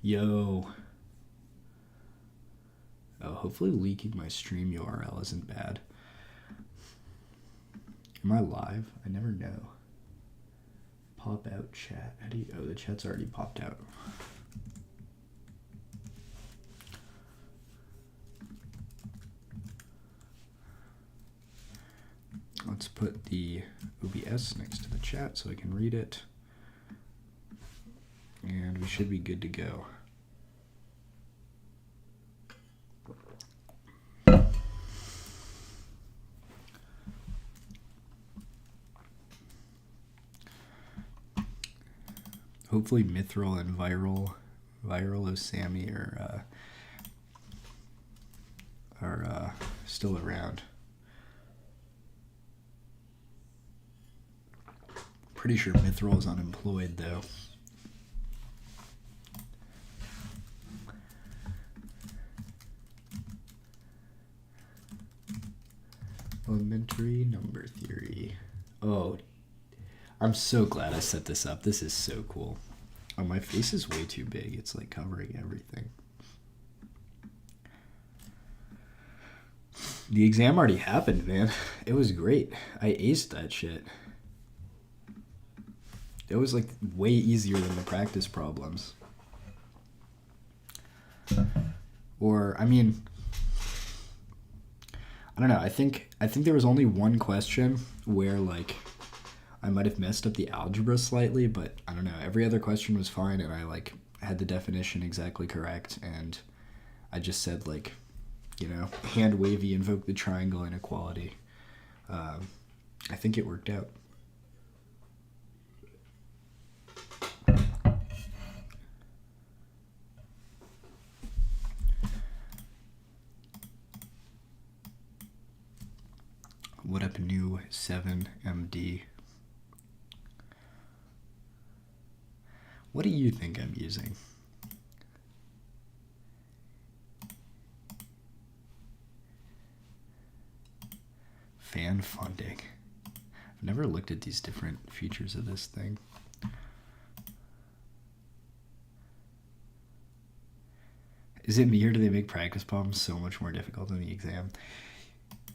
Yo. Oh, hopefully leaking my stream URL isn't bad. Am I live? I never know. Pop out chat. How do you... Oh, the chat's already popped out. Let's put the OBS next to the chat so I can read it. And we should be good to go. Hopefully Mithril and Viral Osami are still around. Pretty sure Mithril is unemployed though. Elementary number theory. Oh, I'm so glad I set this up. This is so cool. Oh, my face is way too big. It's like covering everything. The exam already happened, man. It was great. I aced that shit. It was like way easier than the practice problems. Or, I mean, I don't know. I think there was only one question where like I might have messed up the algebra slightly, but I don't know. Every other question was fine, and I like had the definition exactly correct, and I just said like, you know, hand wavy, invoke the triangle inequality. I think it worked out. What up, new 7MD? What do you think I'm using? Fan funding. I've never looked at these different features of this thing. Is it me, or do they make practice problems so much more difficult than the exam?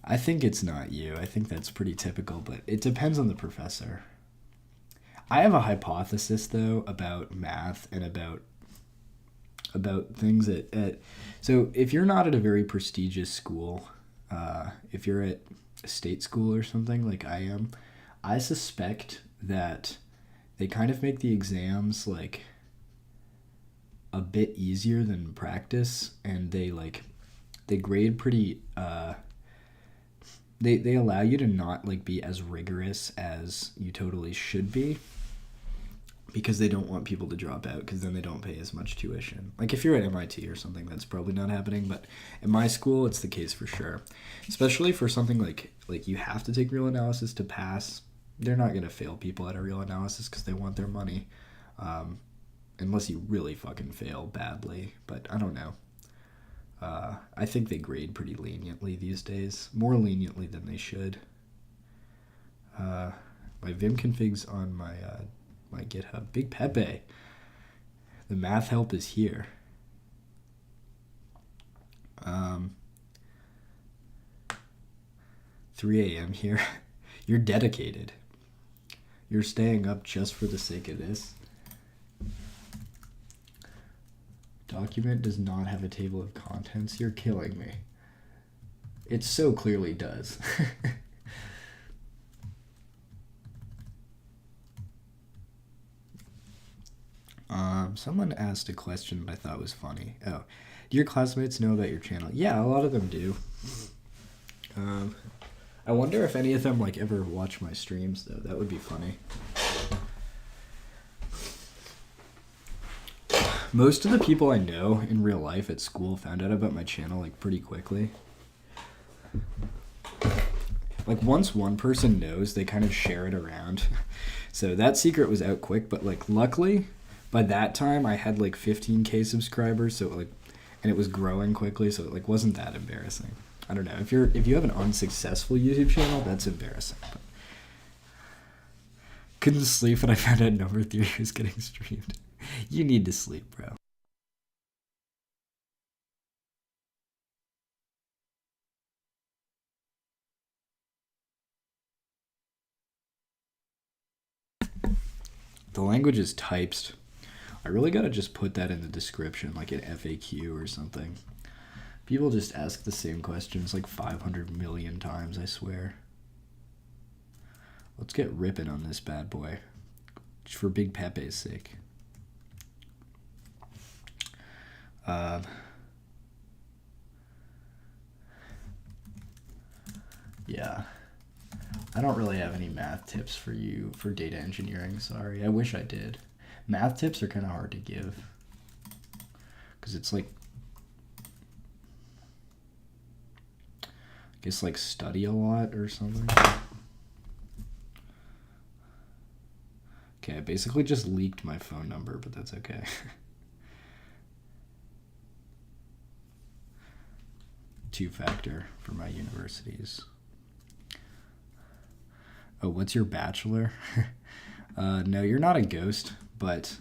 I think it's not you. I think that's pretty typical, but it depends on the professor. I have a hypothesis, though, about math and about things so if you're not at a very prestigious school, if you're at a state school or something like I am, I suspect that they kind of make the exams like a bit easier than practice, and they grade pretty they allow you to not like be as rigorous as you totally should be, because they don't want people to drop out, because then they don't pay as much tuition. Like if you're at MIT or something, that's probably not happening, but at my school it's the case for sure. Especially for something like you have to take real analysis to pass. They're not going to fail people at a real analysis because they want their money, unless you really fucking fail badly, but I don't know. I think they grade pretty leniently these days, more leniently than they should. My Vim config's on my GitHub. Big Pepe. The math help is here. 3 a.m. here. You're dedicated. You're staying up just for the sake of this. Document does not have a table of contents. You're killing me. It so clearly does. Someone asked a question that I thought was funny. Oh, do your classmates know about your channel? Yeah, a lot of them do. I wonder if any of them like ever watch my streams though. That would be funny. Most of the people I know in real life at school found out about my channel like pretty quickly. Like once one person knows, they kind of share it around. So that secret was out quick, but like luckily by that time I had like 15K subscribers, so like, and it was growing quickly, so it like wasn't that embarrassing. I don't know. If you have an unsuccessful YouTube channel, that's embarrassing. But couldn't sleep when I found out number theory was getting streamed. You need to sleep, bro. The language is typed. I really gotta just put that in the description, like an FAQ or something. People just ask the same questions like 500 million times, I swear. Let's get ripping on this bad boy. Just for Big Pepe's sake. Yeah. I don't really have any math tips for you for data engineering, sorry. I wish I did. Math tips are kind of hard to give. Because it's like, I guess like study a lot or something. Okay, I basically just leaked my phone number, but that's okay. Two-factor for my universities. Oh, what's your bachelor? No, you're not a ghost, but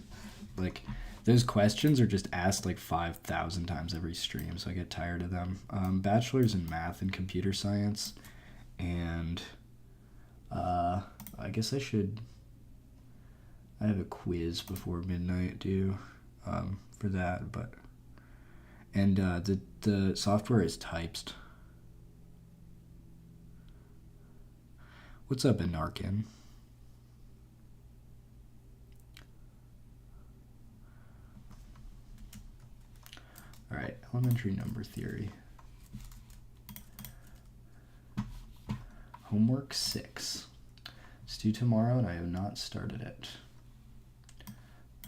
like those questions are just asked like 5,000 times every stream, so I get tired of them. Bachelor's in math and computer science, and I guess I have a quiz before midnight due for that, but and the software is typed. What's up, Anarkin? All right, elementary number theory. Homework 6. It's due tomorrow, and I have not started it.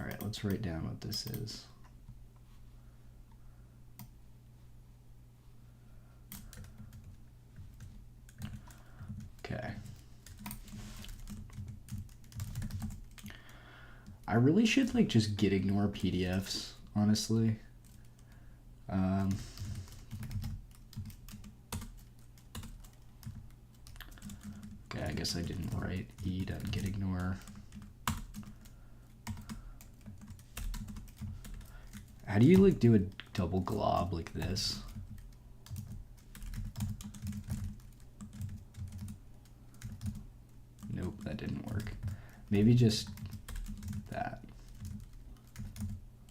All right, let's write down what this is. Okay. I really should like just ignore PDFs, honestly. Okay, I guess I didn't write ignore. How do you like do a double glob like this? Nope, that didn't work. Maybe just that.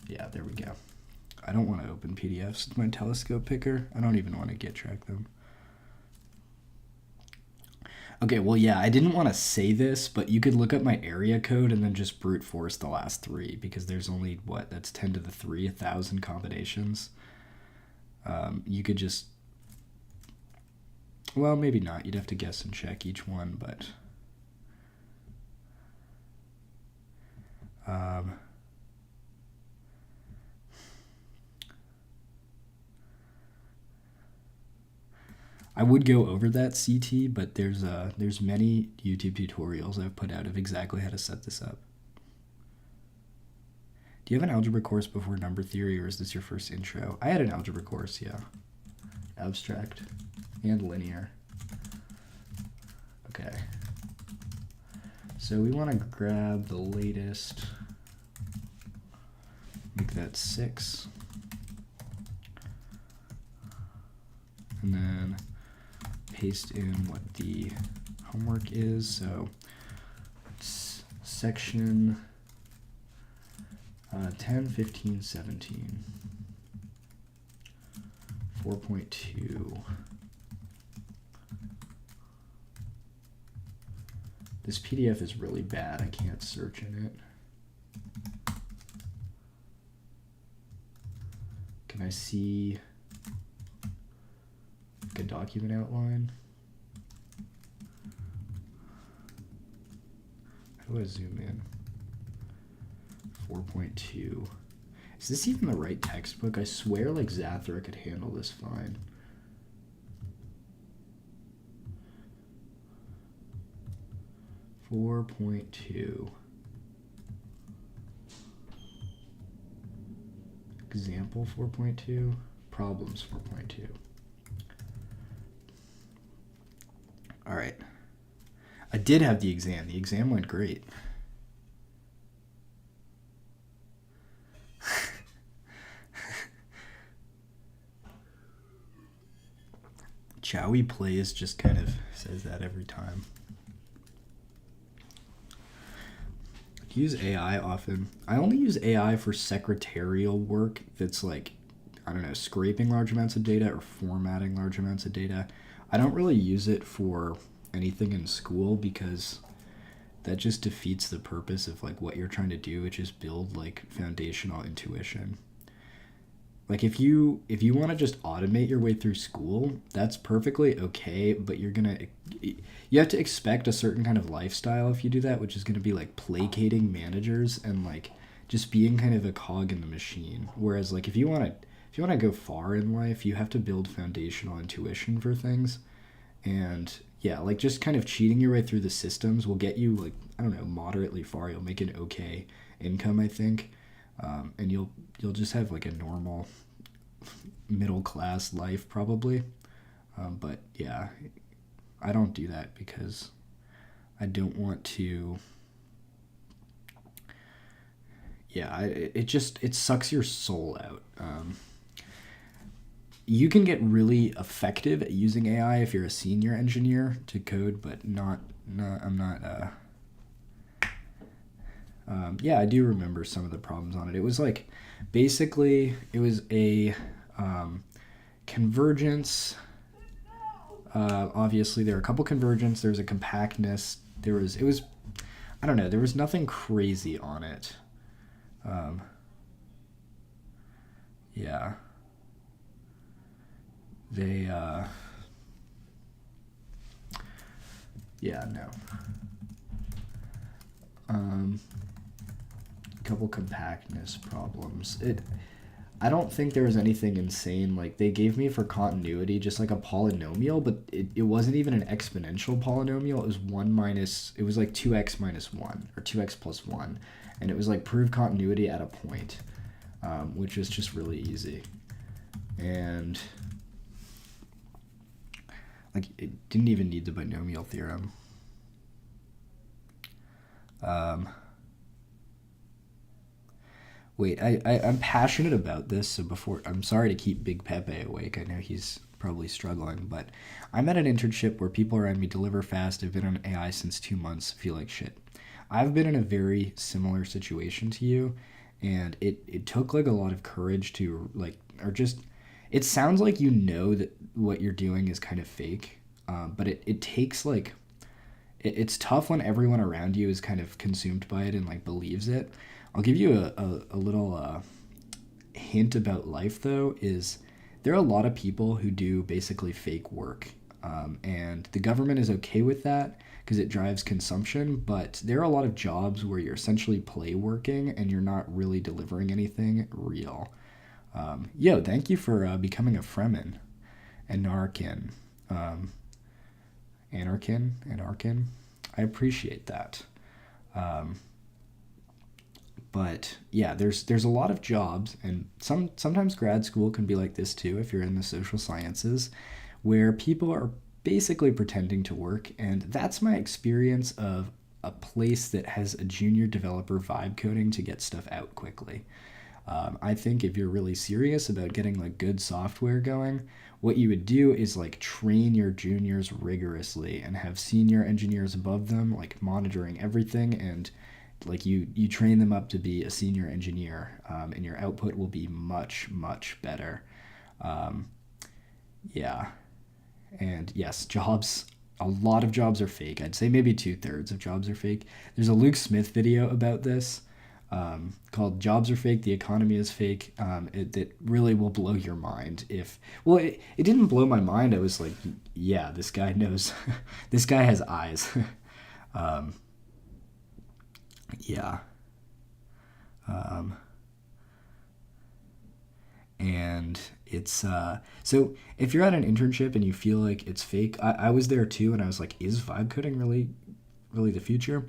Yeah, there we go. I don't want to open PDFs with my telescope picker. I don't even want to get track them. Okay, well, yeah, I didn't want to say this, but you could look up my area code and then just brute force the last 3, because there's only, what, that's 10 to the 3, 1,000 combinations. You could just, well, maybe not. You'd have to guess and check each one, but I would go over that CT, but there's many YouTube tutorials I've put out of exactly how to set this up. Do you have an algebra course before number theory, or is this your first intro? I had an algebra course, yeah. Abstract and linear. Okay. So we want to grab the latest, make that 6. And then paste in what the homework is. So it's section 10, 15, 17, 4.2. This PDF is really bad. I can't search in it. Can I see like a document outline? How do I zoom in? 4.2. Is this even the right textbook? I swear like Zathra could handle this fine. .2. Example 4.2. Problems 4.2. All right. I did have the exam. The exam went great. Chowie Plays just kind of says that every time. Do you use AI often? I only use AI for secretarial work that's like, I don't know, scraping large amounts of data or formatting large amounts of data. I don't really use it for anything in school because that just defeats the purpose of like what you're trying to do, which is build like foundational intuition. Like if you want to just automate your way through school, that's perfectly okay, but you have to expect a certain kind of lifestyle if you do that, which is going to be like placating managers and like just being kind of a cog in the machine. Whereas like if you want to go far in life, you have to build foundational intuition for things. And yeah, like just kind of cheating your way through the systems will get you like, I don't know, moderately far. You'll make an okay income, I think. And you'll just have like a normal middle class life probably. But yeah, I don't do that because I don't want to. Yeah, it sucks your soul out. You can get really effective at using AI if you're a senior engineer to code, but not. I'm not. Yeah, I do remember some of the problems on it. It was like, basically, it was a convergence. Obviously, there were a couple convergence. There was a compactness. I don't know. There was nothing crazy on it. Yeah. They, yeah, no. A couple compactness problems. I don't think there was anything insane. Like they gave me for continuity just like a polynomial, but it wasn't even an exponential polynomial. It was like 2x minus 1 or 2x plus 1. And it was like prove continuity at a point, which is just really easy. And like it didn't even need the binomial theorem. Wait, I'm passionate about this, so I'm sorry to keep Big Pepe awake. I know he's probably struggling, but I'm at an internship where people around me deliver fast, have been on AI since 2 months, feel like shit. I've been in a very similar situation to you, and it took like a lot of courage to like, or just, it sounds like you know that what you're doing is kind of fake, but it takes like, it's tough when everyone around you is kind of consumed by it and like believes it. I'll give you a little hint about life though, is there are a lot of people who do basically fake work, and the government is okay with that because it drives consumption, but there are a lot of jobs where you're essentially play working and you're not really delivering anything real. Yo, thank you for becoming a Fremen. Anarchin. Anarchin. I appreciate that. But yeah, there's a lot of jobs, and sometimes grad school can be like this too if you're in the social sciences, where people are basically pretending to work, and that's my experience of a place that has a junior developer vibe coding to get stuff out quickly. I think if you're really serious about getting like good software going, what you would do is like train your juniors rigorously and have senior engineers above them like monitoring everything, and like you train them up to be a senior engineer, and your output will be much better. Yeah. And yes, a lot of jobs are fake. I'd say maybe 2/3 of jobs are fake. There's a Luke Smith video about this, called Jobs Are Fake, the Economy is Fake. It really will blow your mind. It didn't blow my mind. I was like, yeah, this guy knows. This guy has eyes. Yeah. And it's so if you're at an internship and you feel like it's fake, I was there too, and I was like, is vibe coding really the future?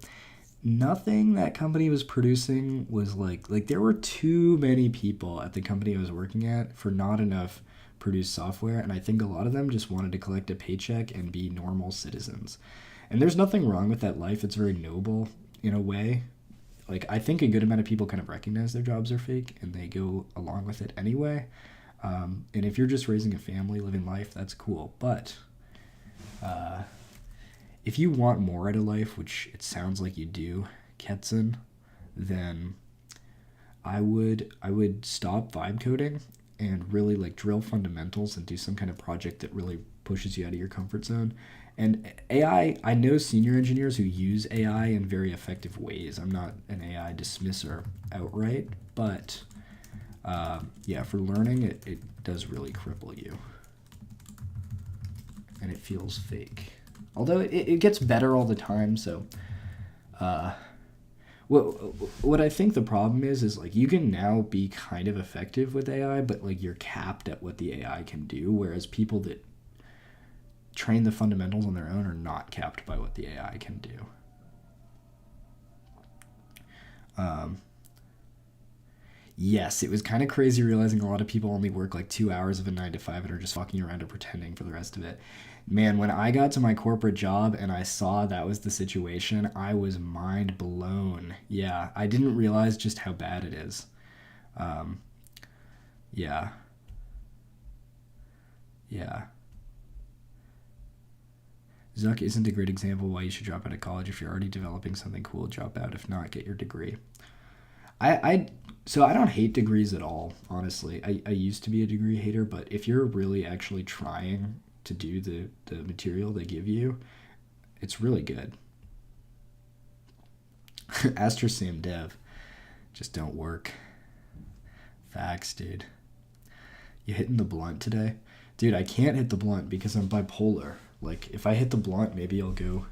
Nothing that company was producing was like there were too many people at the company I was working at for not enough produced software, and I think a lot of them just wanted to collect a paycheck and be normal citizens. And there's nothing wrong with that life. It's very noble in a way. Like, I think a good amount of people kind of recognize their jobs are fake and they go along with it anyway. And if you're just raising a family, living life, that's cool. But if you want more out of life, which it sounds like you do, Ketson, then I would stop vibe coding and really like drill fundamentals and do some kind of project that really pushes you out of your comfort zone. And AI, I know senior engineers who use AI in very effective ways. I'm not an AI dismisser outright, but yeah, for learning, it does really cripple you. And it feels fake. Although it gets better all the time, so what I think the problem is like you can now be kind of effective with AI, but like you're capped at what the AI can do, whereas people that train the fundamentals on their own are not capped by what the AI can do. Yes, it was kind of crazy realizing a lot of people only work like 2 hours of a 9 to 5 and are just fucking around and pretending for the rest of it. Man, when I got to my corporate job and I saw that was the situation, I was mind blown. Yeah, I didn't realize just how bad it is. Yeah. Yeah. Zuck isn't a great example why you should drop out of college. If you're already developing something cool, drop out. If not, get your degree. So I don't hate degrees at all, honestly. I used to be a degree hater, but if you're really actually trying to do the material they give you, it's really good. Astra Sam Dev just don't work. Facts, dude. You hitting the blunt today? Dude, I can't hit the blunt because I'm bipolar. Like, if I hit the blunt, maybe I'll go,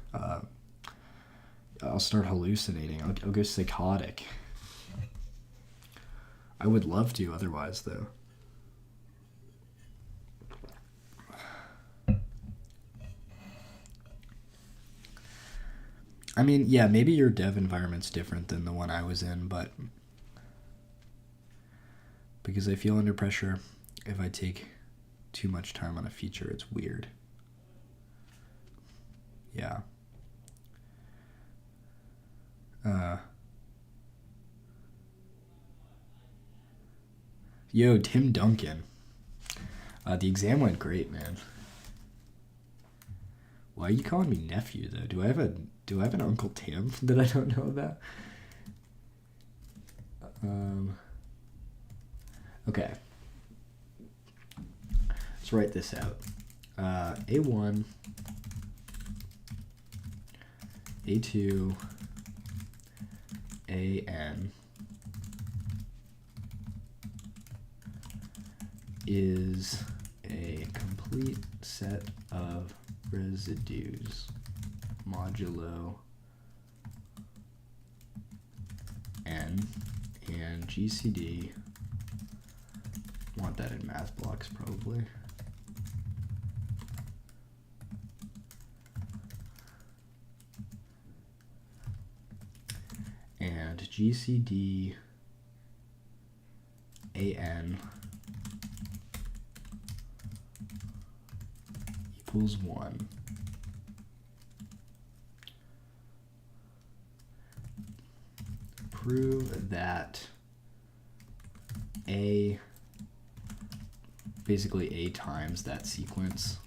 I'll start hallucinating. I'll go psychotic. I would love to otherwise, though. I mean, yeah, maybe your dev environment's different than the one I was in, but because I feel under pressure if I take too much time on a feature, it's weird. Yeah. Yo, Tim Duncan. The exam went great, man. Why are you calling me nephew though? Do I have an Uncle Tim that I don't know about? Okay. Let's write this out. A1, A2, AN is a complete set of residues modulo n, and GCD, want that in math blocks probably, and GCD AN equals 1. Prove that A, basically A times that sequence.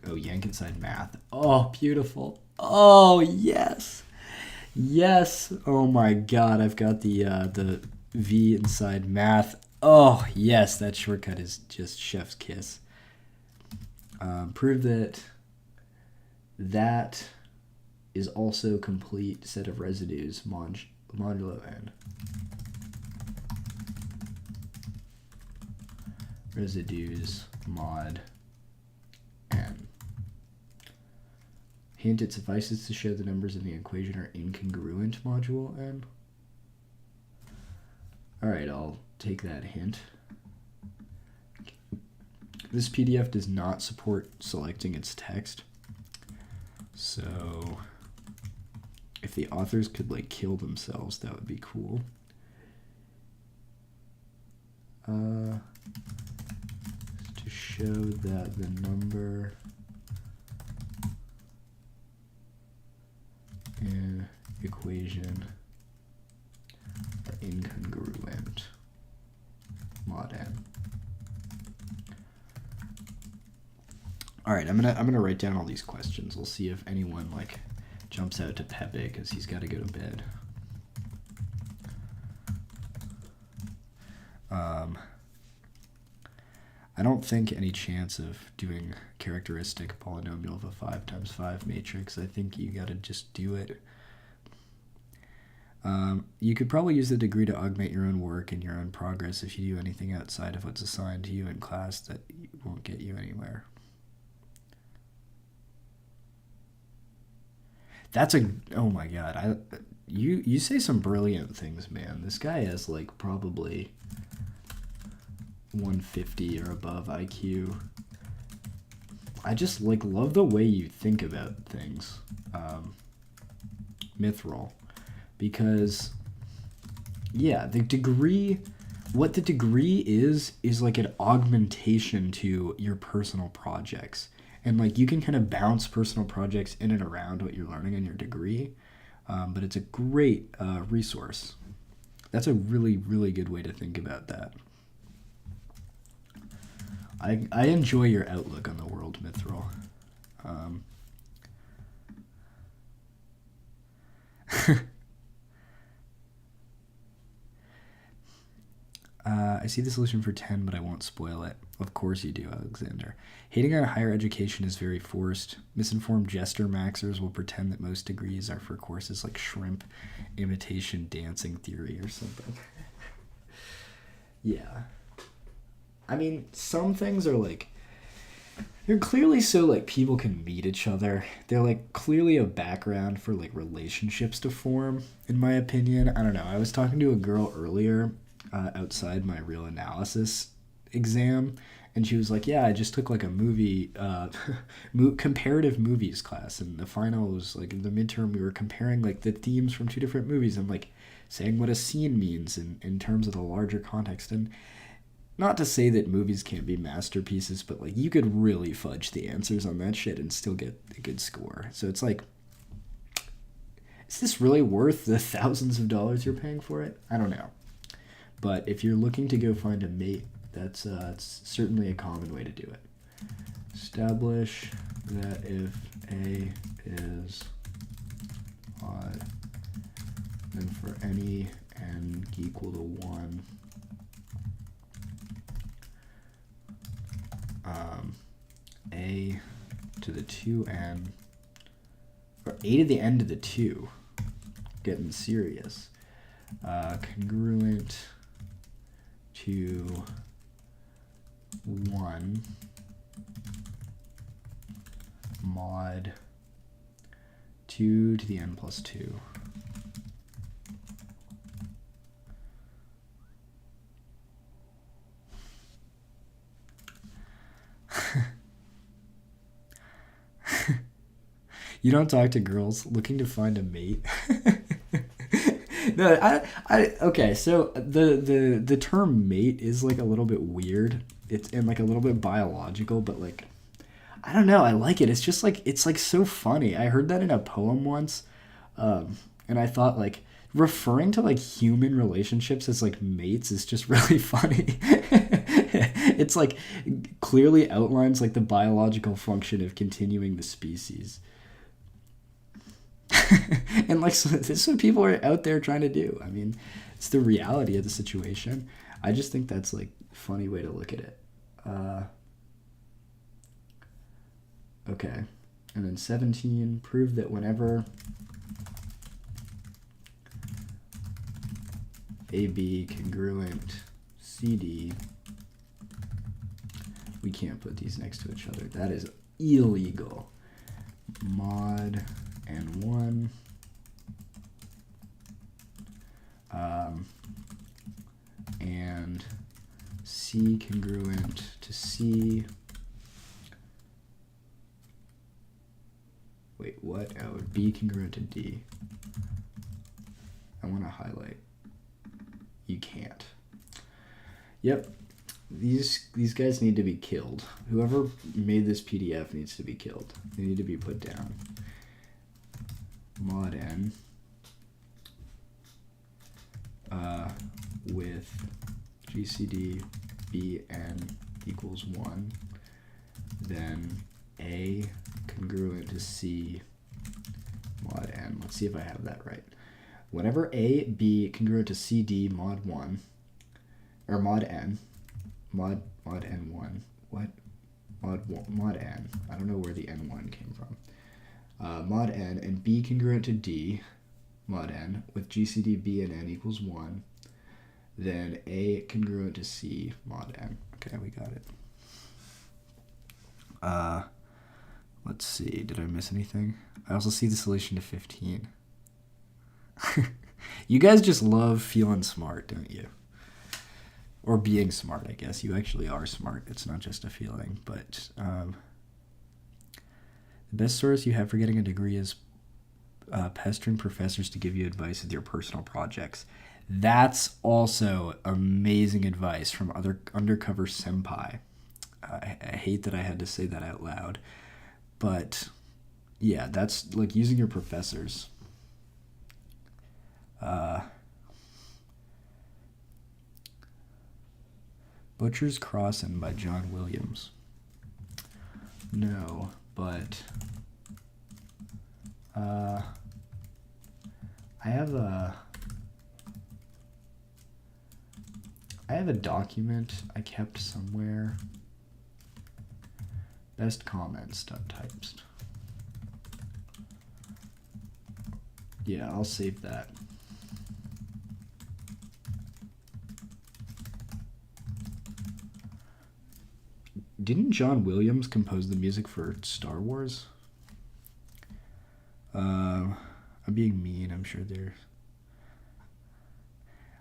Oh, yank inside math. Oh, beautiful. Oh, yes. Yes. Oh my God, I've got the V inside math. Oh, yes, that shortcut is just chef's kiss. Prove that that is also complete set of residues modulo n. Residues mod n. Hint, it suffices to show the numbers in the equation are incongruent modulo n. Alright, I'll take that hint. This PDF does not support selecting its text. So if the authors could like kill themselves, that would be cool. To show that the number in equation are incongruent mod n. All right, I'm gonna write down all these questions. We'll see if anyone like jumps out to Pepe because he's got to go to bed. I don't think any chance of doing characteristic polynomial of a 5 times 5 matrix. I think you got to just do it. You could probably use the degree to augment your own work and your own progress if you do anything outside of what's assigned to you in class that won't get you anywhere. That's a, oh my god, you say some brilliant things, man. This guy has like probably 150 or above IQ. I just like love the way you think about things, Mithril, because yeah, the degree, what the degree is like an augmentation to your personal projects. And like you can kind of bounce personal projects in and around what you're learning in your degree, but it's a great resource. That's a really, really good way to think about that. I enjoy your outlook on the world, Mithril. I see the solution for 10, but I won't spoil it. Of course you do, Alexander. Hating on higher education is very forced. Misinformed jester maxers will pretend that most degrees are for courses like shrimp, imitation, dancing theory, or something. Yeah. I mean, some things are like, they're clearly so like people can meet each other. They're like clearly a background for like relationships to form, in my opinion. I don't know. I was talking to a girl earlier outside my real analysis exam, and she was like, yeah, I just took like a movie comparative movies class, and the final was like in the midterm we were comparing like the themes from two different movies and like saying what a scene means in terms of the larger context. And not to say that movies can't be masterpieces, but like you could really fudge the answers on that shit and still get a good score. So it's like, is this really worth the thousands of dollars you're paying for it? I don't know. But if you're looking to go find a mate, that's it's certainly a common way to do it. Establish that if A is odd, then for any n equal to 1, A to the 2n, or A to the n to the 2, getting serious, congruent to 1 mod 2 to the n plus 2. You don't talk to girls looking to find a mate? No, okay, so the term mate is like a little bit weird. It's and like a little bit biological, but like I don't know, I like it. It's just like it's like so funny. I heard that in a poem once, and I thought like referring to like human relationships as like mates is just really funny. It's like clearly outlines like the biological function of continuing the species. And like, so this is what people are out there trying to do. I mean, it's the reality of the situation. I just think that's like a funny way to look at it. Okay. And then 17, prove that whenever AB congruent CD, we can't put these next to each other. That is illegal. Mod and 1 and C congruent to C. Wait, what? Oh, B congruent to D. I want to highlight. You can't. Yep. These guys need to be killed. Whoever made this PDF needs to be killed. They need to be put down. Mod n with GCD Bn equals 1, then A congruent to C mod n. Let's see if I have that right. Whenever a, b congruent to c, d mod 1, or mod n, mod n1, what? Mod n. I don't know where the n1 came from. Mod n and b congruent to d mod n with GCD b and n equals 1, then a congruent to c mod n. Okay, we got it. Let's see, did I miss anything? I also see the solution to 15. You guys just love feeling smart, don't you? Or being smart, I guess. You actually are smart. It's not just a feeling. But the best source you have for getting a degree is pestering professors to give you advice with your personal projects. That's also amazing advice from other undercover senpai. I hate that I had to say that out loud. But yeah, that's like using your professors. Butcher's Crossing by John Williams. No, but I have a document I kept somewhere. Best comments types. Yeah, I'll save that. Didn't John Williams compose the music for Star Wars? I'm being mean, I'm sure there's...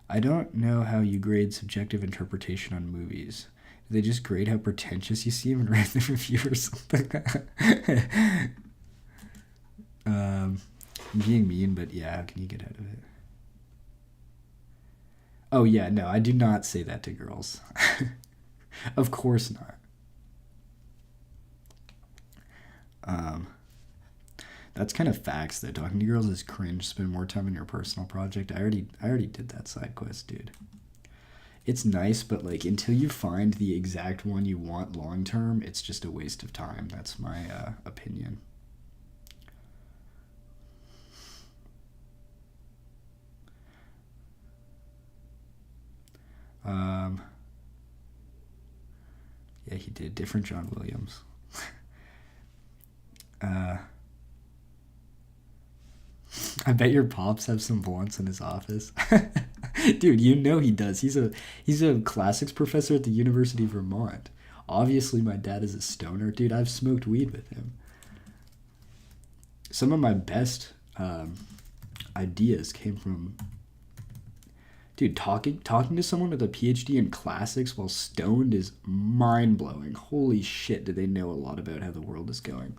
I don't know how you grade subjective interpretation on movies. Do they just grade how pretentious you seem and write the review or something? I'm being mean, but yeah, how can you get out of it? Oh yeah, no, I do not say that to girls. Of course not. That's kind of facts though. Talking to girls is cringe. Spend more time on your personal project. I already did that side quest, dude. It's nice, but like until you find the exact one you want long term, it's just a waste of time. That's my opinion. Yeah, he did. Different John Williams. I bet your pops have some blunts in his office. Dude, you know he does. He's a classics professor at the University of Vermont. Obviously my dad is a stoner. Dude, I've smoked weed with him. Some of my best ideas came from... Dude, talking to someone with a PhD in classics while stoned is mind-blowing. Holy shit, do they know a lot about how the world is going.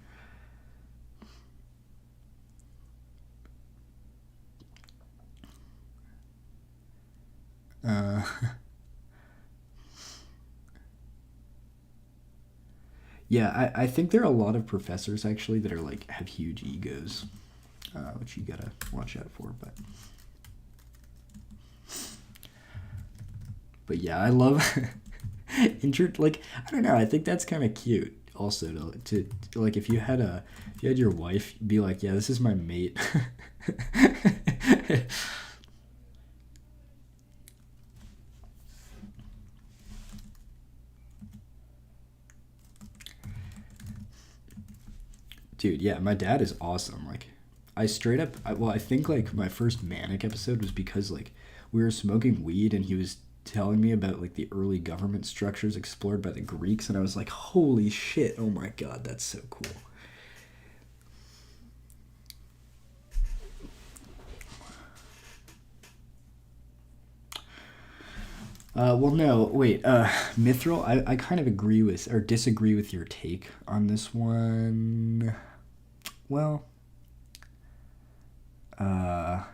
Yeah, I think there are a lot of professors actually that are like have huge egos, which you gotta watch out for. But yeah, I love like I don't know. I think that's kind of cute. Also, to like if you had your wife be like, yeah, this is my mate. Dude, yeah, my dad is awesome. Like, I straight up, I think like my first manic episode was because like we were smoking weed and he was telling me about like the early government structures explored by the Greeks, and I was like, holy shit, oh my god, that's so cool. Well, no, wait, Mithril, I kind of agree with, or disagree with your take on this one. Well, oh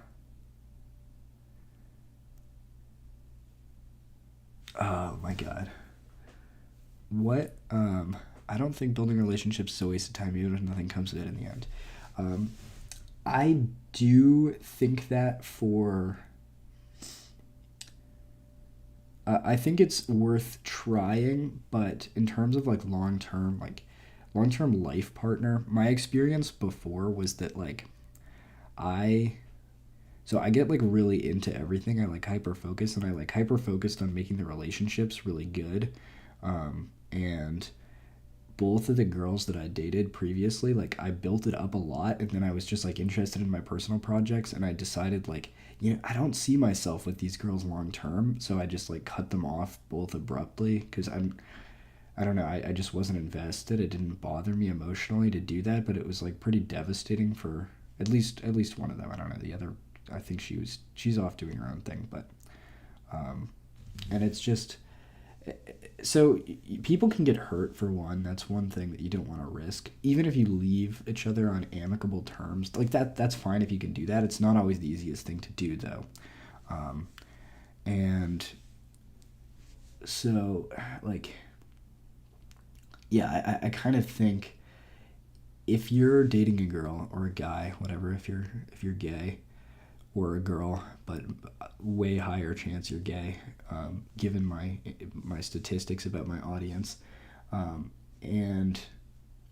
my god. What, I don't think building relationships is a waste of time even if nothing comes of it in the end. I do think that for... I think it's worth trying, but in terms of like long-term life partner, my experience before was that like So I get like really into everything. I like hyper focus, and I like hyper focused on making the relationships really good. And both of the girls that I dated previously, like I built it up a lot, and then I was just like interested in my personal projects, and I decided like, I don't see myself with these girls long term, so I just like cut them off both abruptly because I don't know, I just wasn't invested. It didn't bother me emotionally to do that, but it was like pretty devastating for at least one of them. I don't know the other. I think she's off doing her own thing, but and it's just so people can get hurt for one. That's one thing that you don't want to risk. Even if you leave each other on amicable terms, like that's fine if you can do that. It's not always the easiest thing to do though, and so like yeah, I kind of think if you're dating a girl or a guy, whatever, if you're gay or a girl, but way higher chance you're gay, given my statistics about my audience, and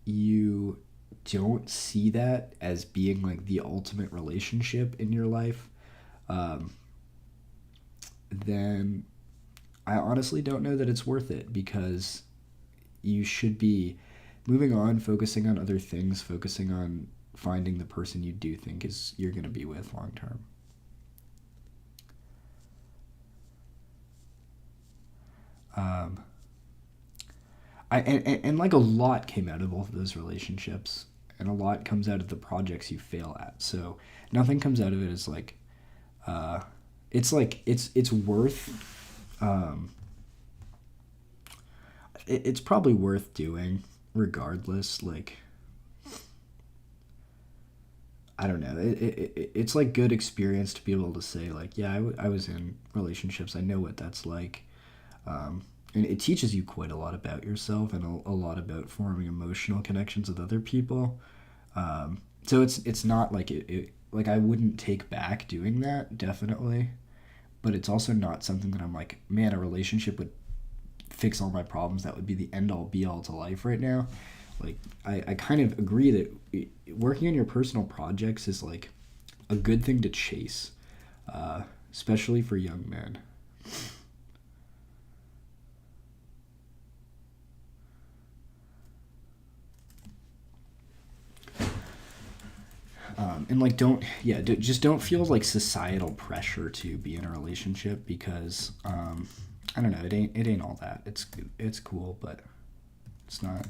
you don't see that as being like the ultimate relationship in your life, then I honestly don't know that it's worth it because you should be moving on, focusing on other things, focusing on finding the person you do think is you're going to be with long term. And like a lot came out of both of those relationships, and a lot comes out of the projects you fail at. So nothing comes out of it as like, it's worth, it's probably worth doing regardless. Like, I don't know. It's like good experience to be able to say like, yeah, I was in relationships. I know what that's like. And it teaches you quite a lot about yourself and a lot about forming emotional connections with other people. So it's not like like I wouldn't take back doing that, definitely, but it's also not something that I'm like, man, a relationship would fix all my problems. That would be the end all be all to life right now. Like I kind of agree that working on your personal projects is like a good thing to chase, especially for young men. And like just don't feel like societal pressure to be in a relationship because I don't know, it ain't all that. It's cool, but it's not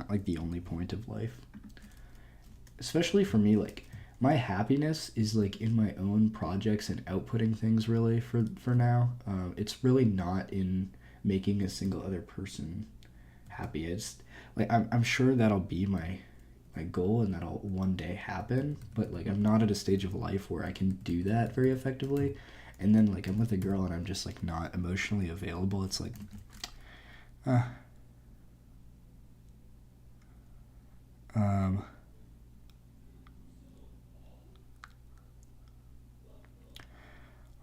like the only point of life. Especially for me, like my happiness is like in my own projects and outputting things really for now. It's really not in making a single other person happy. It's like I'm sure that'll be my goal and that'll one day happen, but like I'm not at a stage of life where I can do that very effectively. And then like I'm with a girl and I'm just like not emotionally available. It's like um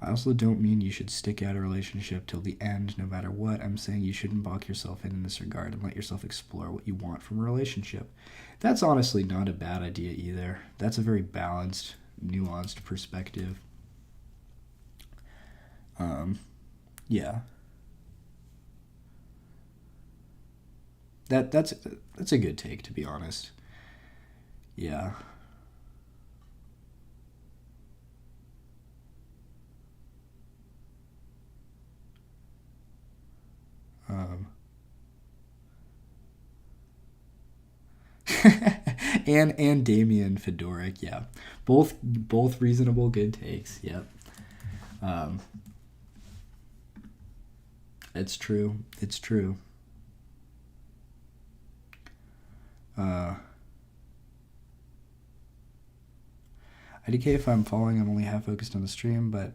I also don't mean you should stick out a relationship till the end no matter what. I'm saying you shouldn't box yourself in this regard and let yourself explore what you want from a relationship. That's honestly not a bad idea either. That's a very balanced, nuanced perspective. Yeah. That's a good take, to be honest. Yeah. Um, and Damien Fedoric, yeah, both reasonable, good takes. Yep. Um, it's true. It's true. Uh, IDK, if I'm following, I'm only half focused on the stream, but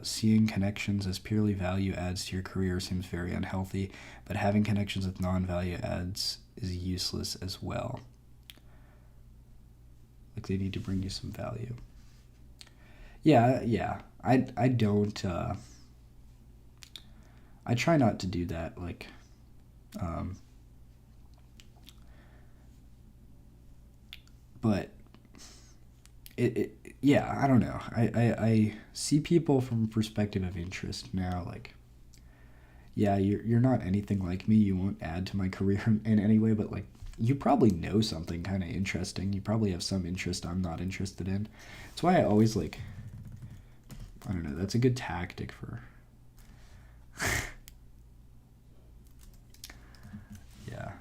seeing connections as purely value adds to your career seems very unhealthy, but having connections with non-value adds is useless as well. Like they need to bring you some value. Yeah. I don't. I try not to do that. Like, um, but yeah, I don't know. I see people from a perspective of interest now, like, yeah, you're not anything like me. You won't add to my career in any way, but like, you probably know something kind of interesting. You probably have some interest I'm not interested in. That's why I always like, I don't know, that's a good tactic for yeah.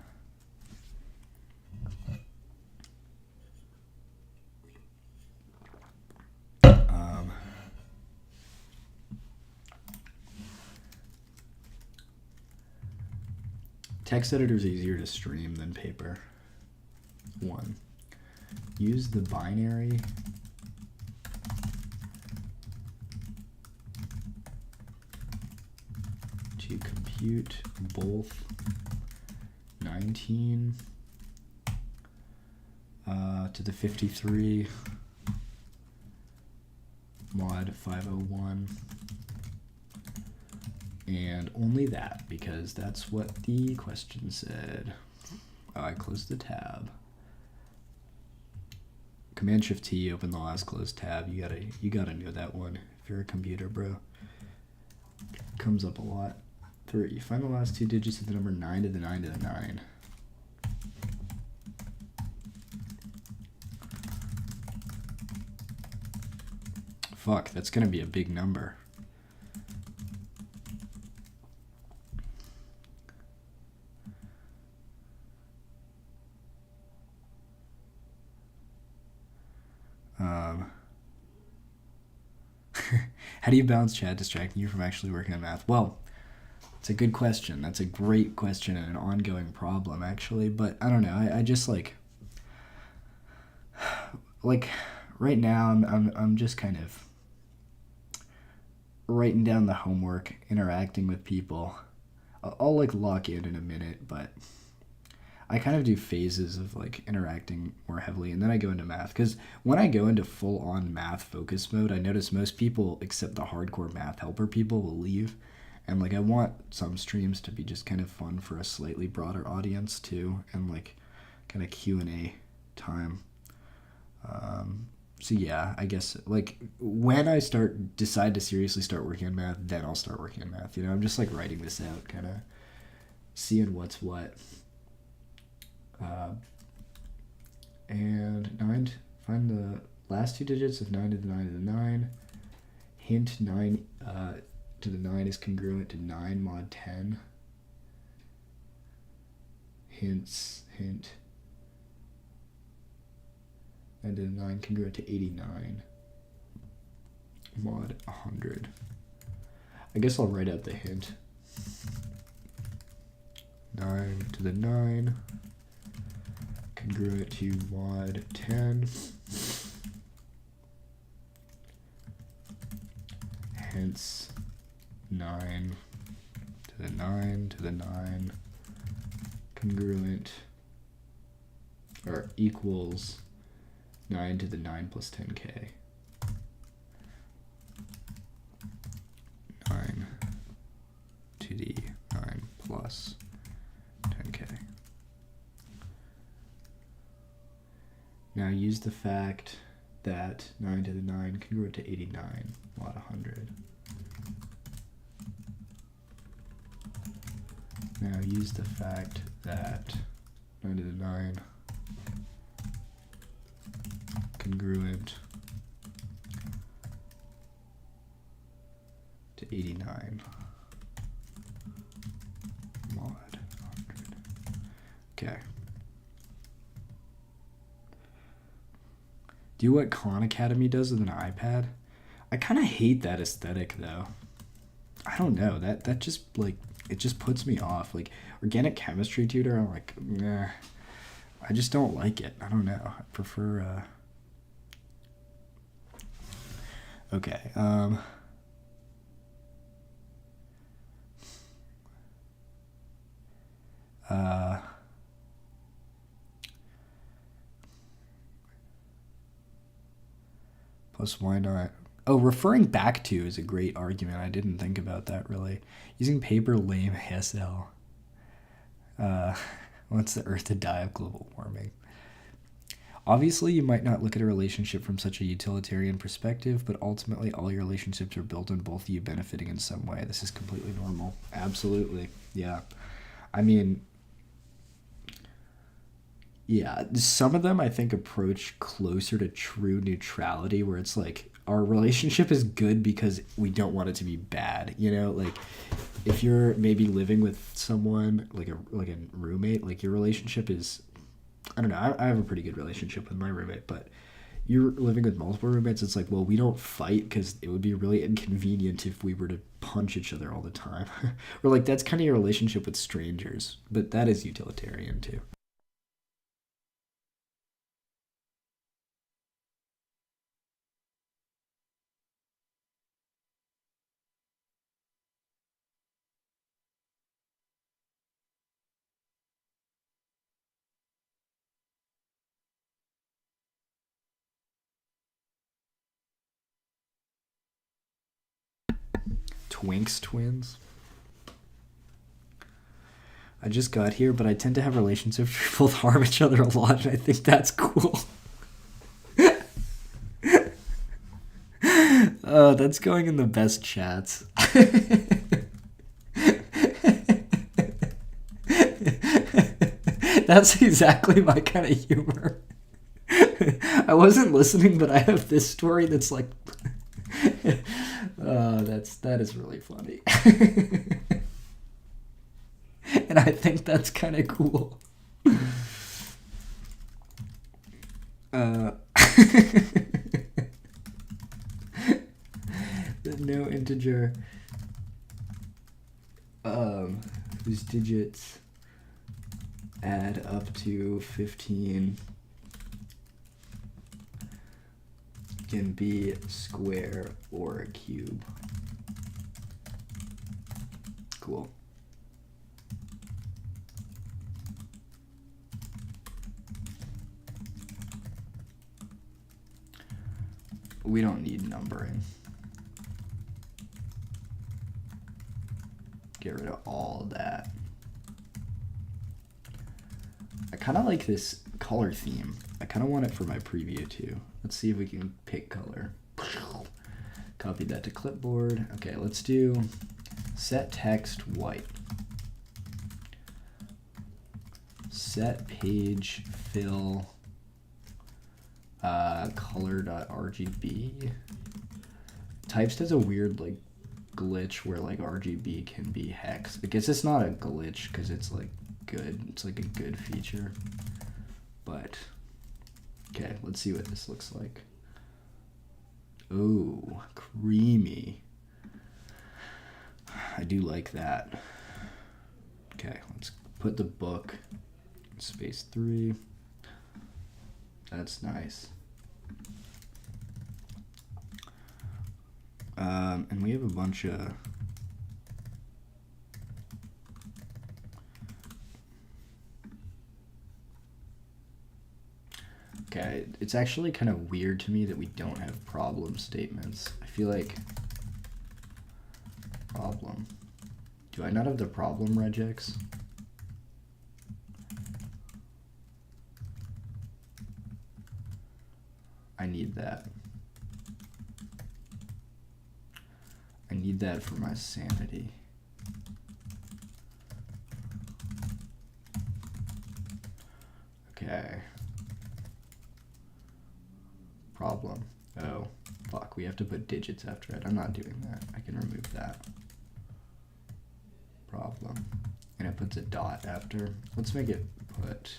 Text editor is easier to stream than paper. 1. Use the binary to compute both 19 to the 53 mod 501, and only that, because that's what the question said. Oh, I closed the tab. Command-Shift-T, open the last closed tab. You gotta know that one if you're a computer, bro. Comes up a lot. 3. Find the last 2 digits of the number 9 to the 9 to the 9. Fuck, that's gonna be a big number. How do you balance chat distracting you from actually working on math? Well, it's a good question. That's a great question and an ongoing problem, actually. But I don't know. I just like right now I'm just kind of writing down the homework, interacting with people. I'll like lock in a minute, but I kind of do phases of like interacting more heavily, and then I go into math. Because when I go into full-on math focus mode, I notice most people, except the hardcore math helper people, will leave. And like I want some streams to be just kind of fun for a slightly broader audience too, and like kind of Q&A time. So yeah, I guess like when I decide to seriously start working on math, then I'll start working on math. You know, I'm just like writing this out, kind of seeing what's what. And 9, find the last 2 digits of 9 to the 9 to the 9. Hint 9 to the 9 is congruent to 9 mod 10. Hint 9 to the 9 congruent to 89 mod 100. I guess I'll write out the hint. 9 to the 9 congruent to mod 10, hence 9 to the 9 to the 9 congruent, or equals 9 to the 9 plus 10k. 9 to the 9 plus 10k. Now use the fact that 9 to the 9 congruent to 89 mod 100. Now use the fact that 9 to the 9 congruent to 89 mod 100. Okay. Do what Khan Academy does with an iPad. I kind of hate that aesthetic though. I don't know, that just like, it just puts me off. Like organic chemistry tutor, I'm like, nah, I just don't like it. I don't know. I prefer okay. Plus, why not? Oh, referring back to is a great argument. I didn't think about that really. Using paper, lame, ASL. Wants the Earth to die of global warming? Obviously, you might not look at a relationship from such a utilitarian perspective, but ultimately all your relationships are built on both of you benefiting in some way. This is completely normal. Absolutely. Yeah. I mean, yeah, some of them I think approach closer to true neutrality, where it's like our relationship is good because we don't want it to be bad. You know, like if you're maybe living with someone like a roommate, like your relationship is, I don't know. I have a pretty good relationship with my roommate, but you're living with multiple roommates. It's like, well, we don't fight because it would be really inconvenient if we were to punch each other all the time. Or like that's kind of your relationship with strangers, but that is utilitarian too. Twinks twins. I just got here, but I tend to have relationships where both harm each other a lot, and I think that's cool. Oh, that's going in the best chats. That's exactly my kind of humor. I wasn't listening, but I have this story that's like, that is really funny. And I think that's kind of cool. Uh, no integer whose digits add up to 15 can be square or a cube. Cool. We don't need numbering. Get rid of all of that. I kind of like this color theme. I kind of want it for my preview too. Let's see if we can pick color. Copy that to clipboard. Okay, let's do set text white. Set page fill color.rgb. Types does a weird like glitch where like RGB can be hex. I guess it's not a glitch because it's like good. It's like a good feature. But okay, let's see what this looks like. Oh, creamy. I do like that. Okay, let's put the book space 3. That's nice. And we have a bunch of okay, it's actually kind of weird to me that we don't have problem statements. I feel like problem. Do I not have the problem regex? I need that. I need that for my sanity. Okay. Problem. Oh, fuck. We have to put digits after it. I'm not doing that. I can remove that. Problem. And it puts a dot after. Let's make it put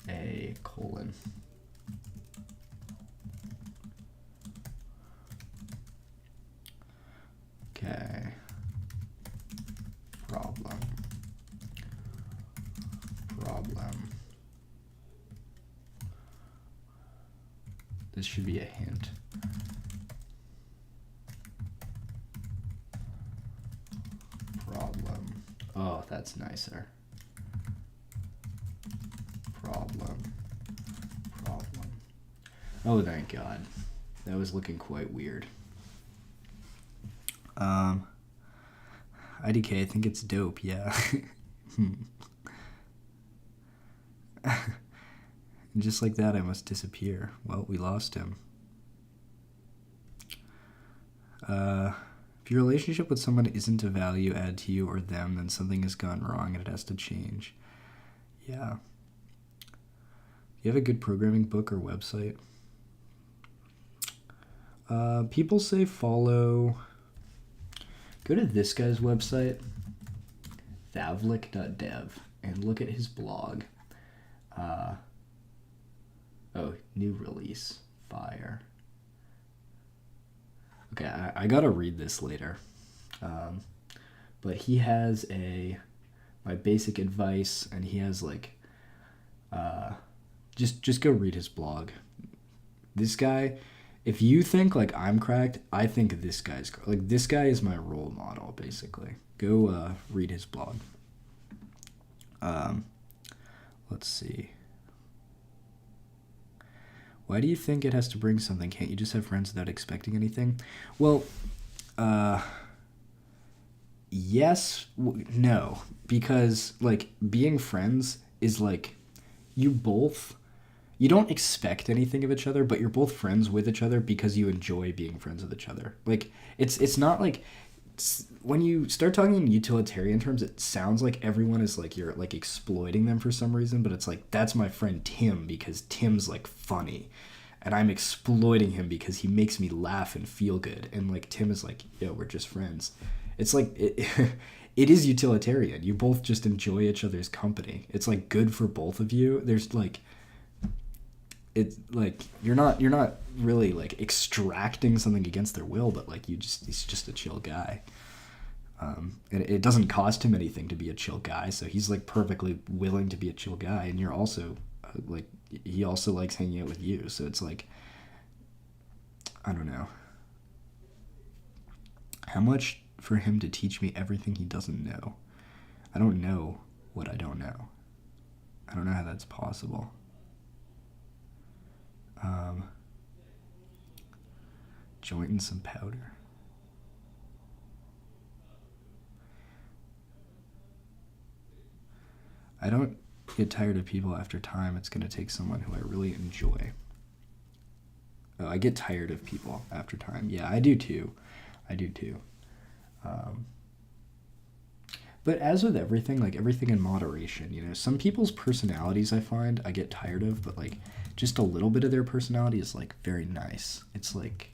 a colon. Okay. Problem. Problem. This should be a hint. Problem. Oh, that's nicer. Problem. Problem. Oh, thank God. That was looking quite weird. IDK, I think it's dope, yeah. And just like that, I must disappear. Well, we lost him. If your relationship with someone isn't a value add to you or them, then something has gone wrong and it has to change. Yeah. You have a good programming book or website? People say follow... Go to this guy's website, thavlik.dev, and look at his blog. New release. Fire. Okay, I gotta read this later. But he has my basic advice, and he has like... Just go read his blog. This guy... If you think like I'm cracked, I think this guy's like this guy is my role model basically. Go read his blog. Let's see. Why do you think it has to bring something? Can't you just have friends without expecting anything? Well, yes, no, because like being friends is like you don't expect anything of each other, but you're both friends with each other because you enjoy being friends with each other. Like, it's not like... when you start talking in utilitarian terms, it sounds like everyone is like you're like exploiting them for some reason, but it's like, that's my friend Tim because Tim's like funny. And I'm exploiting him because he makes me laugh and feel good. And like Tim is like, yo, we're just friends. It's like... It is utilitarian. You both just enjoy each other's company. It's like good for both of you. There's like... It's like you're not really like extracting something against their will, but like he's just a chill guy. And it doesn't cost him anything to be a chill guy, so he's like perfectly willing to be a chill guy, and you're also like he also likes hanging out with you, so it's like I don't know. How much for him to teach me everything he doesn't know? I don't know what I don't know. I don't know how that's possible. Joint and some powder. I don't get tired of people after time. It's going to take someone who I really enjoy. Oh, I get tired of people after time. Yeah, I do too. But as with everything, like everything in moderation, you know, some people's personalities I find I get tired of, but like just a little bit of their personality is like very nice. It's like,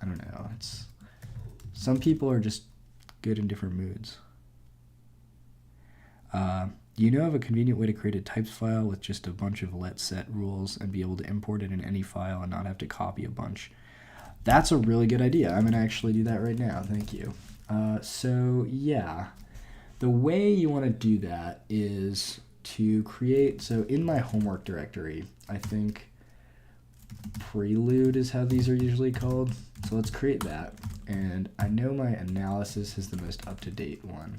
I don't know, it's, some people are just good in different moods. Do you know of a convenient way to create a types file with just a bunch of let set rules and be able to import it in any file and not have to copy a bunch? That's a really good idea. I'm going to actually do that right now. Thank you. So yeah, the way you want to do that is to create, so in my homework directory, I think Prelude is how these are usually called. So let's create that. And I know my analysis is the most up-to-date one.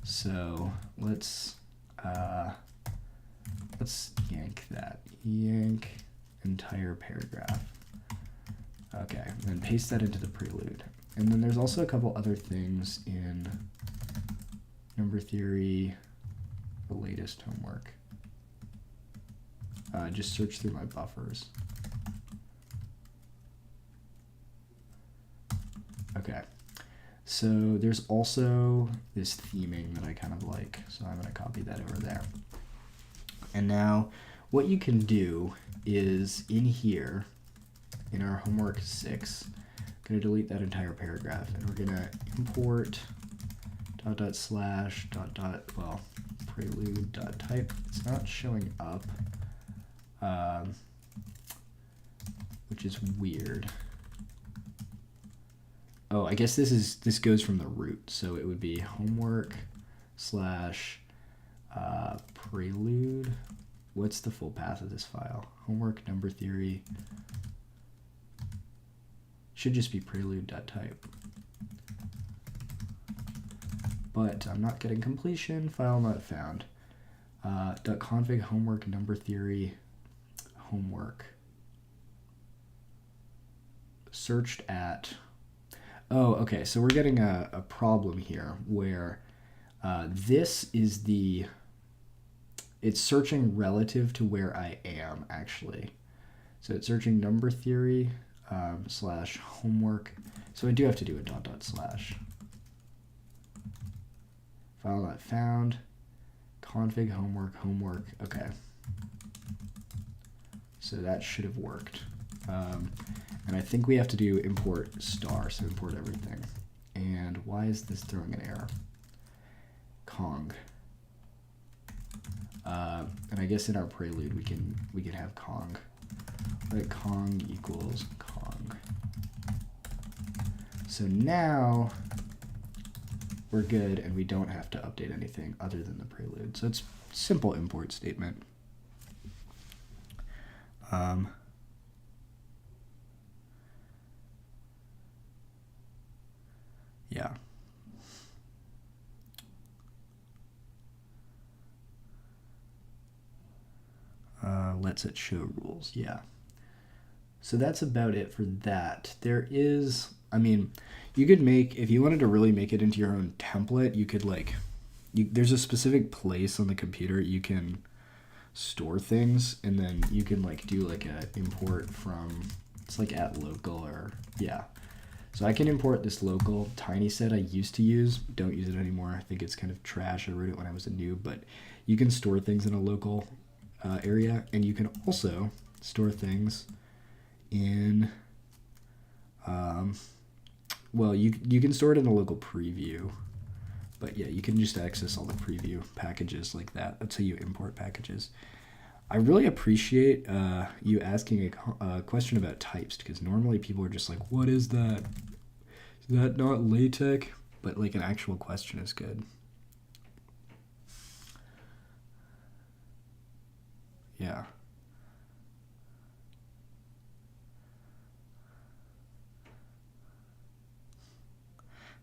So let's yank that. Yank entire paragraph. Okay, and then paste that into the Prelude. And then there's also a couple other things in number theory, the latest homework. Just search through my buffers. Okay, so there's also this theming that I kind of like, so I'm going to copy that over there. And now what you can do is in here, in our homework 6, I'm going to delete that entire paragraph, and we're going to import prelude.type. It's not showing up, which is weird. Oh, I guess this goes from the root, so it would be homework / prelude. What's the full path of this file? Homework number theory. Should just be prelude.type. But I'm not getting completion. File not found. .config homework number theory homework. Searched at. Oh, okay. So we're getting a problem here where this is the it's searching relative to where I am, actually. So it's searching number theory slash homework. So I do have to do a dot dot slash. File not found. Config homework. Okay. So that should have worked. And I think we have to do import star, so import everything. And why is this throwing an error? Cong. And I guess in our prelude we can have Cong. Let Cong equals Cong. So now we're good, and we don't have to update anything other than the prelude. So it's a simple import statement. Yeah. Let's it show rules. Yeah. So that's about it for that. There is, I mean, you could make, if you wanted to really make it into your own template, you could there's a specific place on the computer you can store things, and then you can do a import from, it's at local, or yeah. So I can import this local tiny set I used to use. Don't use it anymore. I think it's kind of trash. I wrote it when I was a noob, but you can store things in a local area, and you can also store things in, well, you can store it in a local preview, but yeah, you can just access all the preview packages like that. That's how you import packages. I really appreciate you asking a question about types, because normally people are just like, what is that? Is that not LaTeX? But an actual question is good. Yeah.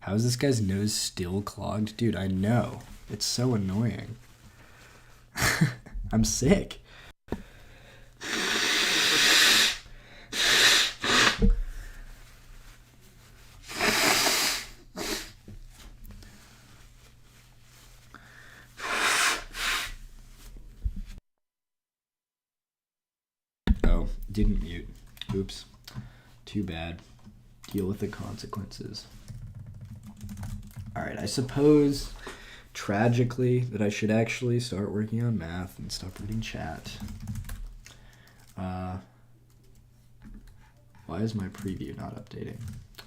How is this guy's nose still clogged? Dude, I know. It's so annoying. I'm sick. Oh, didn't mute. Oops. Too bad. Deal with the consequences. All right, I suppose, tragically, that I should actually start working on math and stop reading chat. Why is my preview not updating?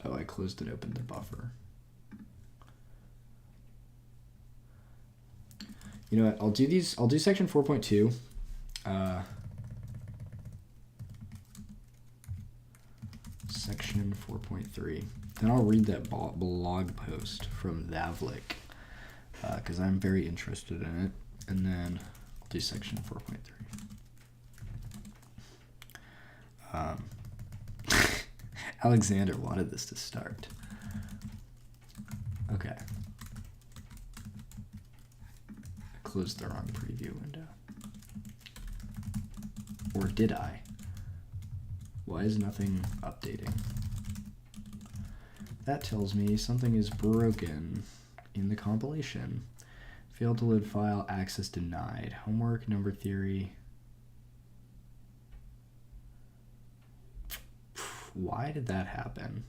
Oh, I closed and opened the buffer. You know what? I'll do section 4.2. Section 4.3. Then I'll read that blog post from Thavlik, because I'm very interested in it. And then I'll do section 4.3. Alexander wanted this to start. Okay. I closed the wrong preview window. Or did I? Why is nothing updating? That tells me something is broken in the compilation. Failed to load file, access denied. Homework, number theory. Why did that happen?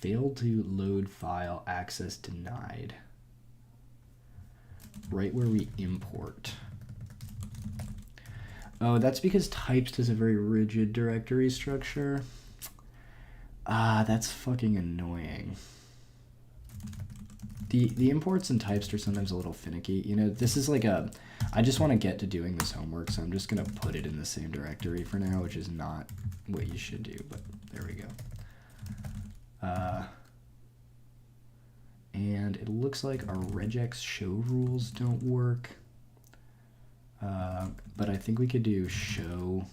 Failed to load file, access denied. Right where we import. Oh, that's because types has a very rigid directory structure. Ah, that's fucking annoying. The imports and types are sometimes a little finicky. You know, this is I just want to get to doing this homework, so I'm just going to put it in the same directory for now, which is not what you should do, but there we go. And it looks like our regex show rules don't work. But I think we could do show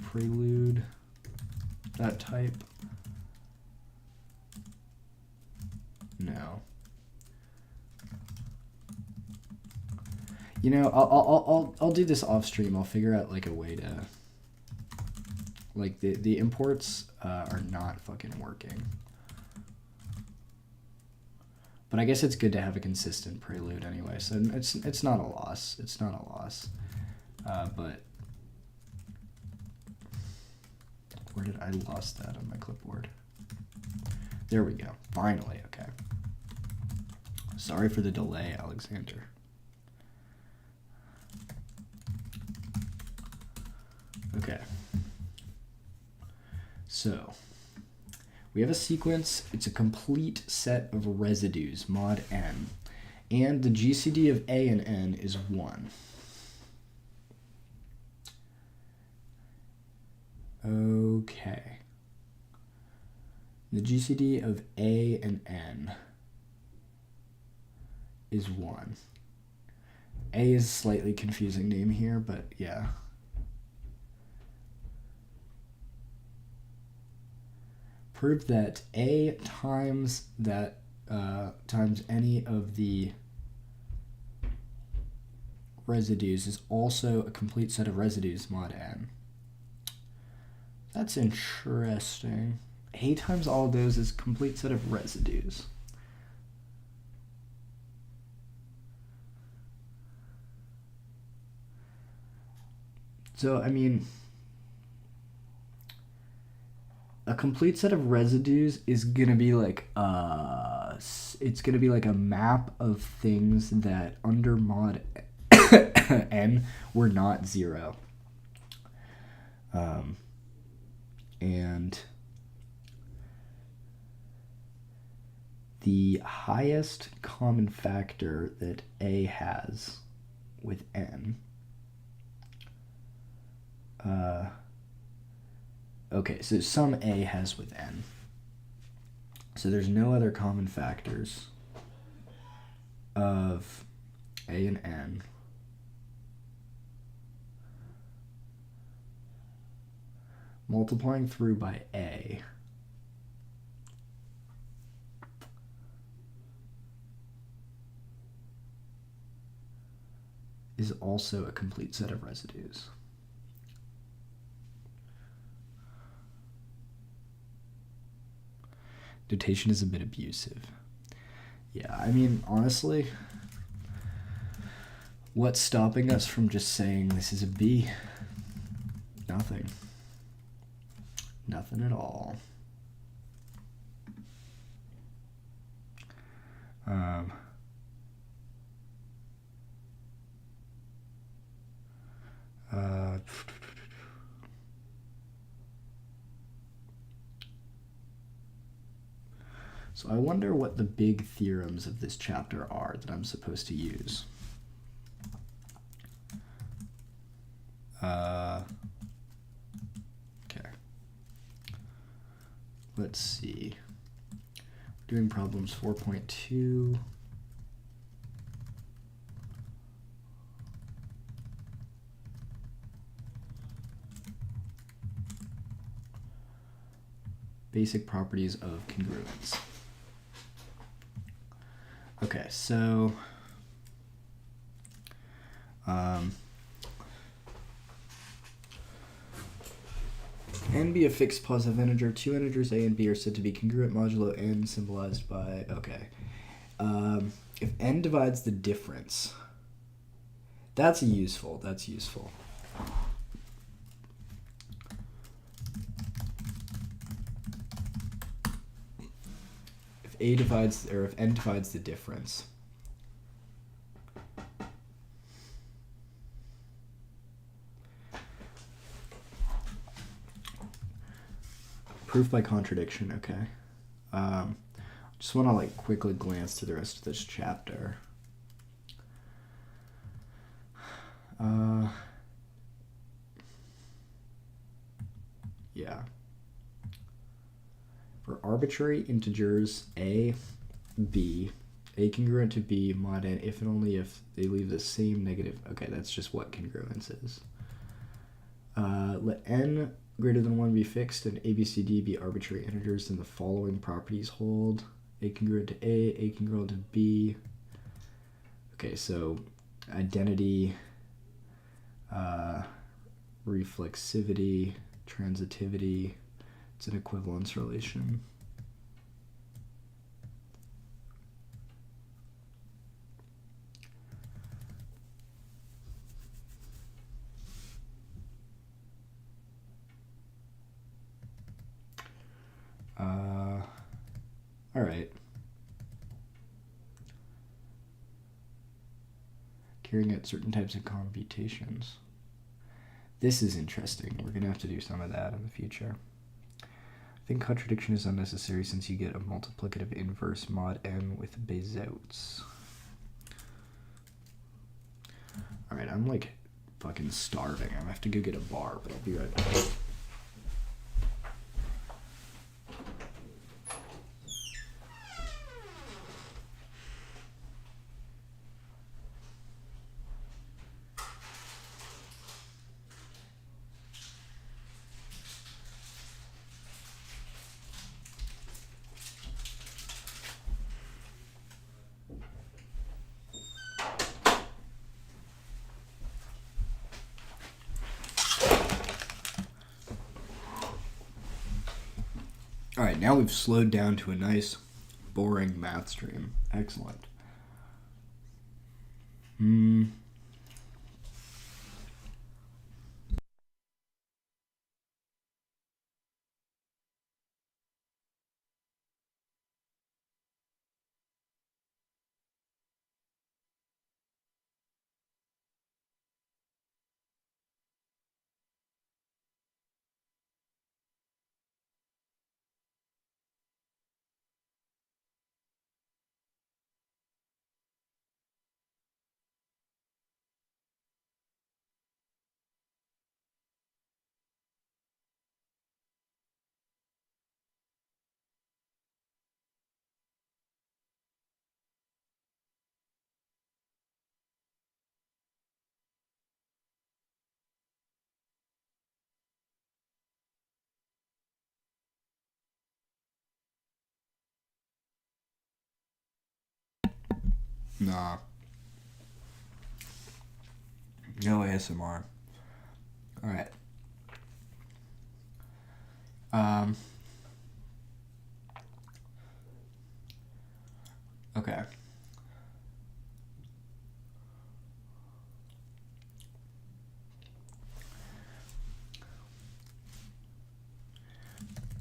prelude, that type. No. You know, I'll do this off stream. I'll figure out a way to Like, the imports are not fucking working. But I guess it's good to have a consistent prelude anyway, so it's not a loss. It's not a loss. But where did I lost that on my clipboard? There we go. Finally, okay. Sorry for the delay, Alexander. Okay. So, we have a sequence. It's a complete set of residues, mod n. And the GCD of A and n is 1. Okay. The GCD of A and n is 1. A is a slightly confusing name here, but yeah. Prove that A times that times any of the residues is also a complete set of residues mod n. That's interesting. A times all of those is a complete set of residues. So, I mean, a complete set of residues is going to be like, it's going to be like a map of things that under mod n were not 0. And the highest common factor that A has with n, okay, so some A has with n. So there's no other common factors of A and n multiplying through by A is also a complete set of residues. Notation is a bit abusive. Yeah, I mean, honestly, what's stopping us from just saying this is a B? Nothing. Nothing at all. So I wonder what the big theorems of this chapter are that I'm supposed to use. Okay. Let's see. We're doing problems 4.2. Basic properties of congruence. Okay, so n be a fixed positive integer. Two integers a and b are said to be congruent modulo n, symbolized by, okay. If n divides the difference, that's useful. If a divides, or if n divides the difference, proof by contradiction, okay. Just want to like quickly glance through the rest of this chapter. Yeah. For arbitrary integers a, b, a congruent to b mod n if and only if they leave the same negative. Okay, that's just what congruence is. Let n greater than 1 be fixed and a, b, c, d be arbitrary integers, then the following properties hold. A congruent to a congruent to b. Okay, so identity, reflexivity, transitivity. It's an equivalence relation. All right. Carrying out certain types of computations. This is interesting. We're going to have to do some of that in the future. I think contradiction is unnecessary since you get a multiplicative inverse mod n with Bezouts. All right, I'm like fucking starving. I'm going to have to go get a bar, but I'll be right back. All right, now we've slowed down to a nice, boring math stream. Excellent. Nah. No ASMR. Alright. Okay.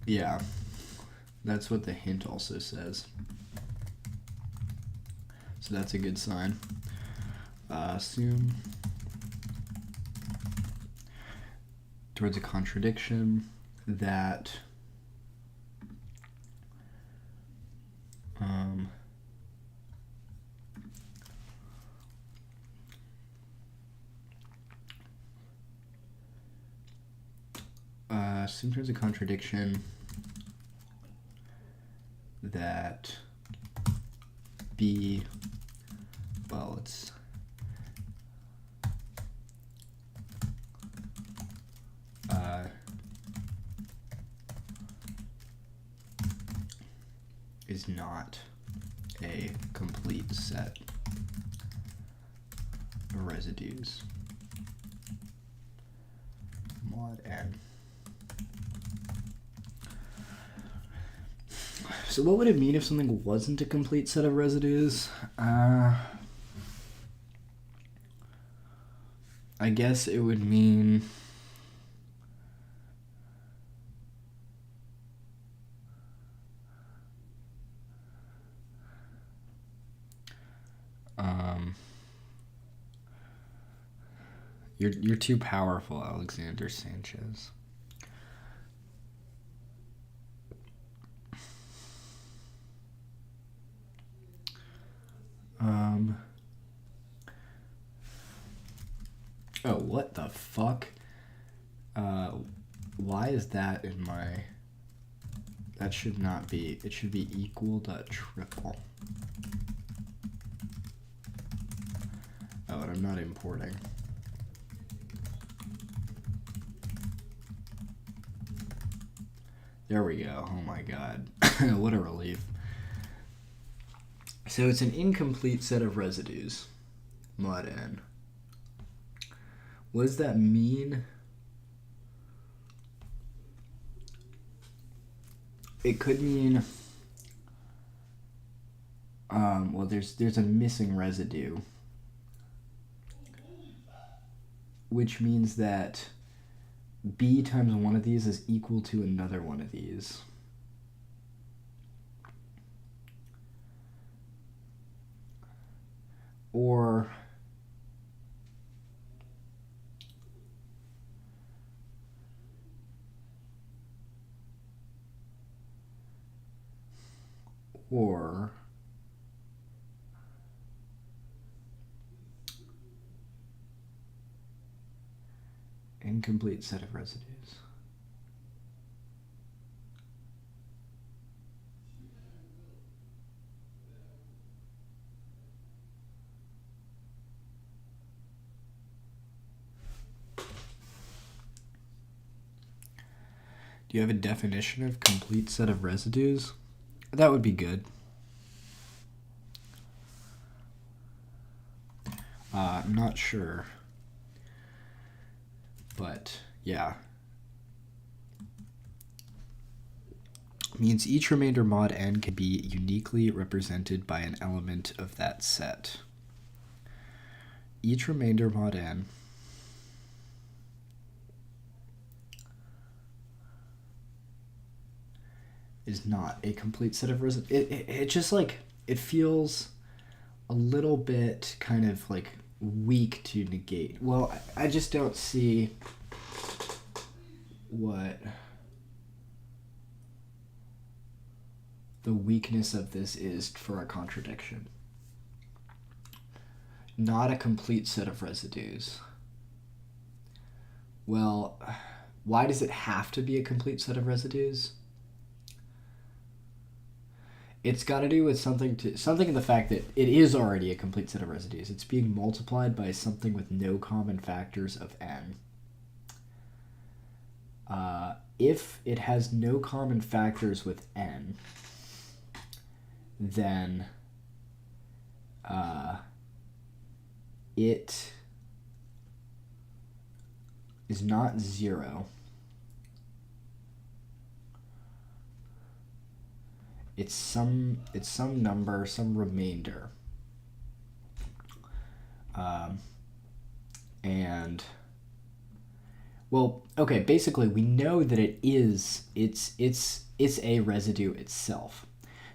Yeah. That's what the hint also says. So that's a good sign. Assume towards a contradiction that assume towards a contradiction that B, well, it's is not a complete set of residues mod n. So what would it mean if something wasn't a complete set of residues? I guess it would mean you're too powerful, Alexander Sanchez. Oh, what the fuck? Why is that in my... That should not be... It should be equal to triple. Oh, and I'm not importing. There we go. Oh my god. What a relief. So it's an incomplete set of residues. Mod n. What does that mean? it could mean, well, there's a missing residue, which means that b times one of these is equal to another one of these. Or incomplete set of residues. Do you have a definition of complete set of residues? That would be good. I'm not sure. But yeah. Means each remainder mod n can be uniquely represented by an element of that set. Each remainder mod n is not a complete set of residues. It just like, it feels a little bit kind of like weak to negate. Well, I just don't see what the weakness of this is for a contradiction. Not a complete set of residues. Well, why does it have to be a complete set of residues? It's got to do with something in the fact that it is already a complete set of residues. It's being multiplied by something with no common factors of n. If it has no common factors with n, then it is not 0. It's some number, some remainder. And well, okay, basically we know that it's a residue itself.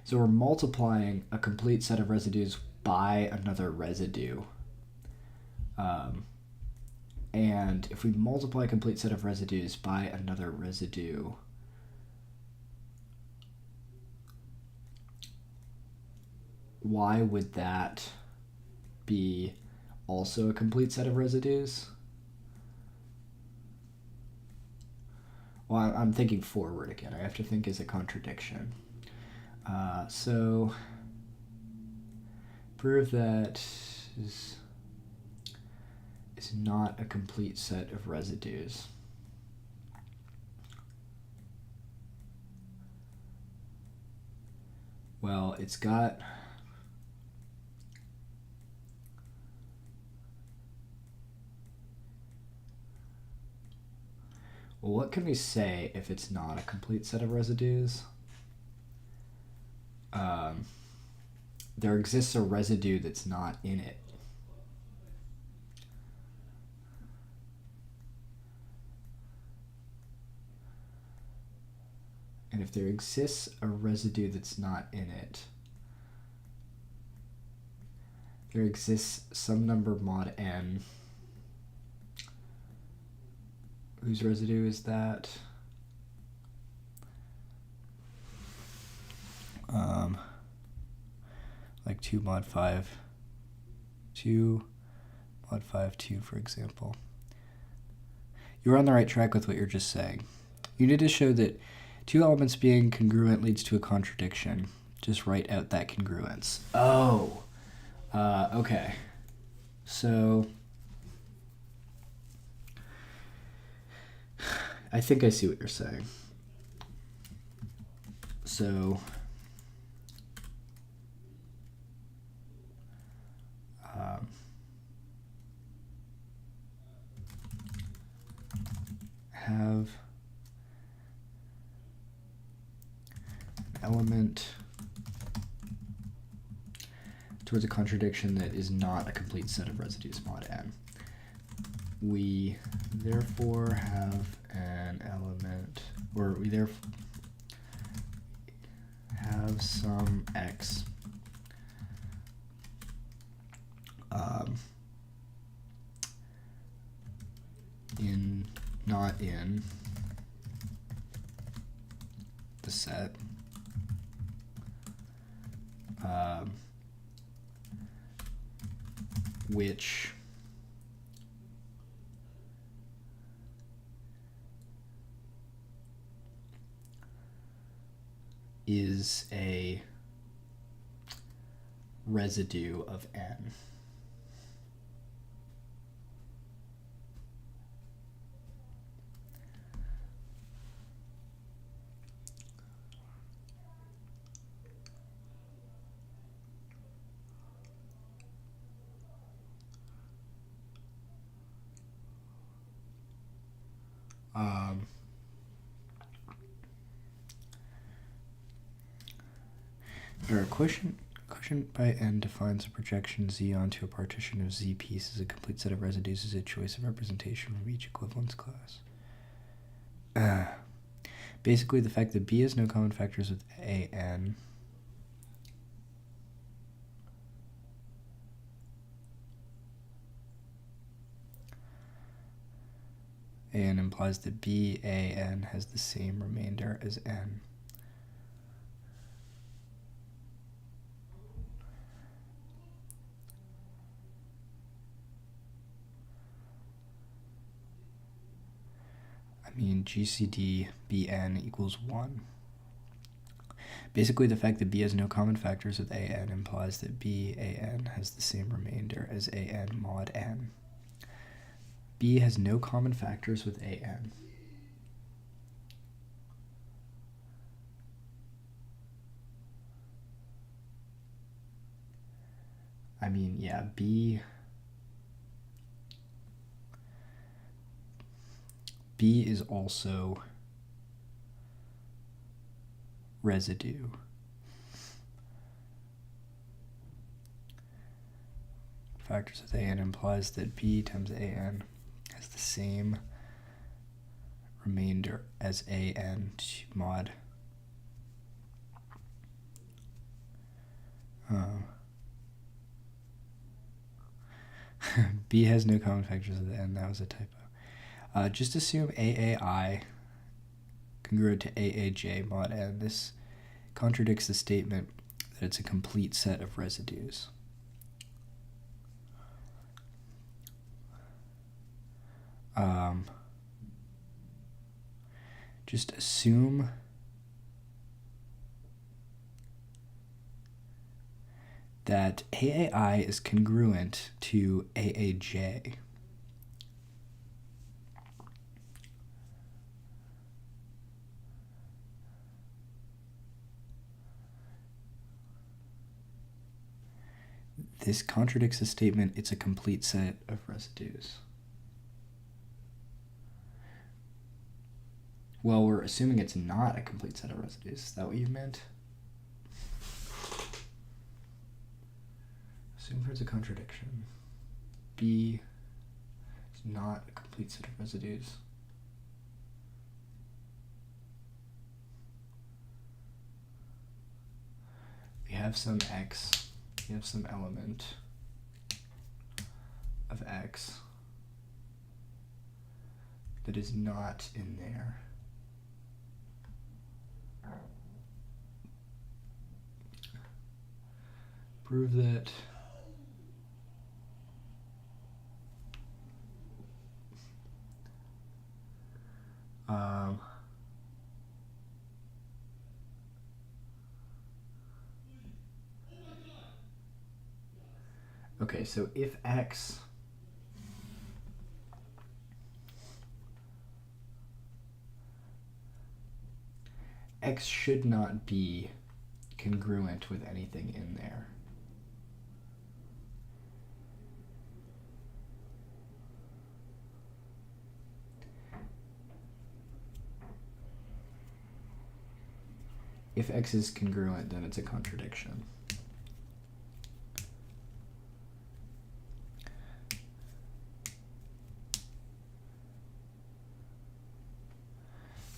So we're multiplying a complete set of residues by another residue. And if we multiply a complete set of residues by another residue, why would that be also a complete set of residues? Well, I'm thinking forward again. I have to think as a contradiction. So prove that is not a complete set of residues. Well, it's got well, what can we say if it's not a complete set of residues? There exists a residue that's not in it. And if there exists a residue that's not in it, there exists some number mod n. Whose residue is that? Like 2 mod 5, 2 mod 5, 2, for example. You're on the right track with what you're just saying. You need to show that two elements being congruent leads to a contradiction. Just write out that congruence. Oh, okay. So I think I see what you're saying. So have element towards a contradiction that is not a complete set of residues mod n. We therefore have an element, or we therefore have some x not in the set which is a residue of n. Or quotient by n defines a projection z onto a partition of z pieces. A complete set of residues is a choice of representation from each equivalence class. Basically, the fact that B has no common factors with AN implies that BAN has the same remainder as n. I mean, GCD BN equals 1. Basically, the fact that B has no common factors with AN implies that BAN has the same remainder as AN mod n. B has no common factors with AN. I mean, yeah, B is also residue. Factors with AN implies that B times AN has the same remainder as AN mod. B has no common factors with n. That was a typo. Just assume AAI congruent to AAJ mod n. This contradicts the statement that it's a complete set of residues. Just assume that AAI is congruent to AAJ. This contradicts the statement it's a complete set of residues. Well, we're assuming it's not a complete set of residues. Is that what you meant? Assume there's a contradiction. B is not a complete set of residues. We have some x. We have some element of x that is not in there. Prove that okay, so if x should not be congruent with anything in there. if x is congruent, then it's a contradiction.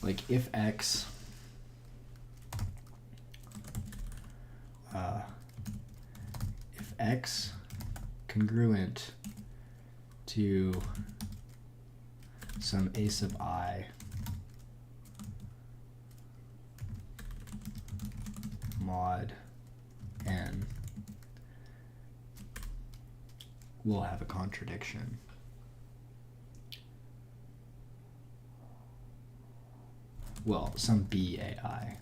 Like if x congruent to some a sub I mod n, will have a contradiction. Well, some BAI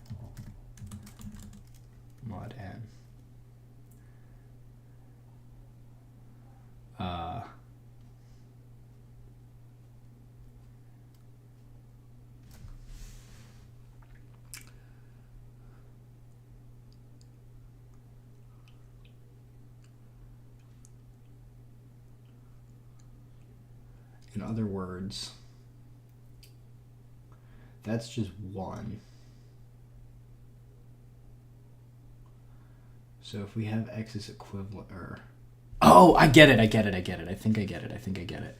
mod n. In other words, that's just one. So if we have x is equivalent, or oh, I get it. I think I get it.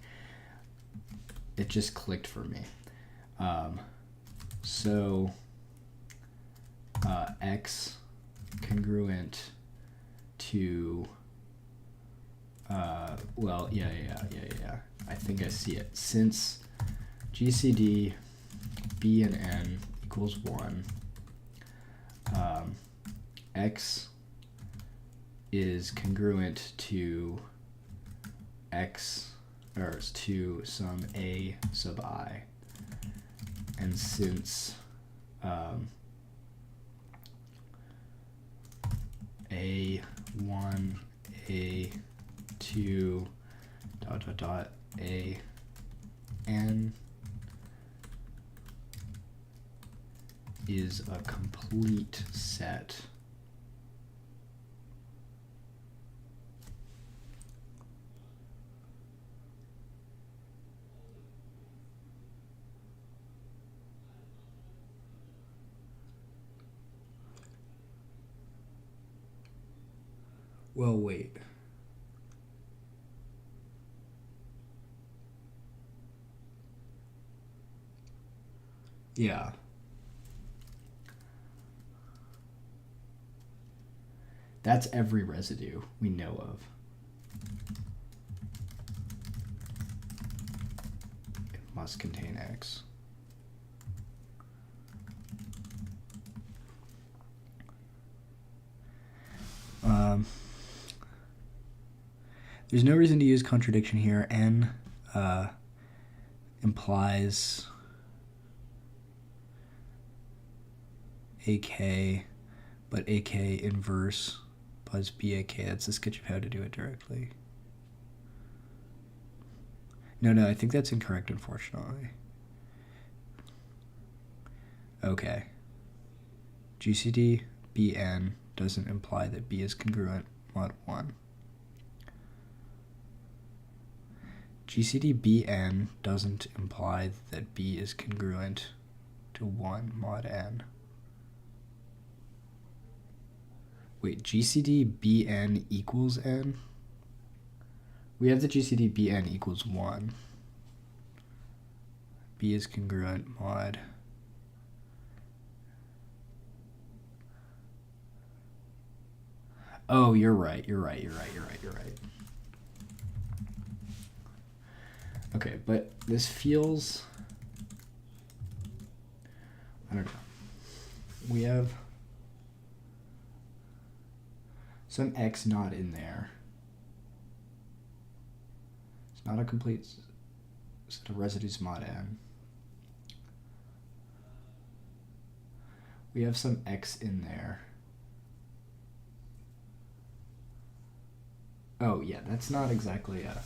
It just clicked for me. So x congruent to well, yeah. I think I see it. Since GCD b and n equals 1, x is congruent to x, or to some a sub I, and since a1, a2, ... a n is a complete set well, wait. Yeah. That's every residue we know of. It must contain x. There's no reason to use contradiction here. N implies AK, but AK inverse plus BAK. That's a sketch of how to do it directly. No, I think that's incorrect, unfortunately. Okay. GCD BN doesn't imply that B is congruent mod 1. GCD BN doesn't imply that B is congruent to 1 mod n. Wait, GCD BN equals n? We have the GCD BN equals 1. B is congruent mod. Oh, you're right. Okay, but this feels, I don't know. We have some x not in there. It's not a complete set of residues mod n. We have some x in there. Oh yeah, that's not exactly a...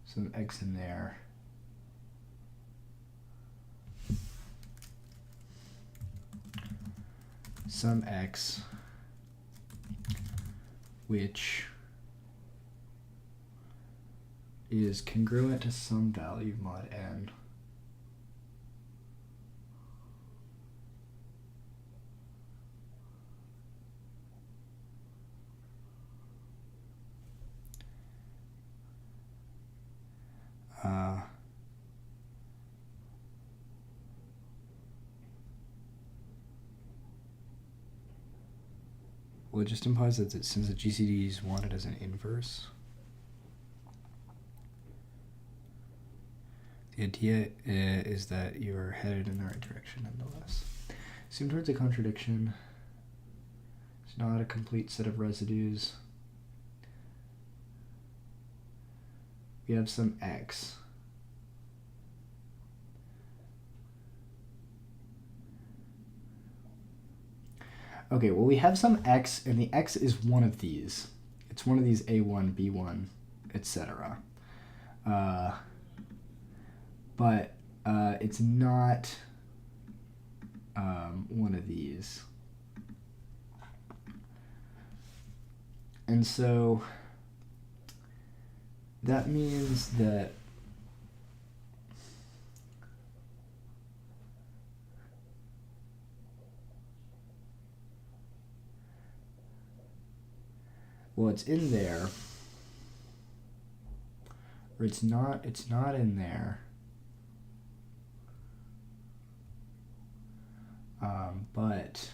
Some x in there. Some x which is congruent to some value mod n. Well, it just implies that since the GCD is wanted as an inverse, the idea is that you're headed in the right direction nonetheless. Assume towards a contradiction. It's not a complete set of residues. We have some x. Okay, well, we have some x, and the x is one of these. It's one of these a1, b1, etc. But it's not one of these. And so that means that well, it's in there, or it's not in there. But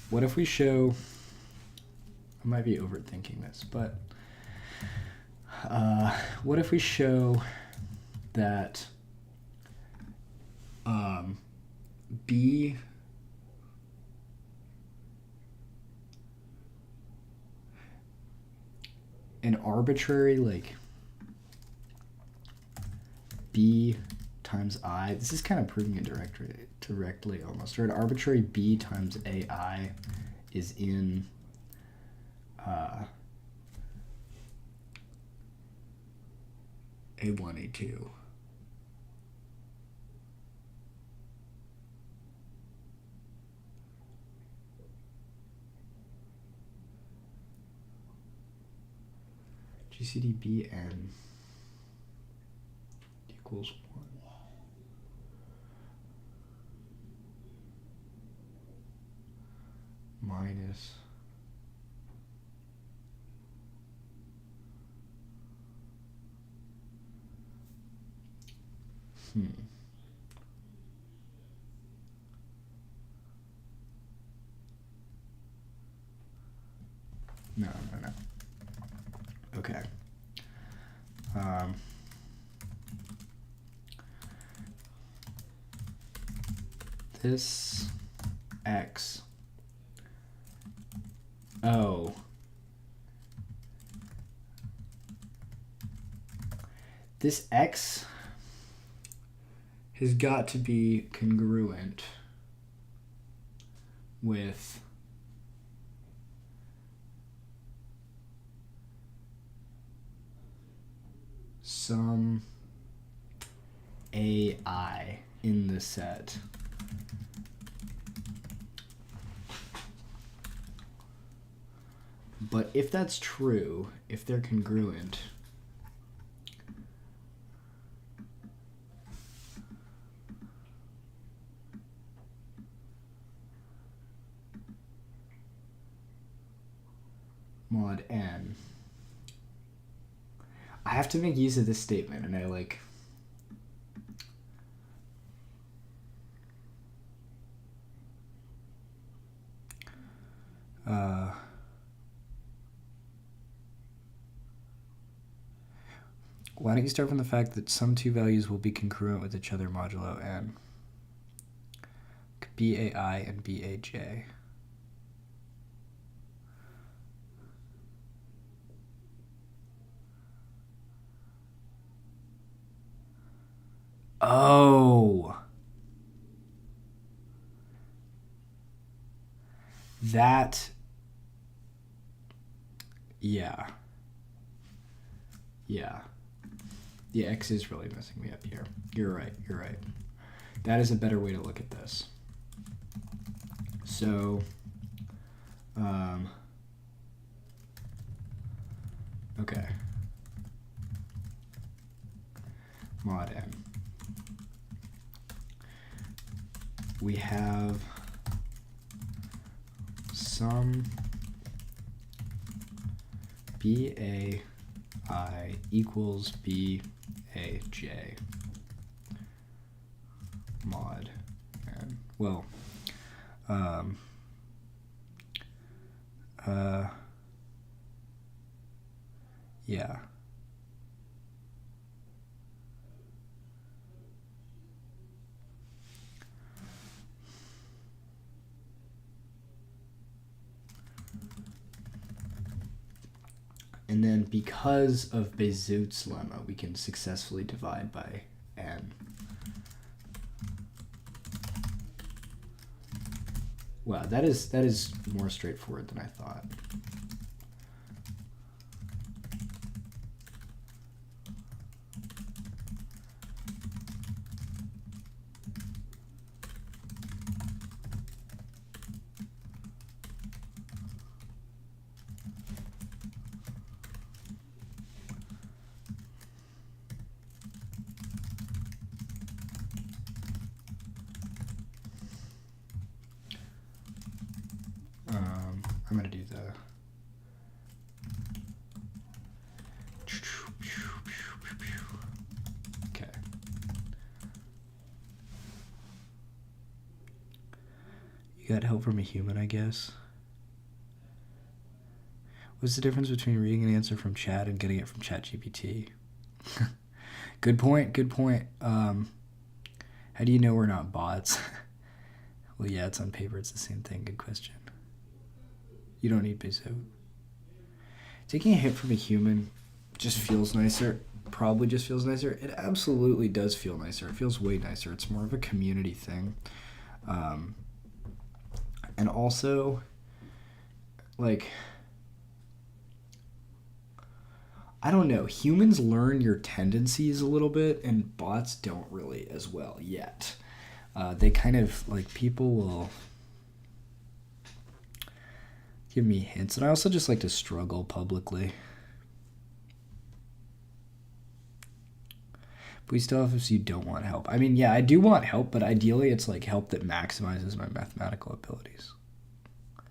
what if we show, I might be overthinking this, but what if we show that B an arbitrary, like, B times I, this is kind of proving it directly almost, or an arbitrary B times AI is in A1, A2. GCD BN equals 1. Minus No. Okay. This X. Oh. This X has got to be congruent with some AI in the set. But if that's true, if they're congruent, mod n, I have to make use of this statement, and I like why don't you start from the fact that some two values will be congruent with each other modulo n? BAI and BAJ. Oh. That. Yeah. Yeah. The x is really messing me up here. You're right, you're right. That is a better way to look at this. So, okay. Mod n. We have some BAI equals BAJ mod n. Well, yeah. And then because of Bézout's lemma, we can successfully divide by n. Wow, that is more straightforward than I thought. I'm going to do the okay. You got help from a human, I guess. What's the difference between reading an answer from chat and getting it from ChatGPT? Good point, good point. How do you know we're not bots? Well, yeah, it's on paper. It's the same thing. Good question. You don't need Bézout. Taking a hit from a human just feels nicer. Probably just feels nicer. It absolutely does feel nicer. It feels way nicer. It's more of a community thing. And also, like, I don't know. Humans learn your tendencies a little bit, and bots don't really as well yet. They kind of, like, people will give me hints, and I also just like to struggle publicly. But we still have if you don't want help. I mean, yeah, I do want help, but ideally it's like help that maximizes my mathematical abilities. I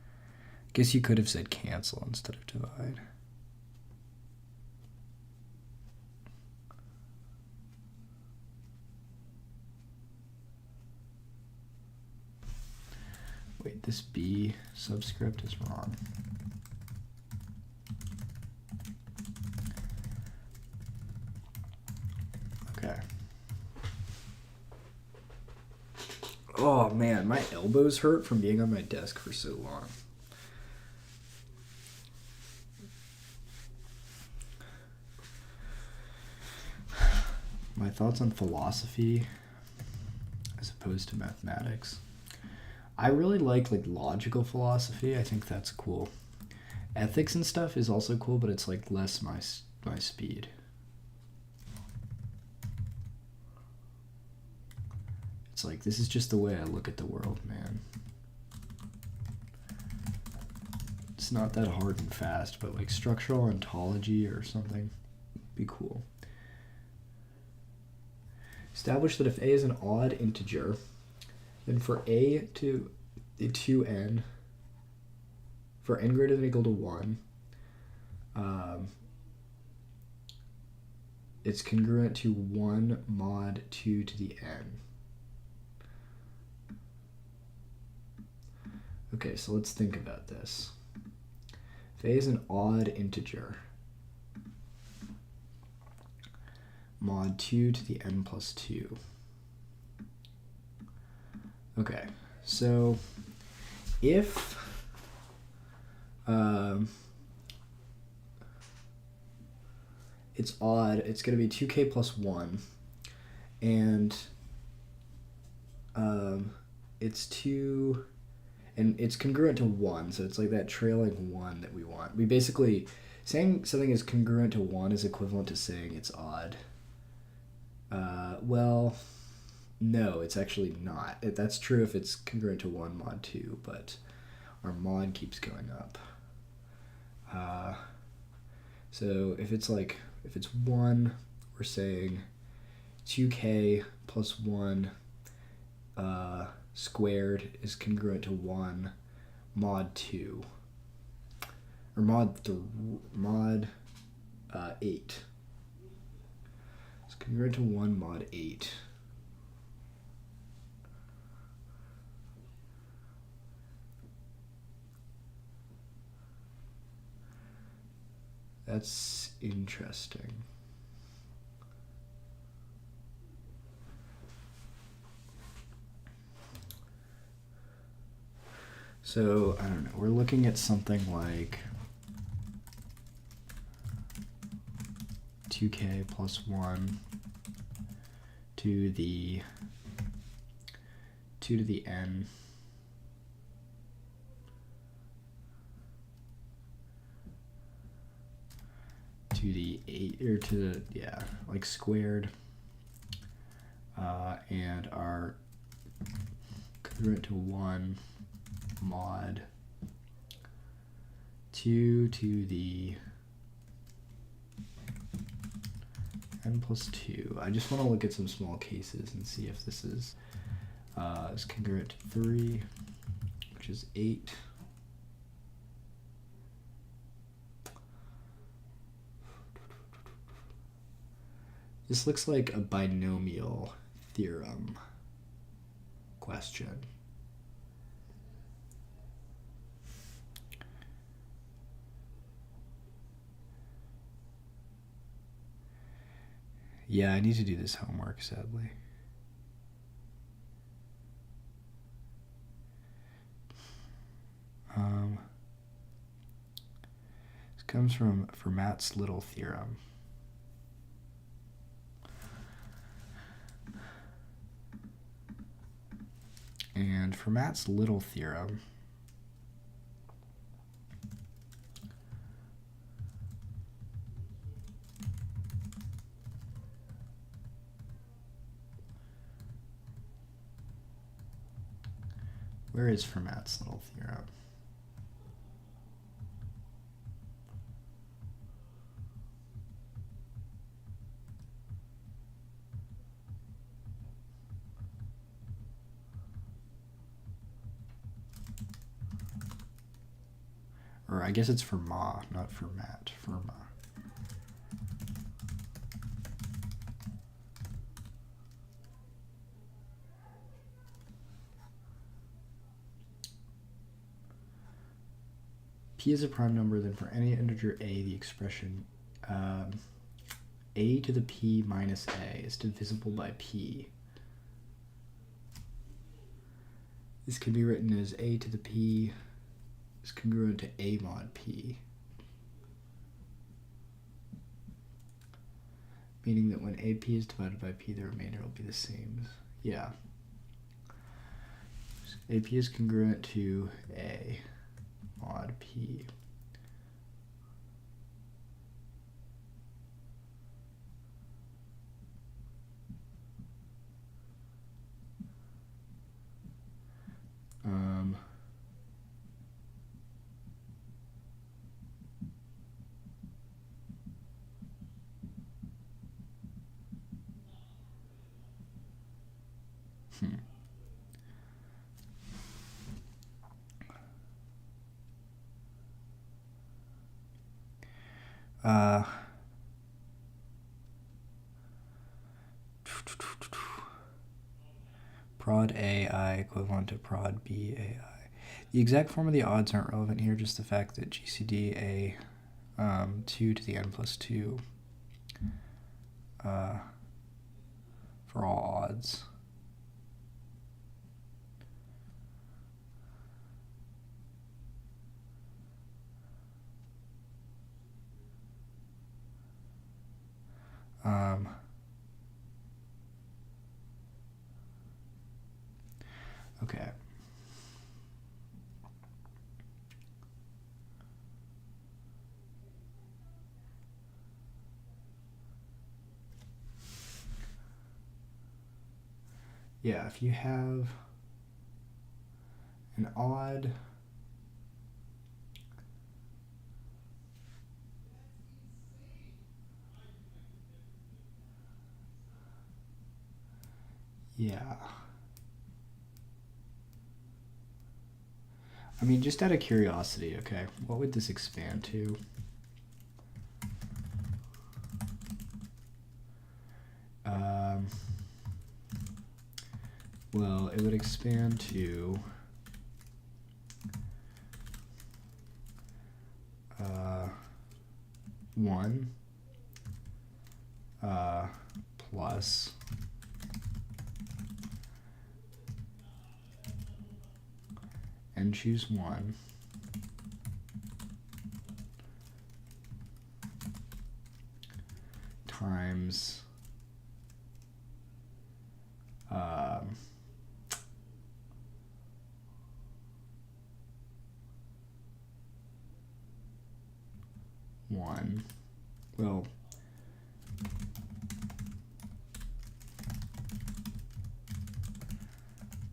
guess you could have said cancel instead of divide. Wait, this B subscript is wrong. Okay. Oh man, my elbows hurt from being on my desk for so long. My thoughts on philosophy as opposed to mathematics. I really like logical philosophy. I think that's cool. Ethics and stuff is also cool, but it's like less my speed. It's like, this is just the way I look at the world, man. It's not that hard and fast, but like structural ontology or something would be cool. Establish that if a is an odd integer, then for a to 2n, for n greater than or equal to 1, it's congruent to 1 mod 2 to the n. Okay, so let's think about this. If a is an odd integer, mod 2 to the n plus 2. Okay, so if it's odd, it's going to be 2k plus 1, and it's 2, and it's congruent to 1, so it's like that trailing 1 that we want. We basically, saying something is congruent to 1 is equivalent to saying it's odd. Well, no, it's actually not. That's true if it's congruent to 1 mod 2, but our mod keeps going up. So if it's 1, we're saying 2k plus 1 squared is congruent to 1 mod 2. Or mod 8. It's congruent to 1 mod 8. That's interesting. So, I don't know, we're looking at something like 2k plus 1 to the n to the 8, or to the, yeah, like squared, and are congruent to 1 mod 2 to the n plus 2. I just want to look at some small cases and see if this is congruent to 3, which is 8. This looks like a binomial theorem question. Yeah, I need to do this homework, sadly. This comes from Fermat's little theorem. And Fermat's little theorem where is Fermat's little theorem? Or I guess it's Fermat, not Fermat. Fermat. P is a prime number, then for any integer a, the expression a to the p minus a is divisible by p. This can be written as a to the p is congruent to a mod p. Meaning that when AP is divided by P, the remainder will be the same. Yeah. AP is congruent to A mod P. Prod AI equivalent to prod B AI. The exact form of the odds aren't relevant here, just the fact that GCD A 2 to the n plus 2 for all odds. Okay. yeah, if you have an odd yeah. I mean, just out of curiosity, okay, what would this expand to? Well, it would expand to 1 plus and choose 1 times 1. Well,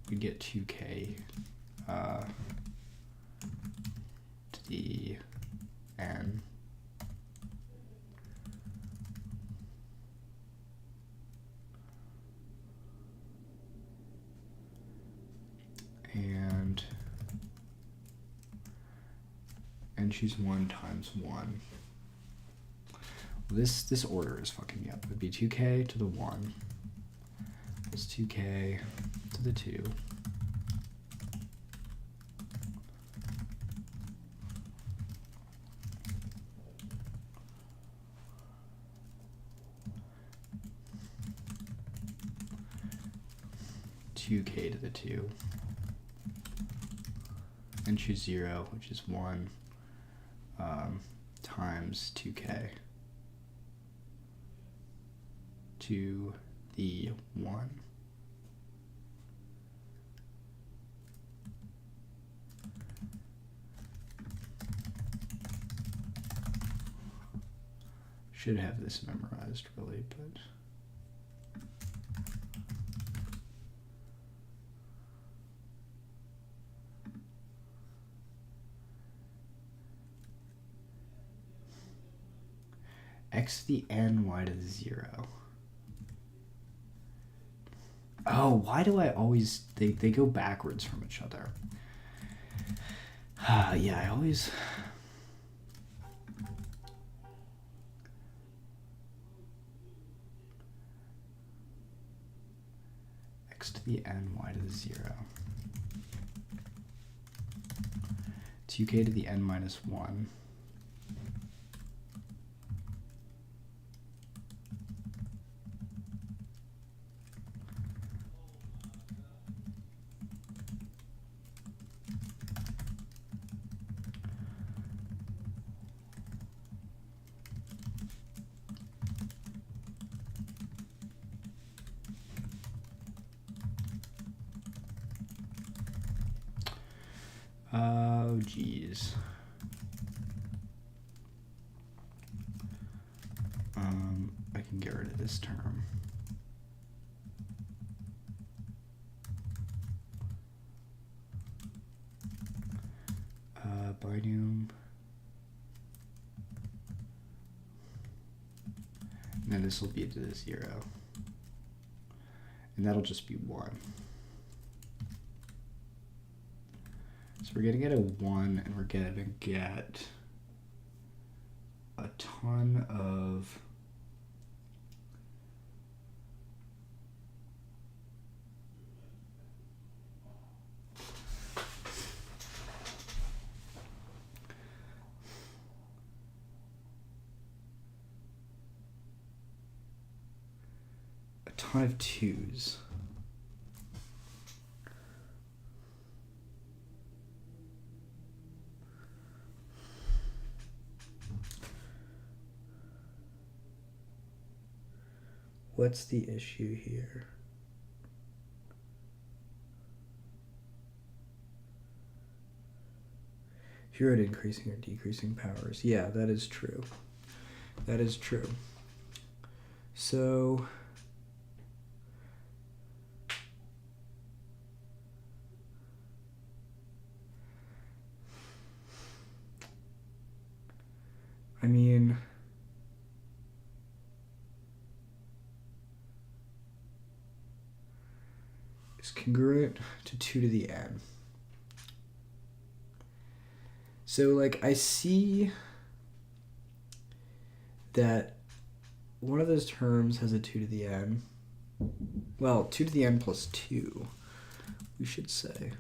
we get 2k to the n. And choose 1 times 1. This order is fucking me up. It would be 2k to the 1 plus 2k to the 2 2k to the 2 and choose 0, which is 1 times 2k to the 1. Should have this memorized really, but x to the n, y to the 0. Oh, why do I always, they go backwards from each other. Yeah, I always, x to the n, y to the 0. 2k to the n minus 1. Oh, geez. I can get rid of this term. Binomial. And then this will be to the 0. And that'll just be 1. So we're going to get a 1, and we're going to get a ton of ton of 2s. What's the issue here? If you're at increasing or decreasing powers. Yeah, that is true. That is true. So is congruent to 2 to the n. So like I see that one of those terms has a 2 to the n. Well, 2 to the n plus 2, we should say.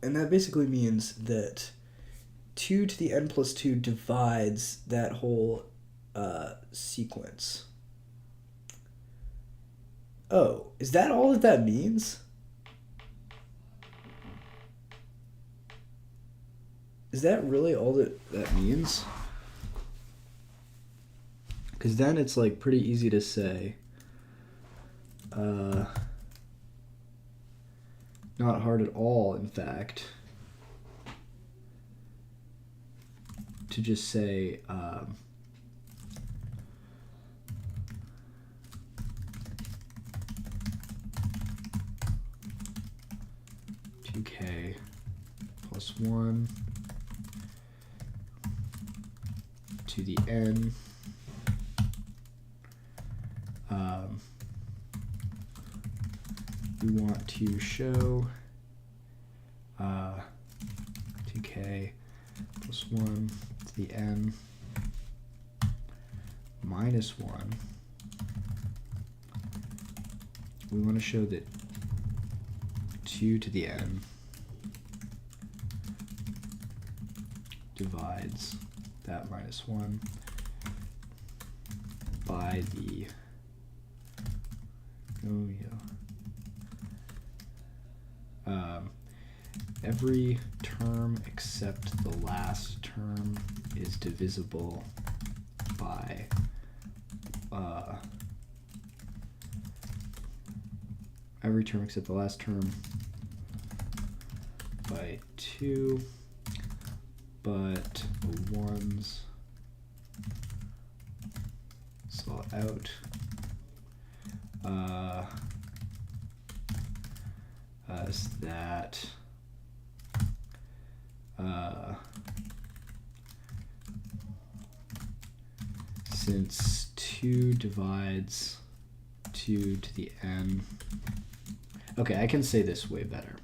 And that basically means that 2 to the n plus 2 divides that whole sequence. Oh, is that all that that means? Is that really all that that means? Because then it's like pretty easy to say, not hard at all, in fact, to just say, 2k plus 1 to the n we want to show 2k plus 1 to the n minus 1. We want to show that 2 to the n divides that minus 1 by the every term except the last term is divisible by every term except the last term by 2, but the ones saw out as that since 2 divides 2 to the n. Okay, I can say this way better.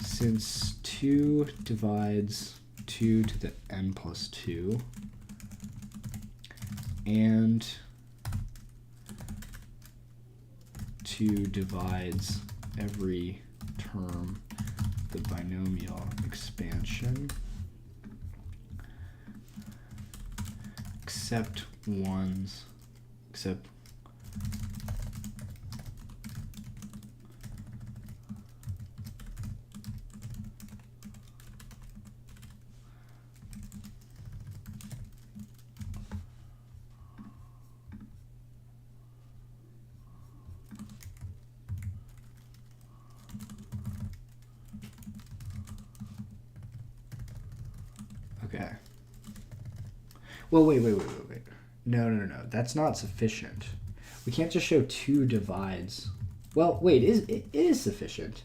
Since 2 divides 2 to the n plus 2, and 2 divides every term the binomial expansion except ones, except okay. Well, wait. No. That's not sufficient. We can't just show 2 divides. Well, wait, it is sufficient.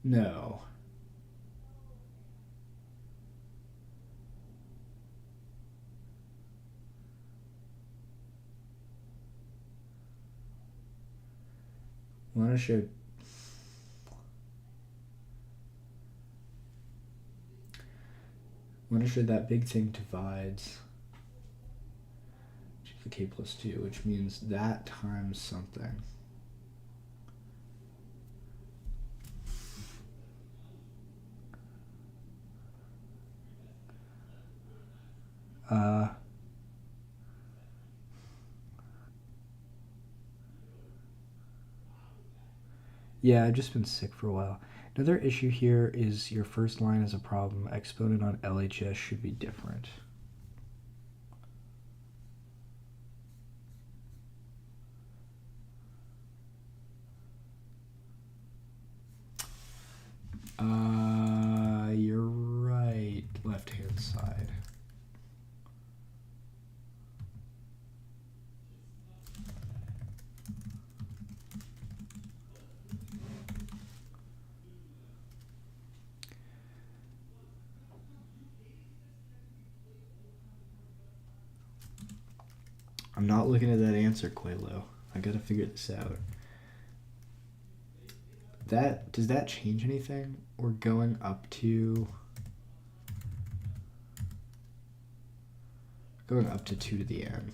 No. I want to show that big thing divides the k plus 2, which means that times something. Yeah, I've just been sick for a while. Another issue here is your first line is a problem. Exponent on LHS should be different. You're right, left-hand side. I'm not looking at that answer, Quelo. I gotta figure this out. Does that change anything? We're going up to 2 to the n.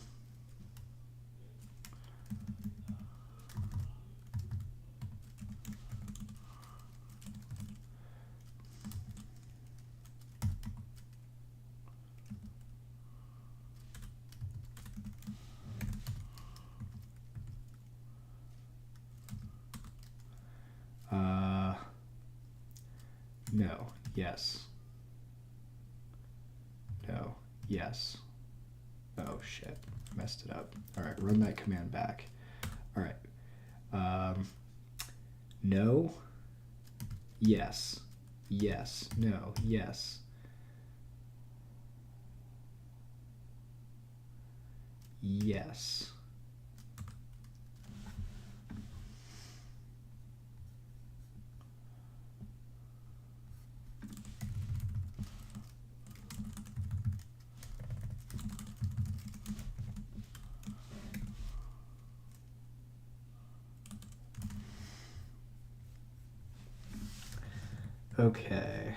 No, yes. No, yes. Oh shit, messed it up. All right, run that command back. All right. No, yes, yes, no, yes. Yes. Okay.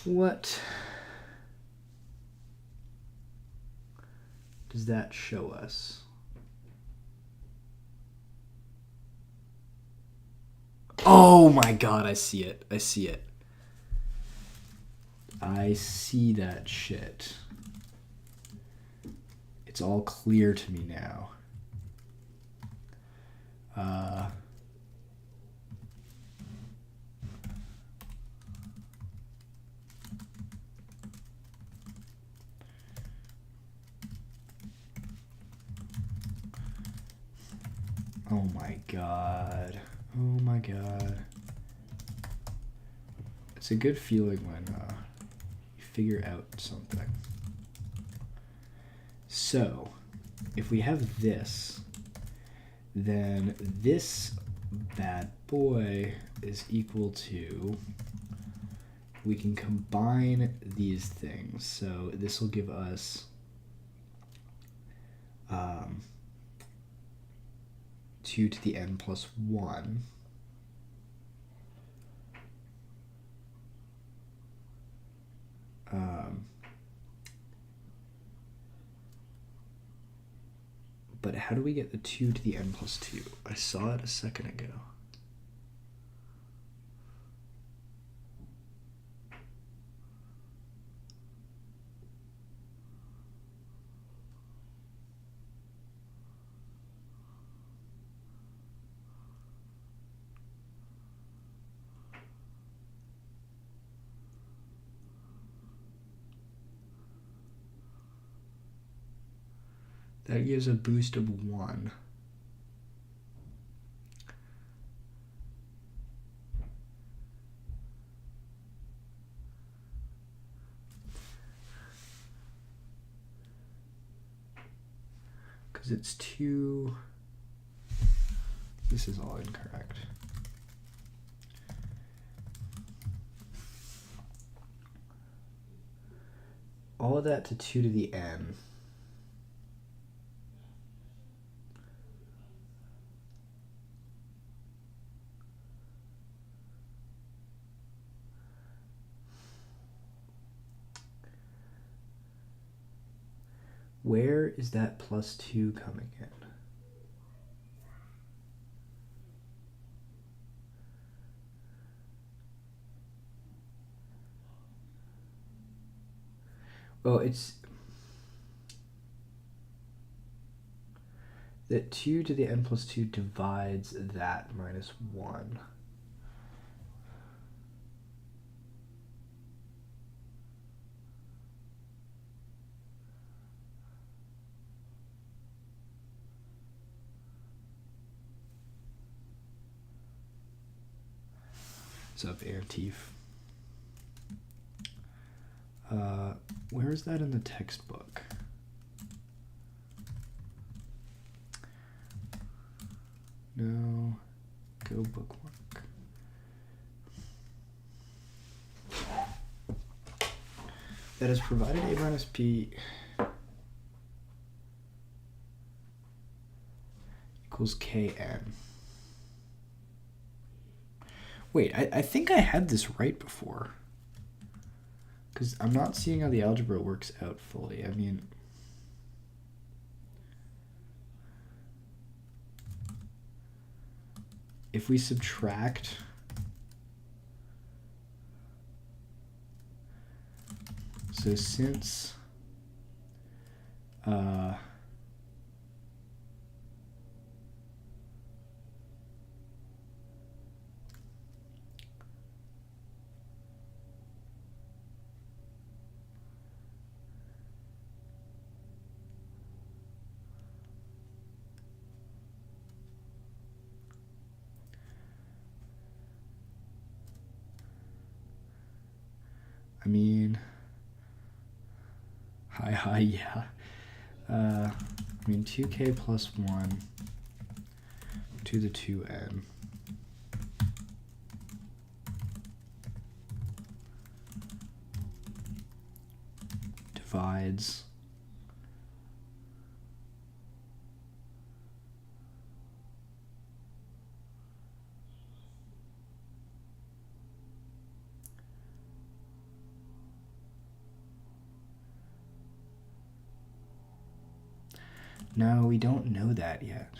What does that show us? Oh my god, I see it. I see it. I see that shit. It's all clear to me now. Oh my god. Oh my god. It's a good feeling when you figure out something. So, if we have this, then this bad boy is equal to, we can combine these things. So this will give us 2 to the n plus 1. But how do we get the 2 to the n plus 2? I saw it a second ago. That gives a boost of 1. Because it's 2. This is all incorrect. All of that to 2 to the n. Where is that plus 2 coming in? Well, it's that 2 to the n plus 2 divides that minus 1. What's up, Antif? Where is that in the textbook? No. Go bookmark. That is provided A minus P equals Kn. Wait, I think I had this right before. Because I'm not seeing how the algebra works out fully. I mean, if we subtract so since I mean, yeah. I mean, 2k plus 1 to the 2n divides No, we don't know that yet.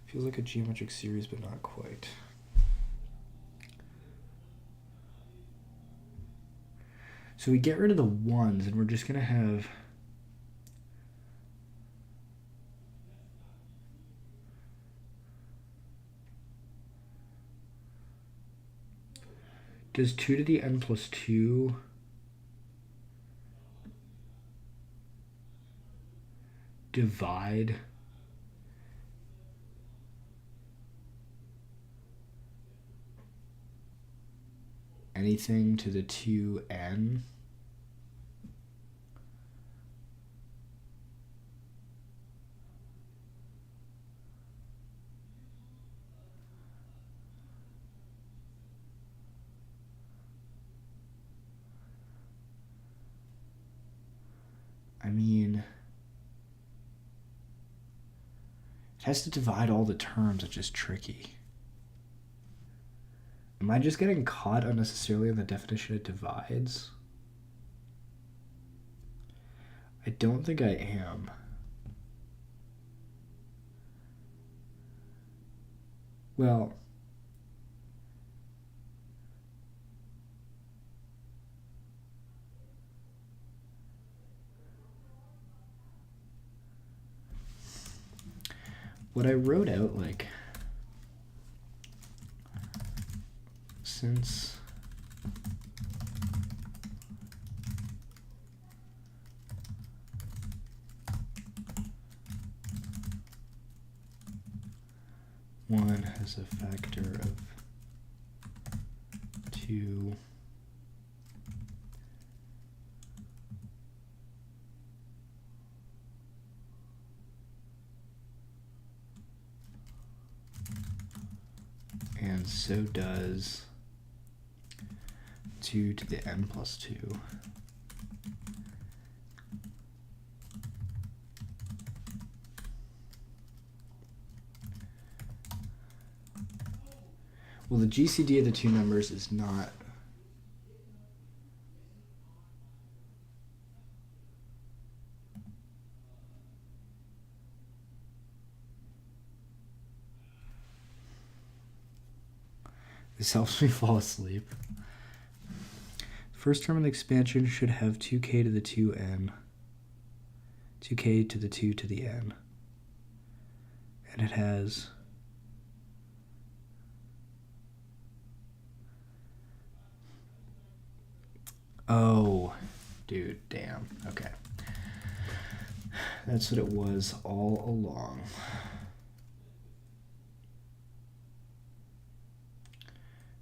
Feels like a geometric series, but not quite. So we get rid of the ones, and we're just going to have does 2 to the n plus 2 divide anything to the 2n? I mean, it has to divide all the terms, which is tricky. Am I just getting caught unnecessarily in the definition it divides? I don't think I am. Well, what I wrote out, like, since one has a factor of 2 and so does 2 to the n plus 2. Well, the GCD of the two numbers is not this helps me fall asleep. First term of the expansion should have 2k to the 2n, 2k to the 2 to the n, and it has oh, dude, damn. Okay. That's what it was all along.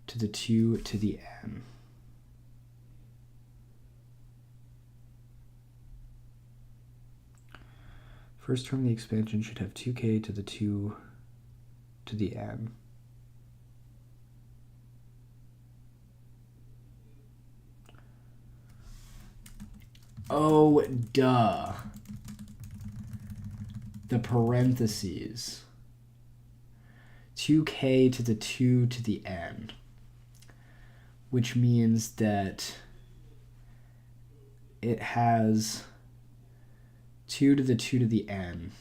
To the 2 to the n. First term of the expansion should have 2k to the 2 to the n. Oh, duh. The parentheses. 2k to the 2 to the n. Which means that it has 2 to the 2 to the n.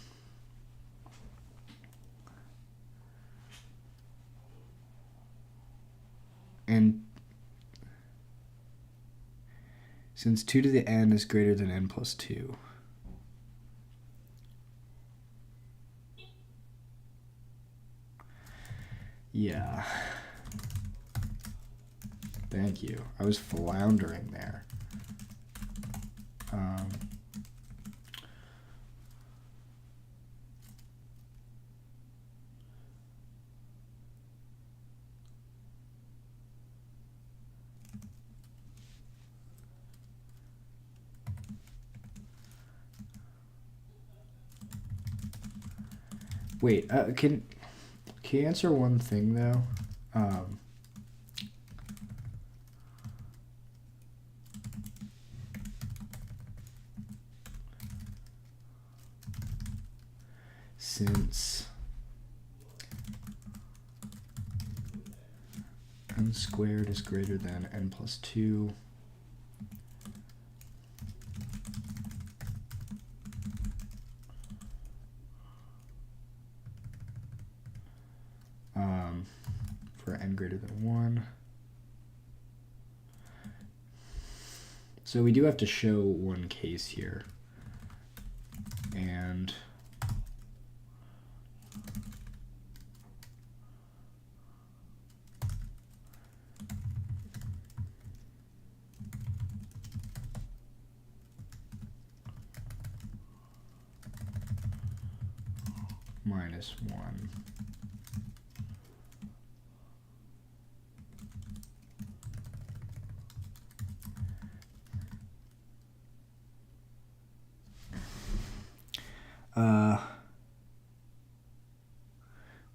And since 2 to the n is greater than n plus 2, yeah. Thank you. I was floundering there. Wait, can you answer one thing though? Since n squared is greater than n plus 2, for n greater than 1. So we do have to show one case here. And minus 1.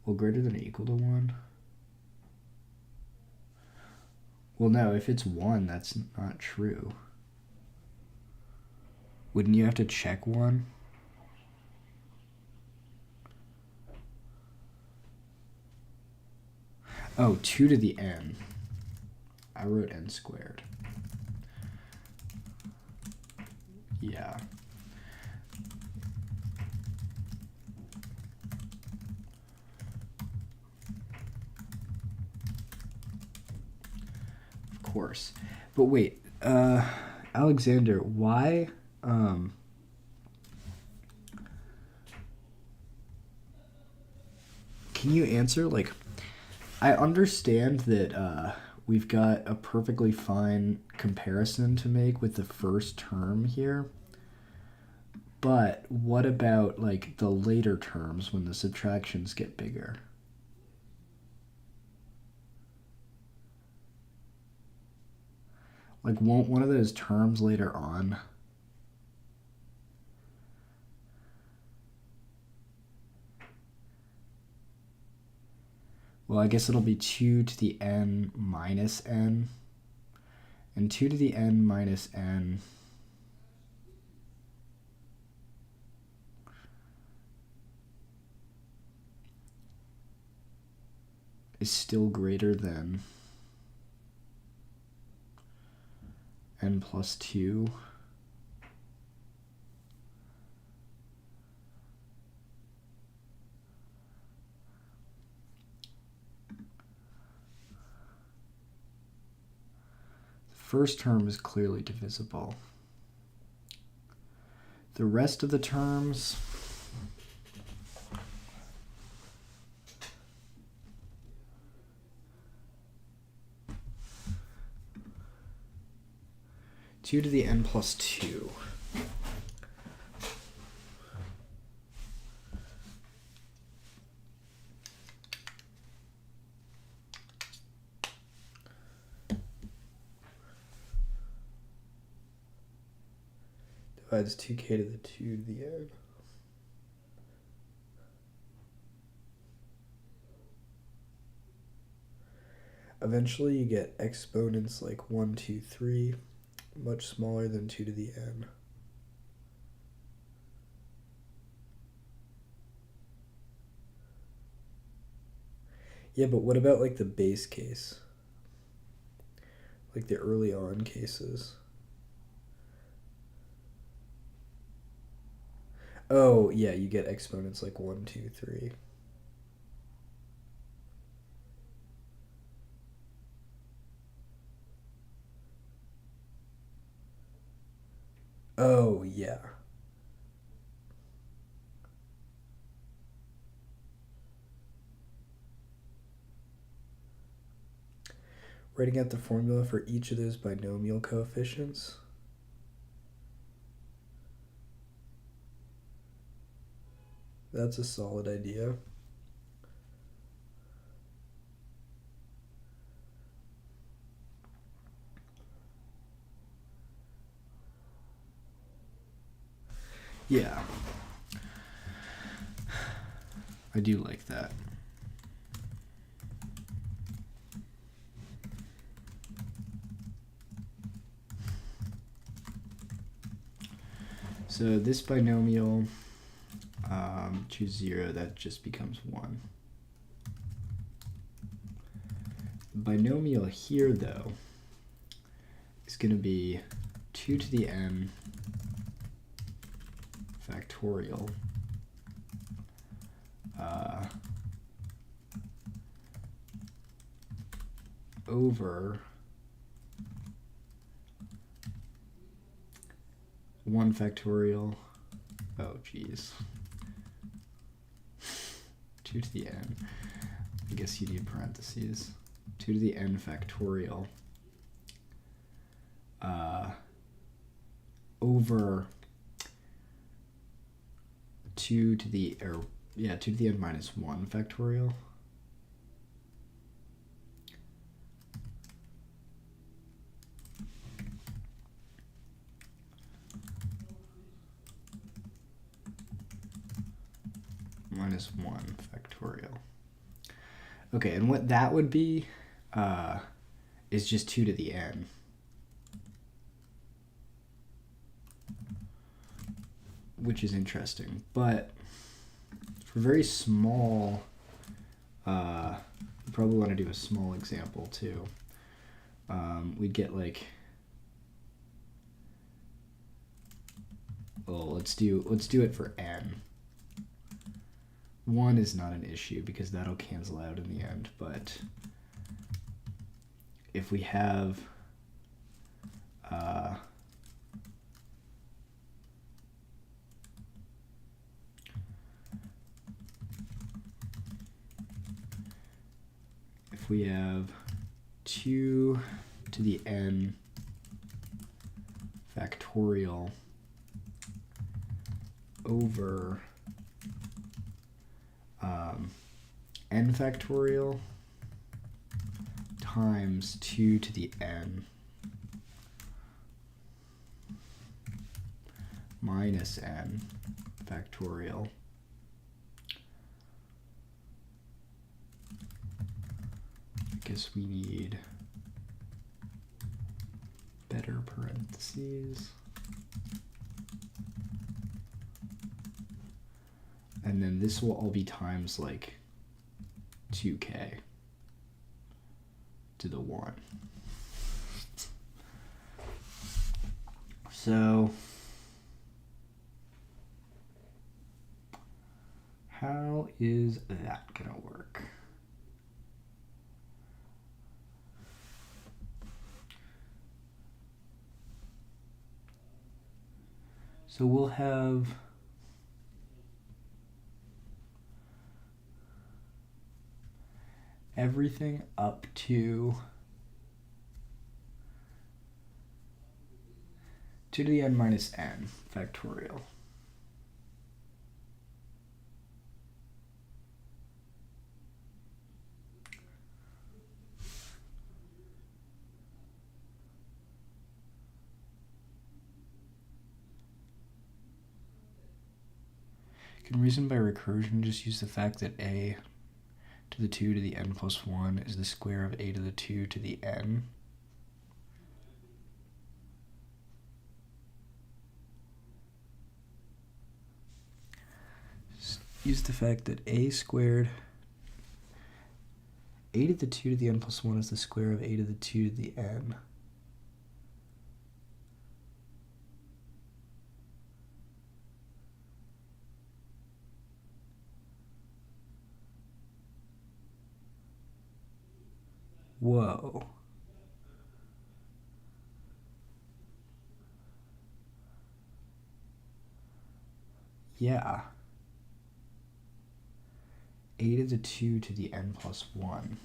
Well, greater than or equal to 1? Well, no, if it's 1, that's not true. Wouldn't you have to check 1? Oh, 2 to the n. I wrote n squared. Yeah. Of course. But wait, Alexander, why can you answer, like, I understand that we've got a perfectly fine comparison to make with the first term here, but what about, like, the later terms when the subtractions get bigger? Like, won't one of those terms later on well, I guess it'll be 2 to the n minus n, and 2 to the n minus n is still greater than n plus 2. First term is clearly divisible. The rest of the terms, two to the n plus 2. Divides 2k to the 2 to the n. Eventually you get exponents like 1, 2, 3, much smaller than 2 to the n. Yeah, but what about like the base case? Like the early on cases? Oh, yeah, you get exponents like 1, 2, 3. Oh, yeah. Writing out the formula for each of those binomial coefficients. That's a solid idea. Yeah. I do like that. So this binomial, choose 0, that just becomes 1. The binomial here, though, is going to be 2 to the n factorial over 1 factorial, oh geez, 2 to the n, I guess you need parentheses, 2 to the n factorial over 2 to the n minus 1 factorial. Minus 1 factorial. Okay, and what that would be is just 2 to the n. Which is interesting, but for very small, you probably want to do a small example too. We'd get like, well, let's do it for n. 1 is not an issue because that'll cancel out in the end, but if we have if we have 2 to the n factorial over n factorial times 2 to the n minus n factorial I guess we need better parentheses. And then this will all be times like 2k to the 1. So how is that gonna work? So we'll have everything up to 2 to the n minus n factorial. Can reason by recursion just use the fact that a to the 2 to the n plus 1 is the square of a to the 2 to the n. Use the fact that a squared, a to the 2 to the n plus 1 is the square of a to the 2 to the n. Whoa. Yeah. A to the 2 to the n plus 1.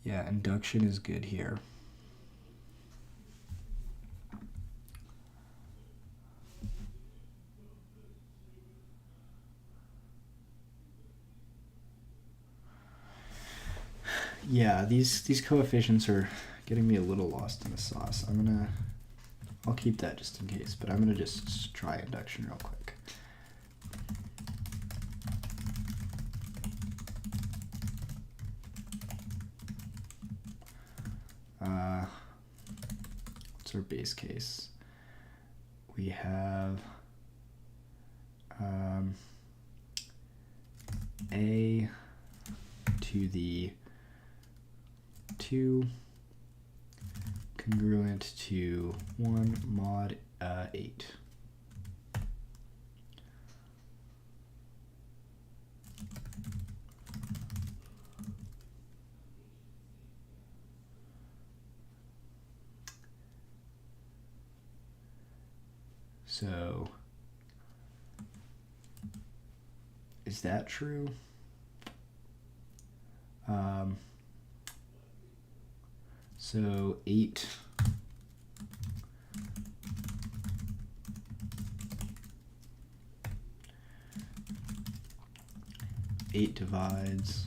Yeah, induction is good here. Yeah, these coefficients are getting me a little lost in the sauce. I'll keep that just in case, but I'm gonna just try induction real quick. What's our base case? We have a to the 2 congruent to 1 mod 8. So is that true? So 8 divides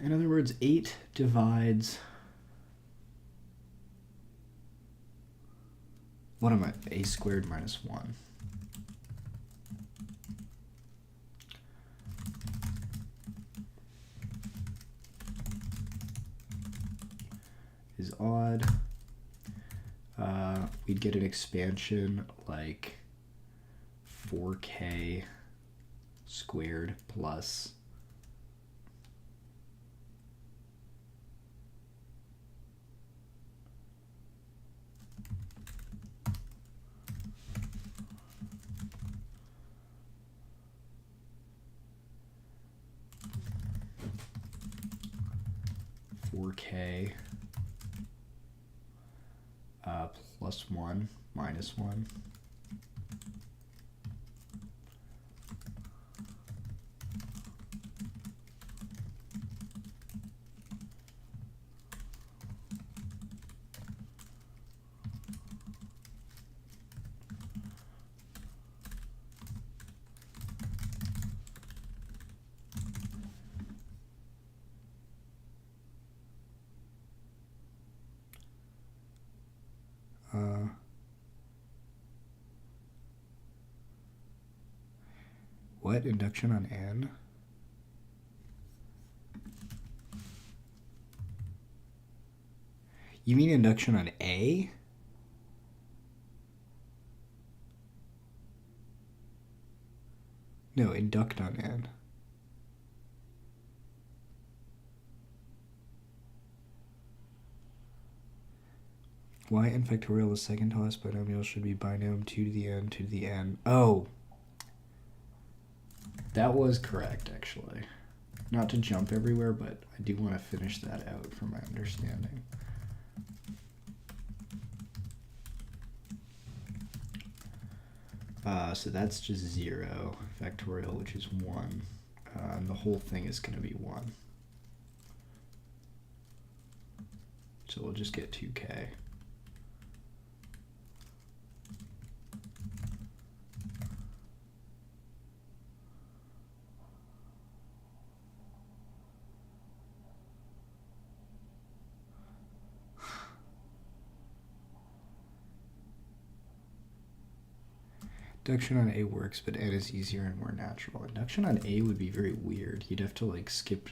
in other words, 8 divides, what am I, a squared minus 1. Is odd. We'd get an expansion like 4k squared plus 4k plus 1 minus 1. What? Induction on n? You mean induction on A? No, induct on n. Y n factorial is second tallest binomial should be binom 2 to the n, 2 to the n. Oh! That was correct, actually. Not to jump everywhere, but I do want to finish that out from my understanding. So that's just 0 factorial, which is 1. And the whole thing is going to be 1. so we'll just get 2k. Induction on A works, but N is easier and more natural. Induction on A would be very weird. You'd have to like skip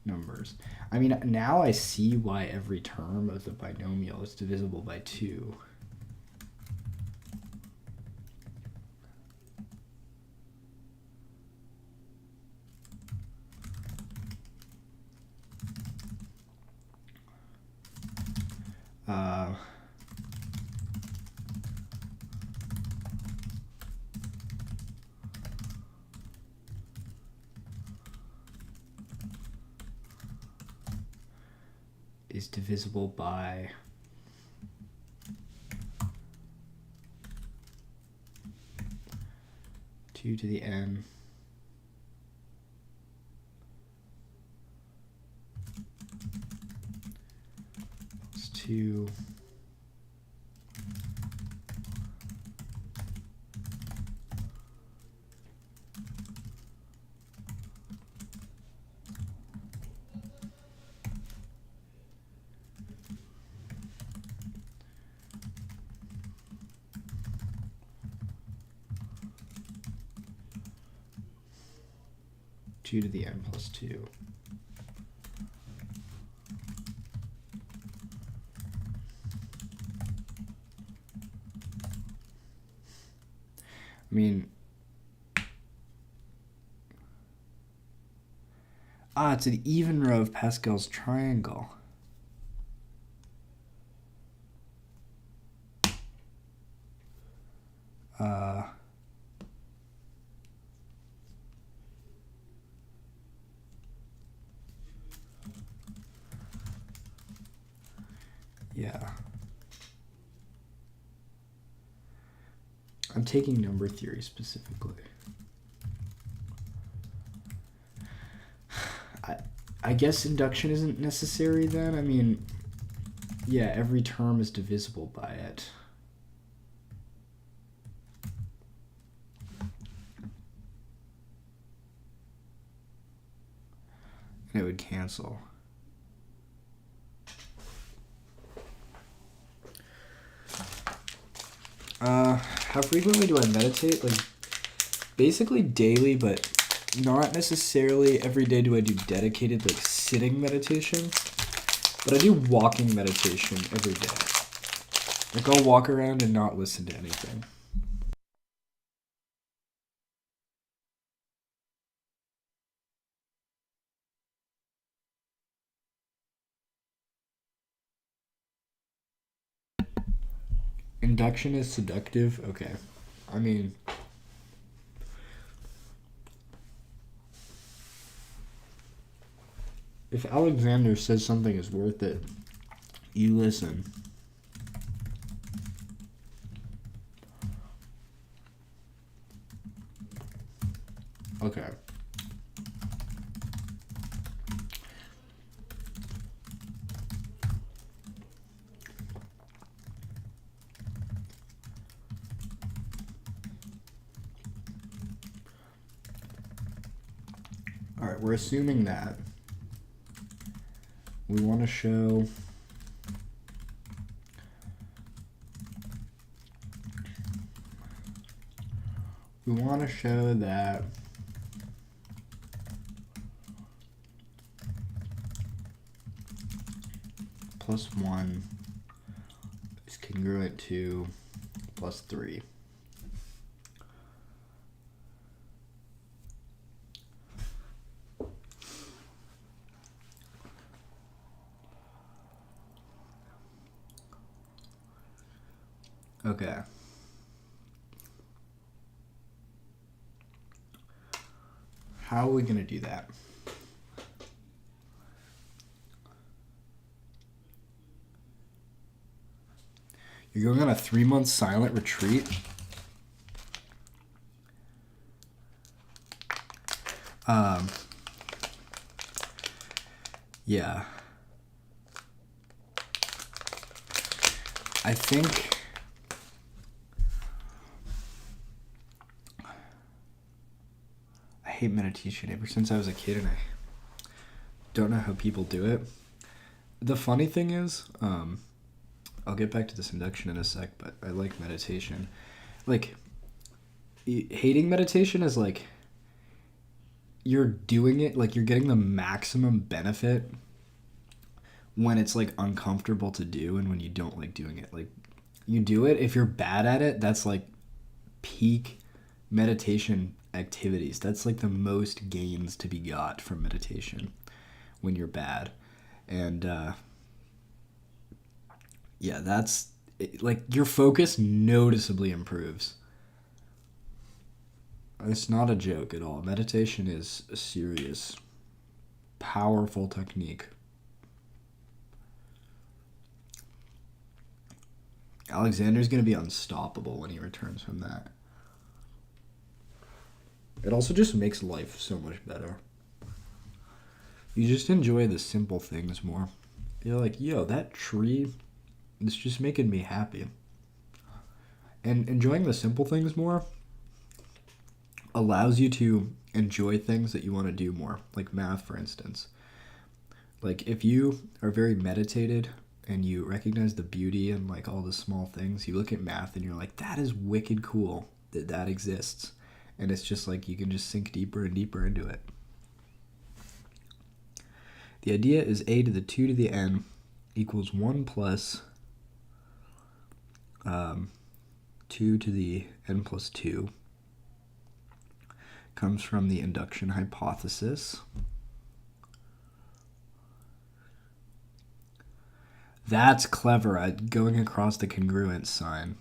numbers. I mean, now I see why every term of the binomial is divisible by 2. Is divisible by two to the n plus 2 2 to the n plus 2. I mean, it's an even row of Pascal's triangle. Yeah. I'm taking number theory specifically. I guess induction isn't necessary then. I mean, yeah, every term is divisible by it. And it would cancel. How frequently do I meditate? Like, basically daily, but not necessarily every day do I do dedicated, like, sitting meditation. But I do walking meditation every day. Like, I'll walk around and not listen to anything. Induction is seductive? Okay. I mean, if Alexander says something is worth it, you listen. Okay. All right, we're assuming that we want to show that plus 1 is congruent to plus 3. Okay. How are we going to do that? You're going on a 3-month silent retreat? Yeah. I think I hate meditation ever since I was a kid, and I don't know how people do it. The funny thing is, I'll get back to this induction in a sec, but I like meditation. Like, hating meditation is like, you're doing it, like you're getting the maximum benefit when it's like uncomfortable to do and when you don't like doing it. Like, you do it, if you're bad at it, that's like peak meditation activities. That's like the most gains to be got from meditation when you're bad. And yeah, that's like your focus noticeably improves. It's not a joke at all. Meditation is a serious, powerful technique. Alexander's going to be unstoppable when he returns from that. It also just makes life so much better. You just enjoy the simple things more. You're like, yo, that tree, it's just making me happy. And enjoying the simple things more allows you to enjoy things that you want to do more, like math, for instance. Like, if you are very meditated and you recognize the beauty in like all the small things, you look at math and you're like, that is wicked cool that that exists. And it's just like you can just sink deeper and deeper into it. The idea is a to the 2 to the n equals 1 plus 2 to the n plus 2. Comes from the induction hypothesis. That's clever, going across the congruence sign.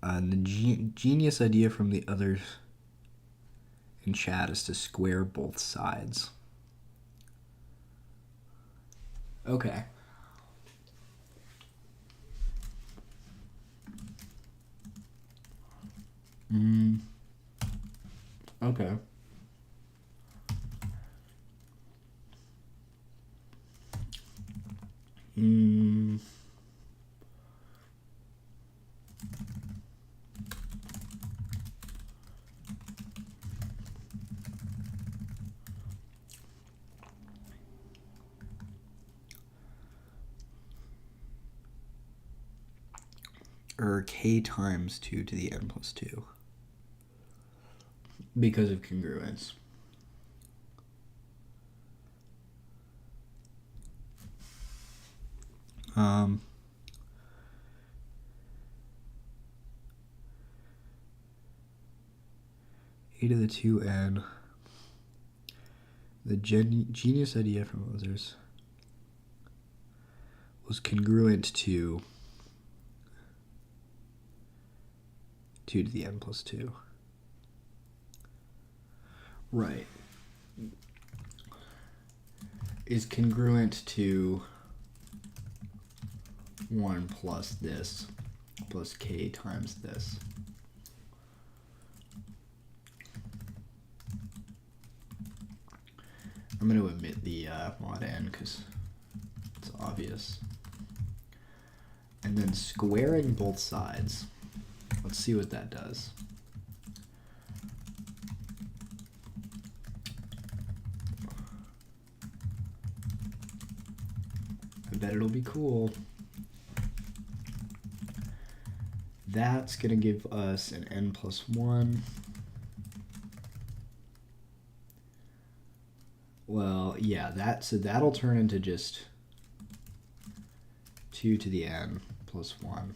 The genius idea from the others in chat is to square both sides. Okay. Okay. Or k times 2 to the n plus 2. Because of congruence. A to the 2n. The genius idea from others was congruent to 2 to the n plus 2. Right. Is congruent to 1 plus this plus k times this. I'm going to omit the mod n because it's obvious. And then squaring both sides. Let's see what that does. I bet it'll be cool. That's going to give us an n plus 1. Well, yeah, so that'll turn into just 2 to the n plus 1.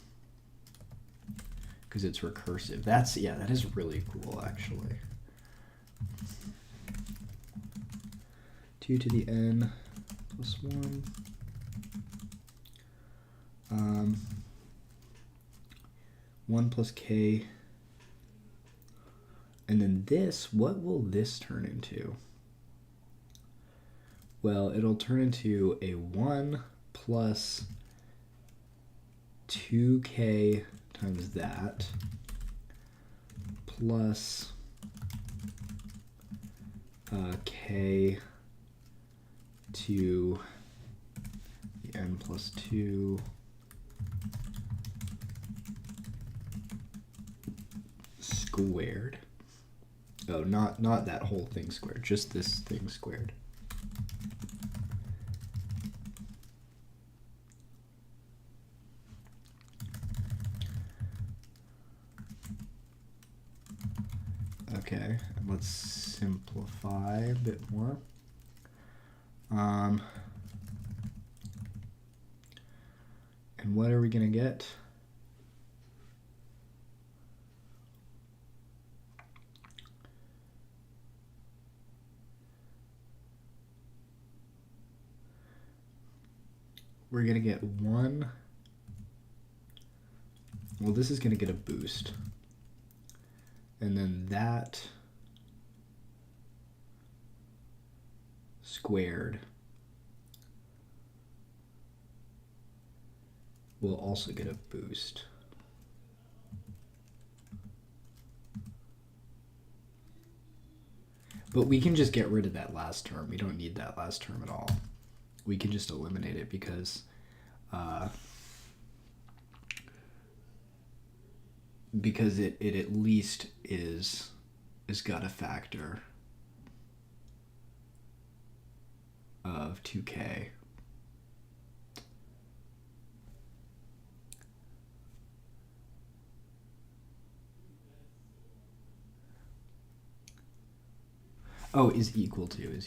Because it's recursive. That is really cool, actually. 2 to the n plus 1. 1 plus k. And then this, what will this turn into? Well, it'll turn into a 1 plus 2k times that plus k to the n plus 2 squared. Oh, not that whole thing squared, just this thing squared. Okay, let's simplify a bit more. And what are we going to get? We're going to get 1. Well, this is going to get a boost. And then that squared will also get a boost. But we can just get rid of that last term. We don't need that last term at all. We can just eliminate it because it at least is got a factor of 2k. Oh, is equal to.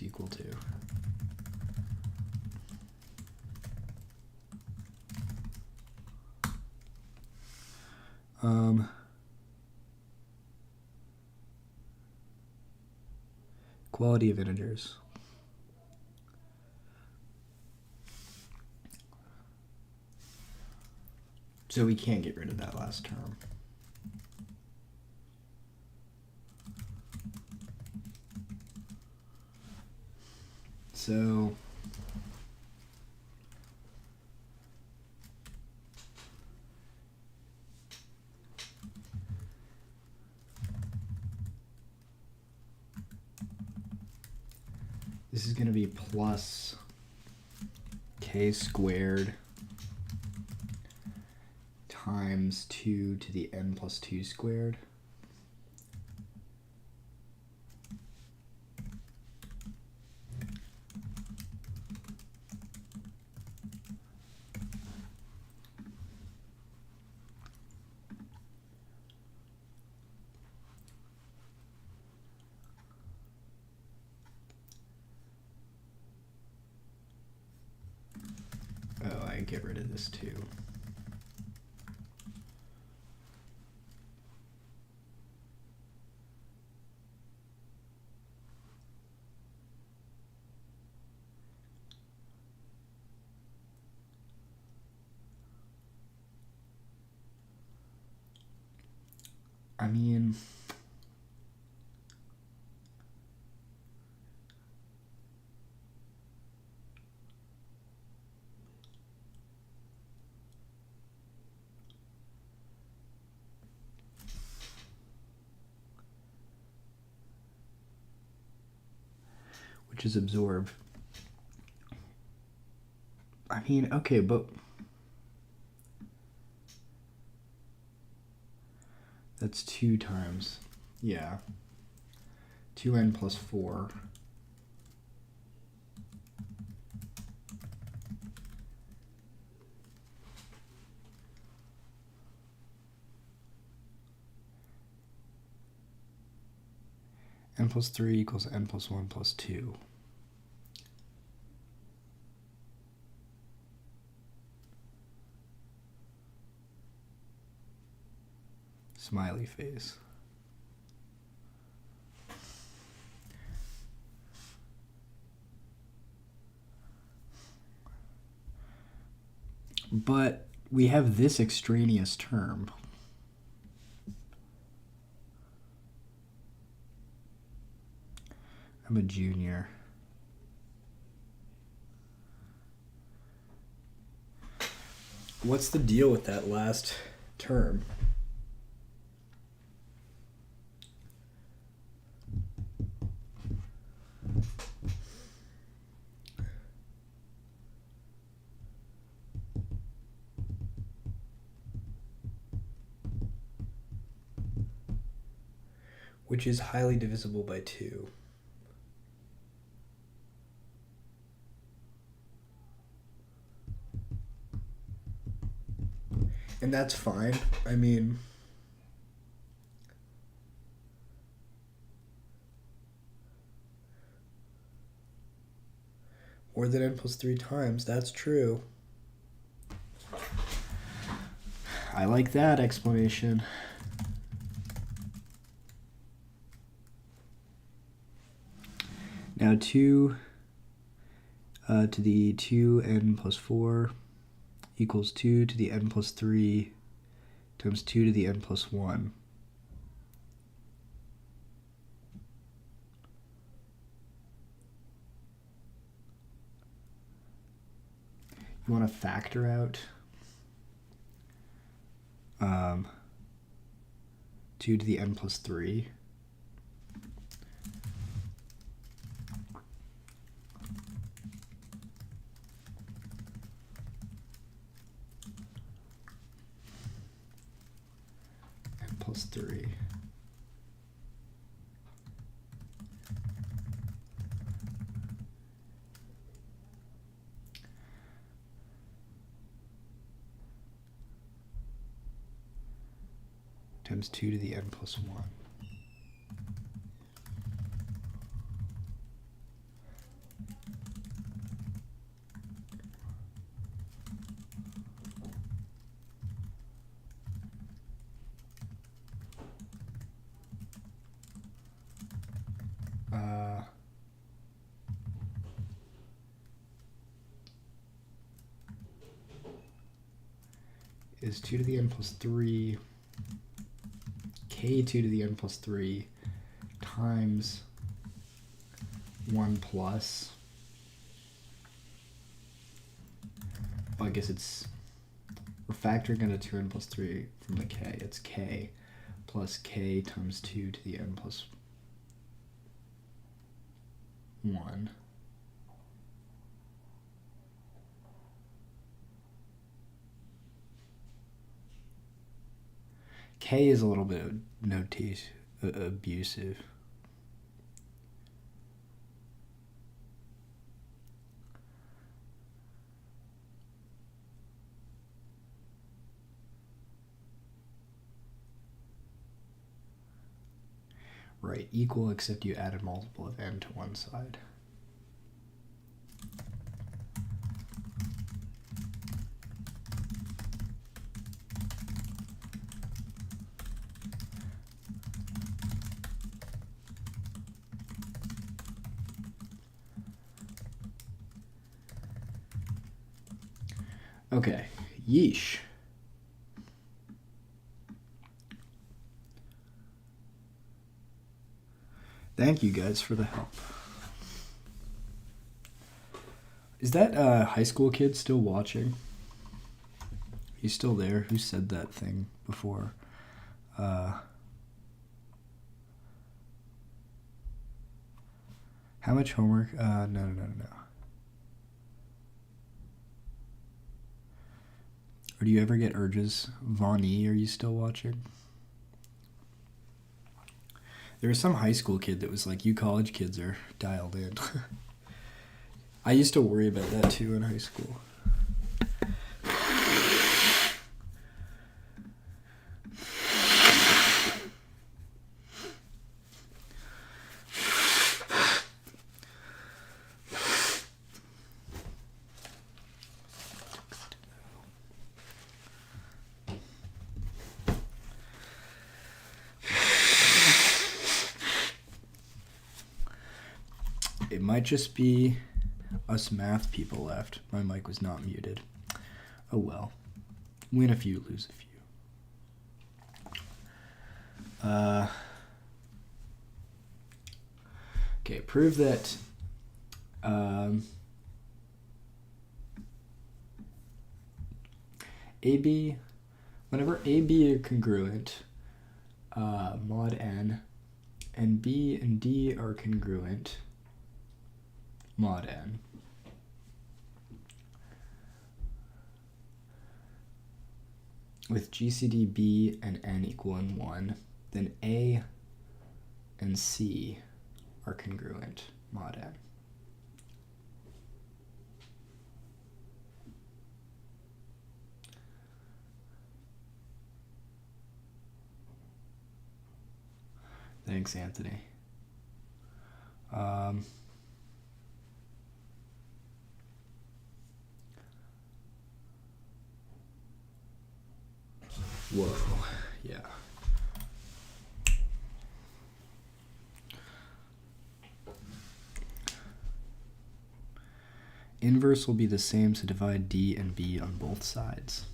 Quality of integers. So we can't get rid of that last term. So this is going to be plus k squared times 2 to the n plus 2 squared. Oh, I get rid of this too. I mean, which is absorb. I mean, okay, but that's 2 times, yeah, 2n plus 4. N plus 3 equals n plus 1 plus 2. Smiley face. But we have this extraneous term. I'm a junior. What's the deal with that last term? which is highly divisible by 2. And that's fine. I mean, more than n plus 3 times, that's true. I like that explanation. Now 2 to the 2n plus 4 equals 2 to the n plus 3 times 2 to the n plus 1. You want to factor out 2 to the n plus 3. N plus 3. Times 2 to the n plus 1. Is 2 to the n plus 3 k2 to the n plus 3 times 1 plus, well, I guess we're factoring out a 2n plus 3 from the k. It's k plus k times 2 to the n plus 1. K is a little bit abusive. Right, equal except you add a multiple of n to one side. Okay, yeesh. Thank you guys for the help. Is that high school kid still watching? He's still there. Who said that thing before? How much homework? No. Or do you ever get urges? Vimothee, are you still watching? There was some high school kid that was like, you college kids are dialed in. I used to worry about that too in high school. It might just be us math people left. My mic was not muted. Oh well. Win a few, lose a few. Okay, prove that AB, whenever AB are congruent, mod n, and B and D are congruent, mod n. With GCD B and n equaling 1, then A and C are congruent mod n. Thanks, Anthony. Whoa, yeah. Inverse will be the same, so divide D and B on both sides.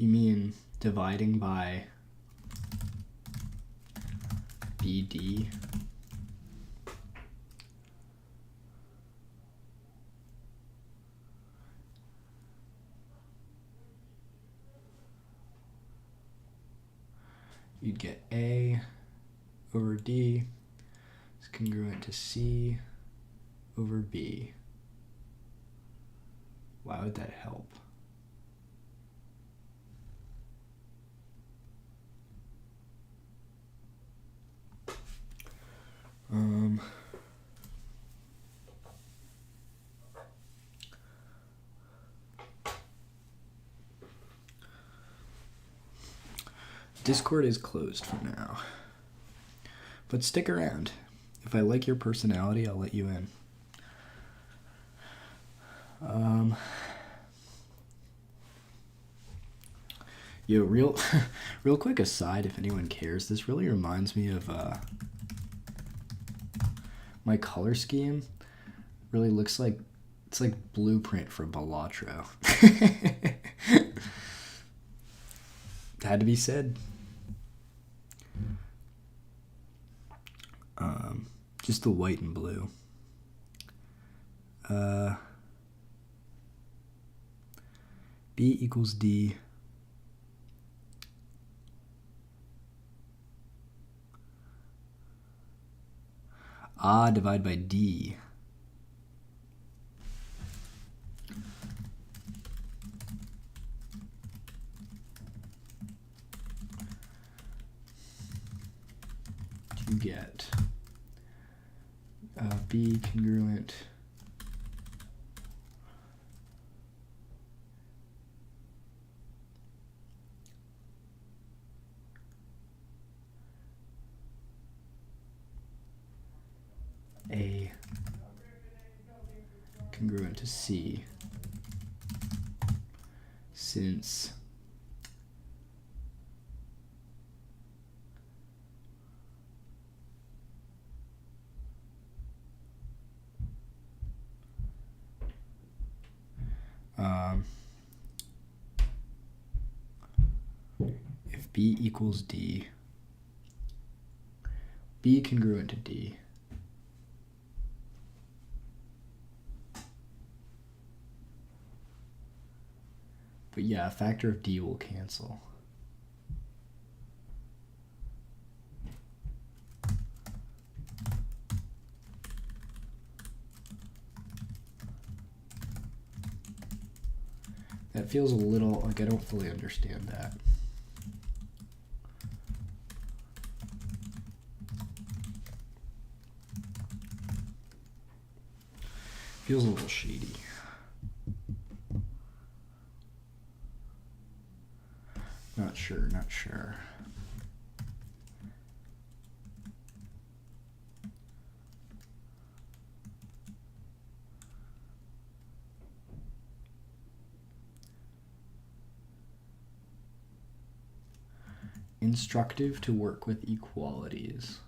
You mean dividing by BD? You'd get A over D is congruent to C over B. Why would that help? Discord is closed for now, but stick around. If I like your personality, I'll let you in. Yo, real quick aside, if anyone cares, this really reminds me of my color scheme. Really looks like it's like blueprint for Balatro. Had to be said. Just the white and blue. B equals D. Divide by D. To get B congruent A congruent to C, since if B equals D, B congruent to D, but yeah, a factor of D will cancel. That feels a little like I don't fully understand that. Feels a little shady. Not sure. Instructive to work with equalities.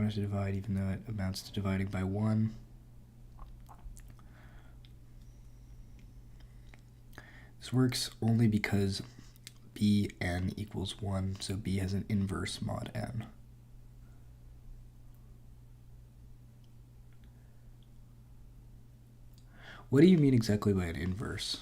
want it to divide even though it amounts to dividing by 1. This works only because Bn equals 1, so B has an inverse mod n. What do you mean exactly by an inverse?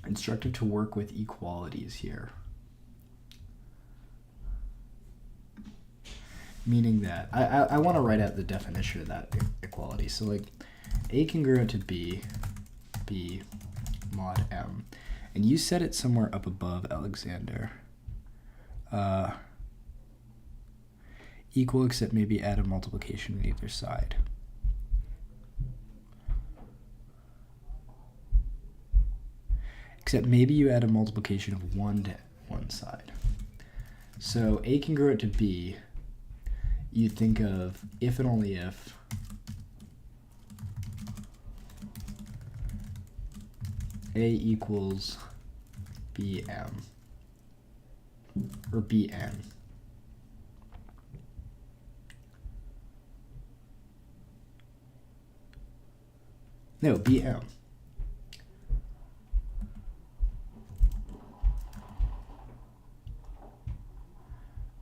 Instructive to work with equalities here. Meaning that, I want to write out the definition of that equality. So like A congruent to B, B mod M. And you set it somewhere up above, Alexander. Equal except maybe add a multiplication on either side. Except maybe you add a multiplication of 1 to one side. So A congruent to B, you think of if and only if A equals Bm, or Bn. No, Bm.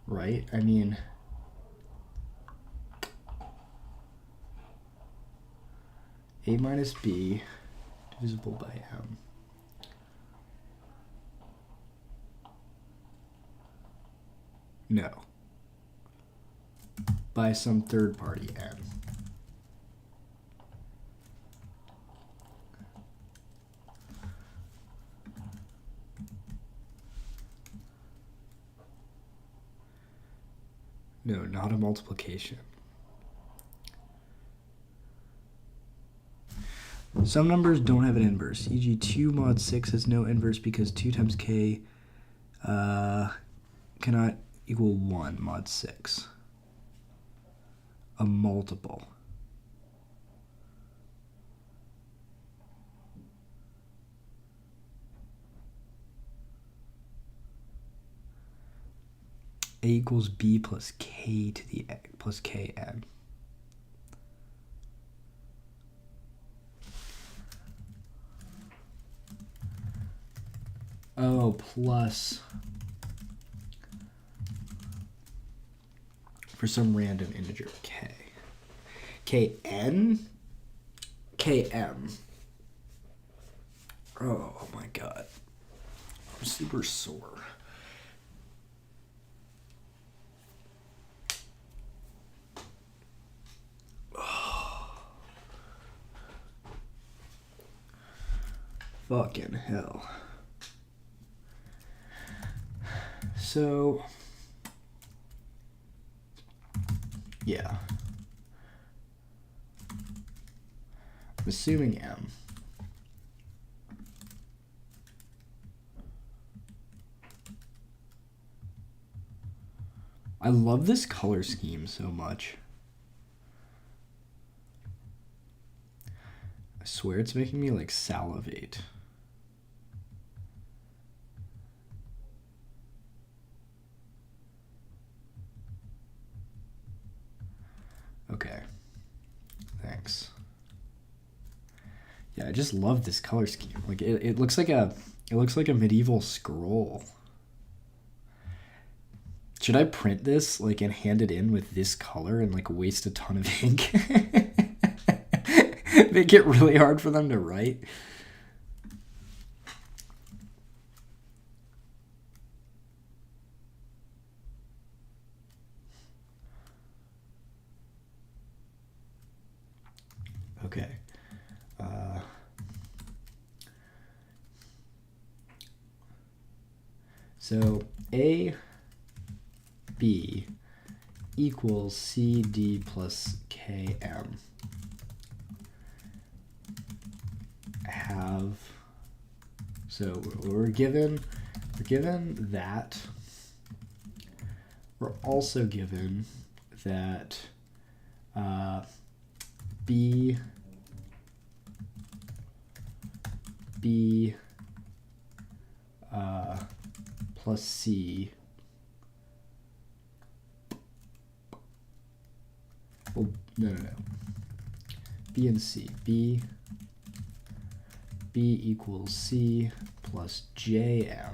Right? I mean, A minus B divisible by M. No. By some third party N. No, not a multiplication. Some numbers don't have an inverse, e.g. 2 mod 6 has no inverse because 2 times k cannot equal 1 mod 6. A multiple. A equals B plus K to the plus Kn. Oh, plus for some random integer K. Kn? Km. Oh my god. I'm super sore. Fucking hell. So, yeah. I'm assuming M. I love this color scheme so much. I swear it's making me like salivate. Okay, thanks. Yeah, I just love this color scheme. Like it looks like a medieval scroll. Should I print this like and hand it in with this color and like waste a ton of ink? Make it really hard for them to write. Okay. So A, B equals CD plus KM have, so we're given that. We're also given that B plus C, well, no, B and C, B equals C plus JM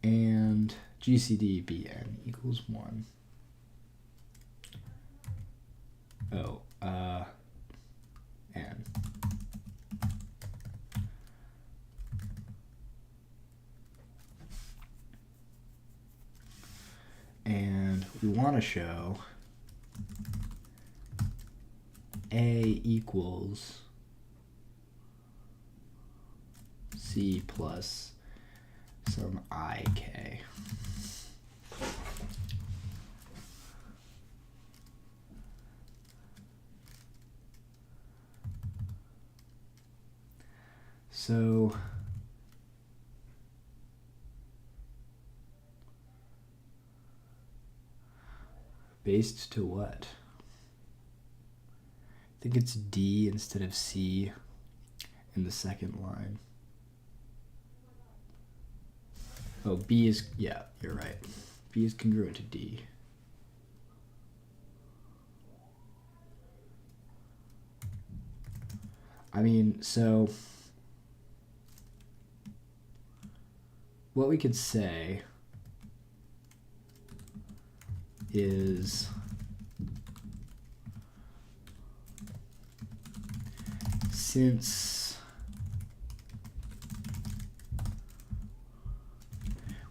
and GCD BN equals 1. Oh, N. And we want to show A equals C plus some IK. So based to what? I think it's D instead of C in the second line. Oh, B is, yeah, you're right. B is congruent to D. I mean, so what we could say is since,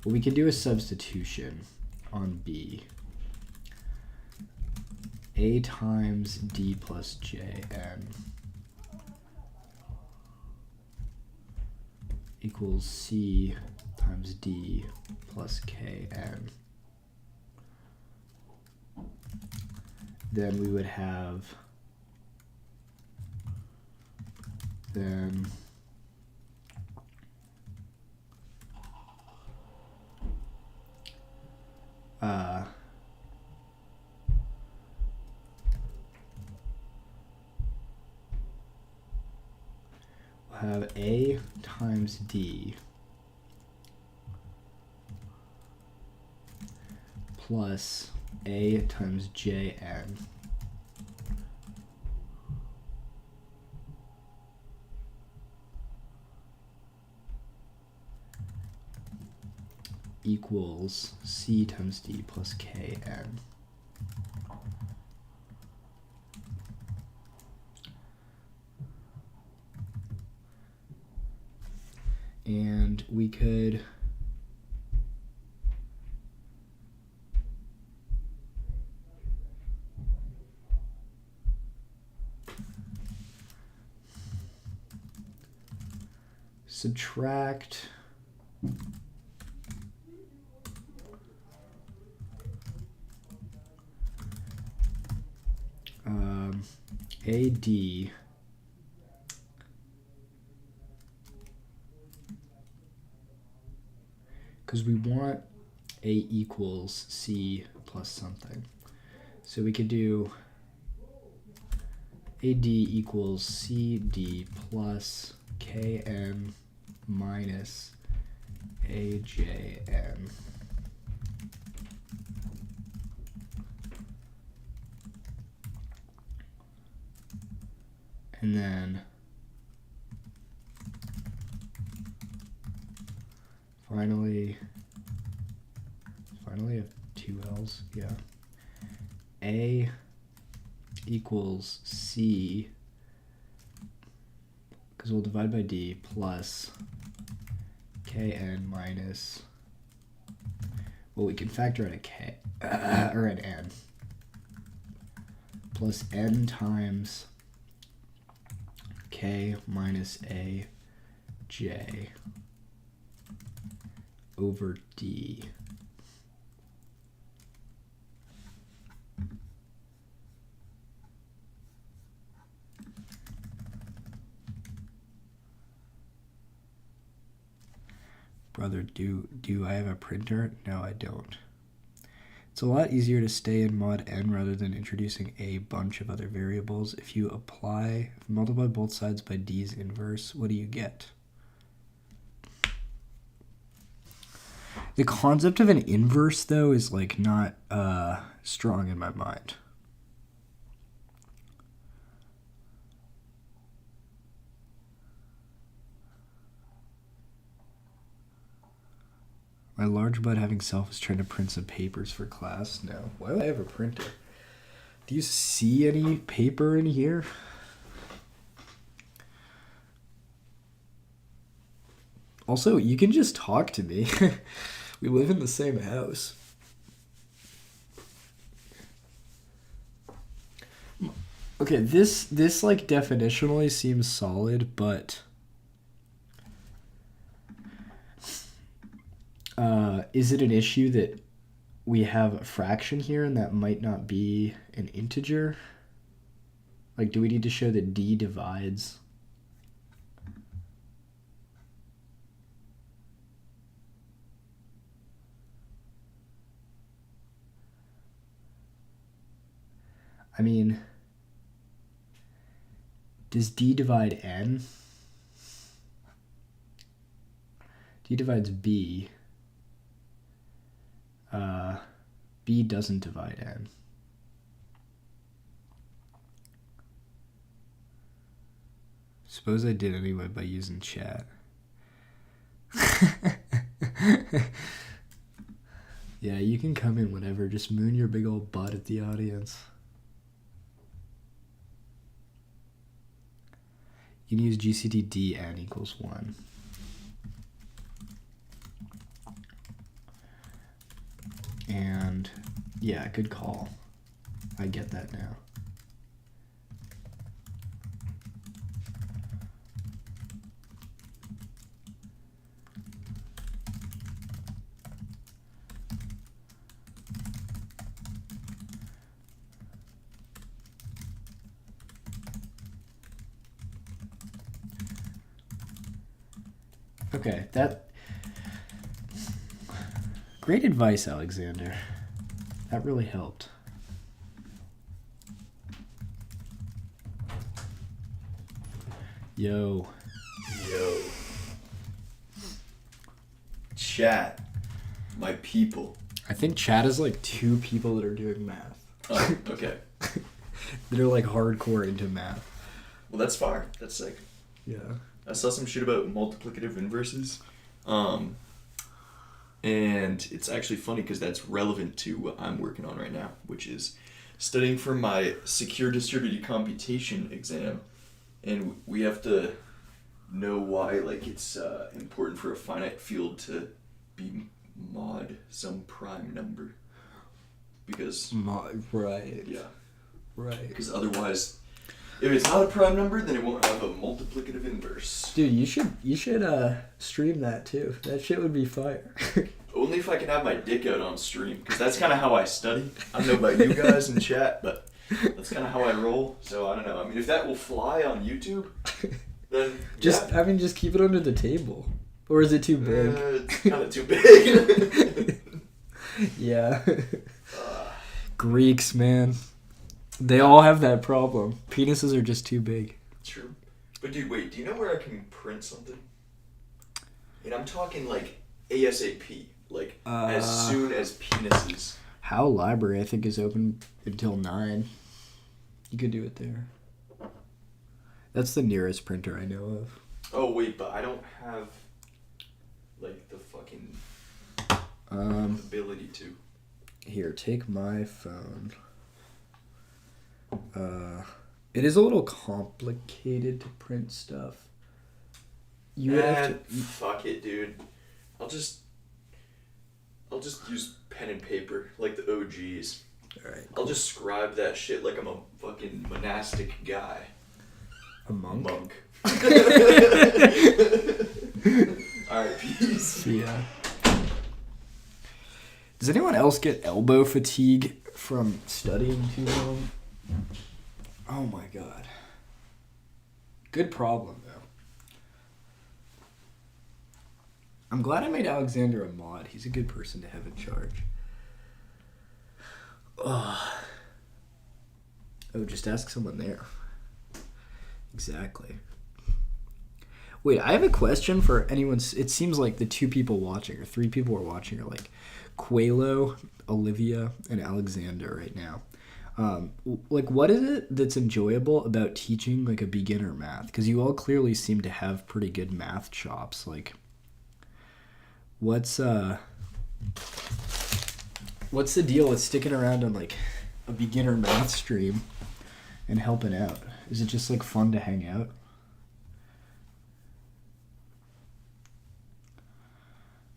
well, we could do a substitution on B. A times D plus JN equals C times D plus KN. Then we would have then we'll have A times D plus A times JN equals C times D plus KN. And we could subtract AD because we want A equals C plus something. So we could do AD equals CD plus KN minus AJN. And then finally I have two L's, yeah. A equals C, because we'll divide by D, plus KN minus, well, we can factor out a K, or an N, plus N times k minus a j over d. Brother, do I have a printer? No, I don't. It's a lot easier to stay in mod n rather than introducing a bunch of other variables. If you multiply both sides by d's inverse, what do you get? The concept of an inverse, though, is like not strong in my mind. My large bud having self is trying to print some papers for class. No. Why do I have a printer? Do you see any paper in here? Also, you can just talk to me. We live in the same house. Okay, this like definitionally seems solid, but is it an issue that we have a fraction here and that might not be an integer? Like, do we need to show that d divides? I mean, does d divide n? D divides b. B doesn't divide n. Suppose I did anyway by using chat. Yeah, you can come in whenever. Just moon your big old butt at the audience. You can use GCD n equals 1. And yeah, good call. I get that now. Okay, great advice, Alexander. That really helped. Yo. Chat. My people. I think chat is like 2 people that are doing math. Oh, okay. That are like hardcore into math. Well, that's fire. That's sick. Yeah. I saw some shit about multiplicative inverses. And it's actually funny because that's relevant to what I'm working on right now, which is studying for my secure distributed computation exam. And we have to know why like it's important for a finite field to be mod some prime number. Because... Right. Yeah. Right. Because otherwise... If it's not a prime number, then it won't have a multiplicative inverse. Dude, you should stream that too. That shit would be fire. Only if I can have my dick out on stream, because that's kind of how I study. I don't know about you guys in chat, but that's kind of how I roll. So I don't know. I mean, if that will fly on YouTube, then just keep it under the table, or is it too big? It's kind of too big. Yeah. Greeks, man. They all have that problem. Penises are just too big. True. But dude, wait, do you know where I can print something? And I'm talking like ASAP, like as soon as penises. How Library, I think, is open until 9. You could do it there. That's the nearest printer I know of. Oh wait, but I don't have like the fucking ability to. Here, take my phone. It is a little complicated to print stuff. You would have to... Fuck it, dude. I'll just use pen and paper like the OGs. Alright. I'll just scribe that shit like I'm a fucking monastic guy. A monk? Monk. Alright, peace. Yeah. Does anyone else get elbow fatigue from studying too long? Oh my god. Good problem, though. I'm glad I made Alexander a mod. He's a good person to have in charge. Ugh. Oh, just ask someone there. Exactly. Wait, I have a question for anyone. It seems like the 2 people watching, or 3 people are watching, are like Qualo, Olivia, and Alexander right now. Like, what is it that's enjoyable about teaching like a beginner math? Because you all clearly seem to have pretty good math chops. Like, what's the deal with sticking around on like a beginner math stream and helping out? Is it just like fun to hang out?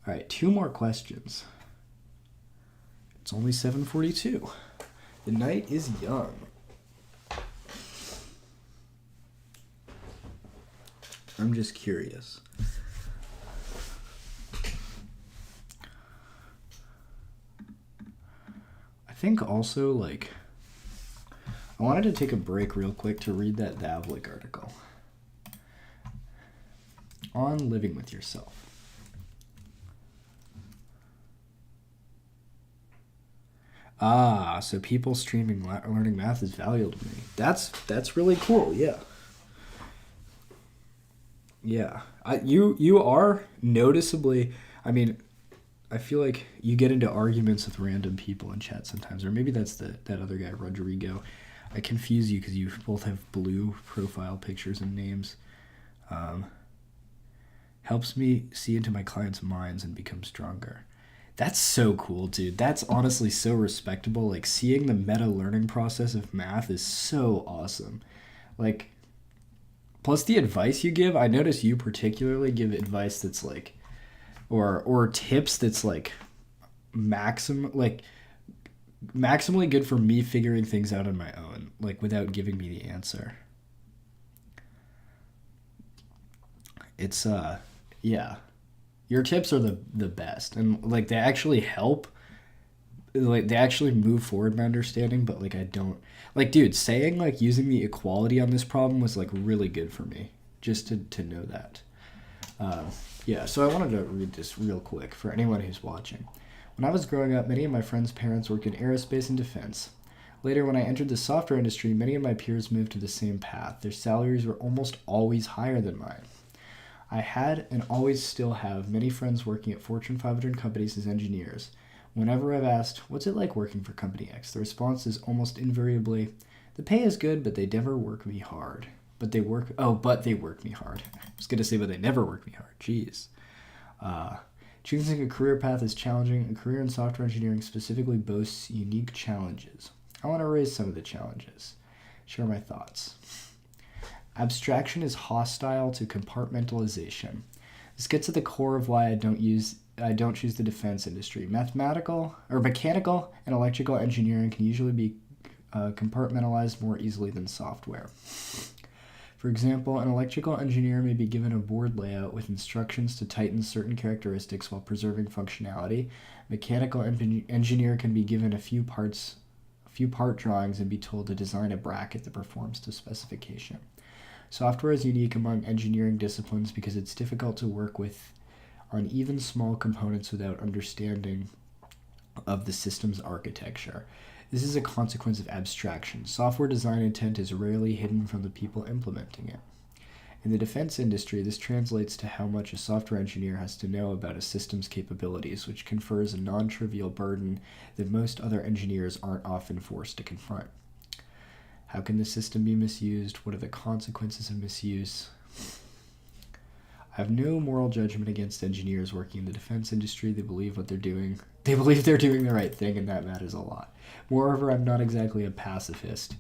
All right, 2 more questions. It's only 7:42. The night is young. I'm just curious. I think also, like, I wanted to take a break real quick to read that Vavlik article on living with yourself. Ah, so people streaming learning math is valuable to me. That's really cool. Yeah. Yeah. You are noticeably. I mean, I feel like you get into arguments with random people in chat sometimes, or maybe that's that other guy Rodrigo. I confuse you because you both have blue profile pictures and names. Helps me see into my clients' minds and become stronger. That's so cool, dude. That's honestly so respectable. Like, seeing the meta learning process of math is so awesome. Like, plus the advice you give, I notice you particularly give advice that's like, or tips that's like maximally good for me figuring things out on my own, like without giving me the answer. It's yeah. Your tips are the best, and like they actually help, like they actually move forward my understanding, but like I don't, like, dude, saying like using the equality on this problem was like really good for me, just to know that. Yeah, so I wanted to read this real quick for anyone who's watching. When I was growing up, many of my friends' parents worked in aerospace and defense. Later, when I entered the software industry, many of my peers moved to the same path. Their salaries were almost always higher than mine. I had and always still have many friends working at Fortune 500 companies as engineers. Whenever I've asked, what's it like working for Company X, the response is almost invariably, the pay is good, but they never work me hard. But they work me hard. I was going to say, but they never work me hard. Jeez. Choosing a career path is challenging. A career in software engineering specifically boasts unique challenges. I want to raise some of the challenges. Share my thoughts. Abstraction is hostile to compartmentalization. This gets at the core of why I don't choose the defense industry. Mechanical and electrical engineering can usually be compartmentalized more easily than software. For example, an electrical engineer may be given a board layout with instructions to tighten certain characteristics while preserving functionality. Mechanical engineer can be given a few part drawings and be told to design a bracket that performs to specification. Software is unique among engineering disciplines because it's difficult to work with on even small components without understanding of the system's architecture. This is a consequence of abstraction. Software design intent is rarely hidden from the people implementing it. In the defense industry, this translates to how much a software engineer has to know about a system's capabilities, which confers a non-trivial burden that most other engineers aren't often forced to confront. How can the system be misused? What are the consequences of misuse? I have no moral judgment against engineers working in the defense industry. They believe they're doing the right thing, and that matters a lot. Moreover, I'm not exactly a pacifist.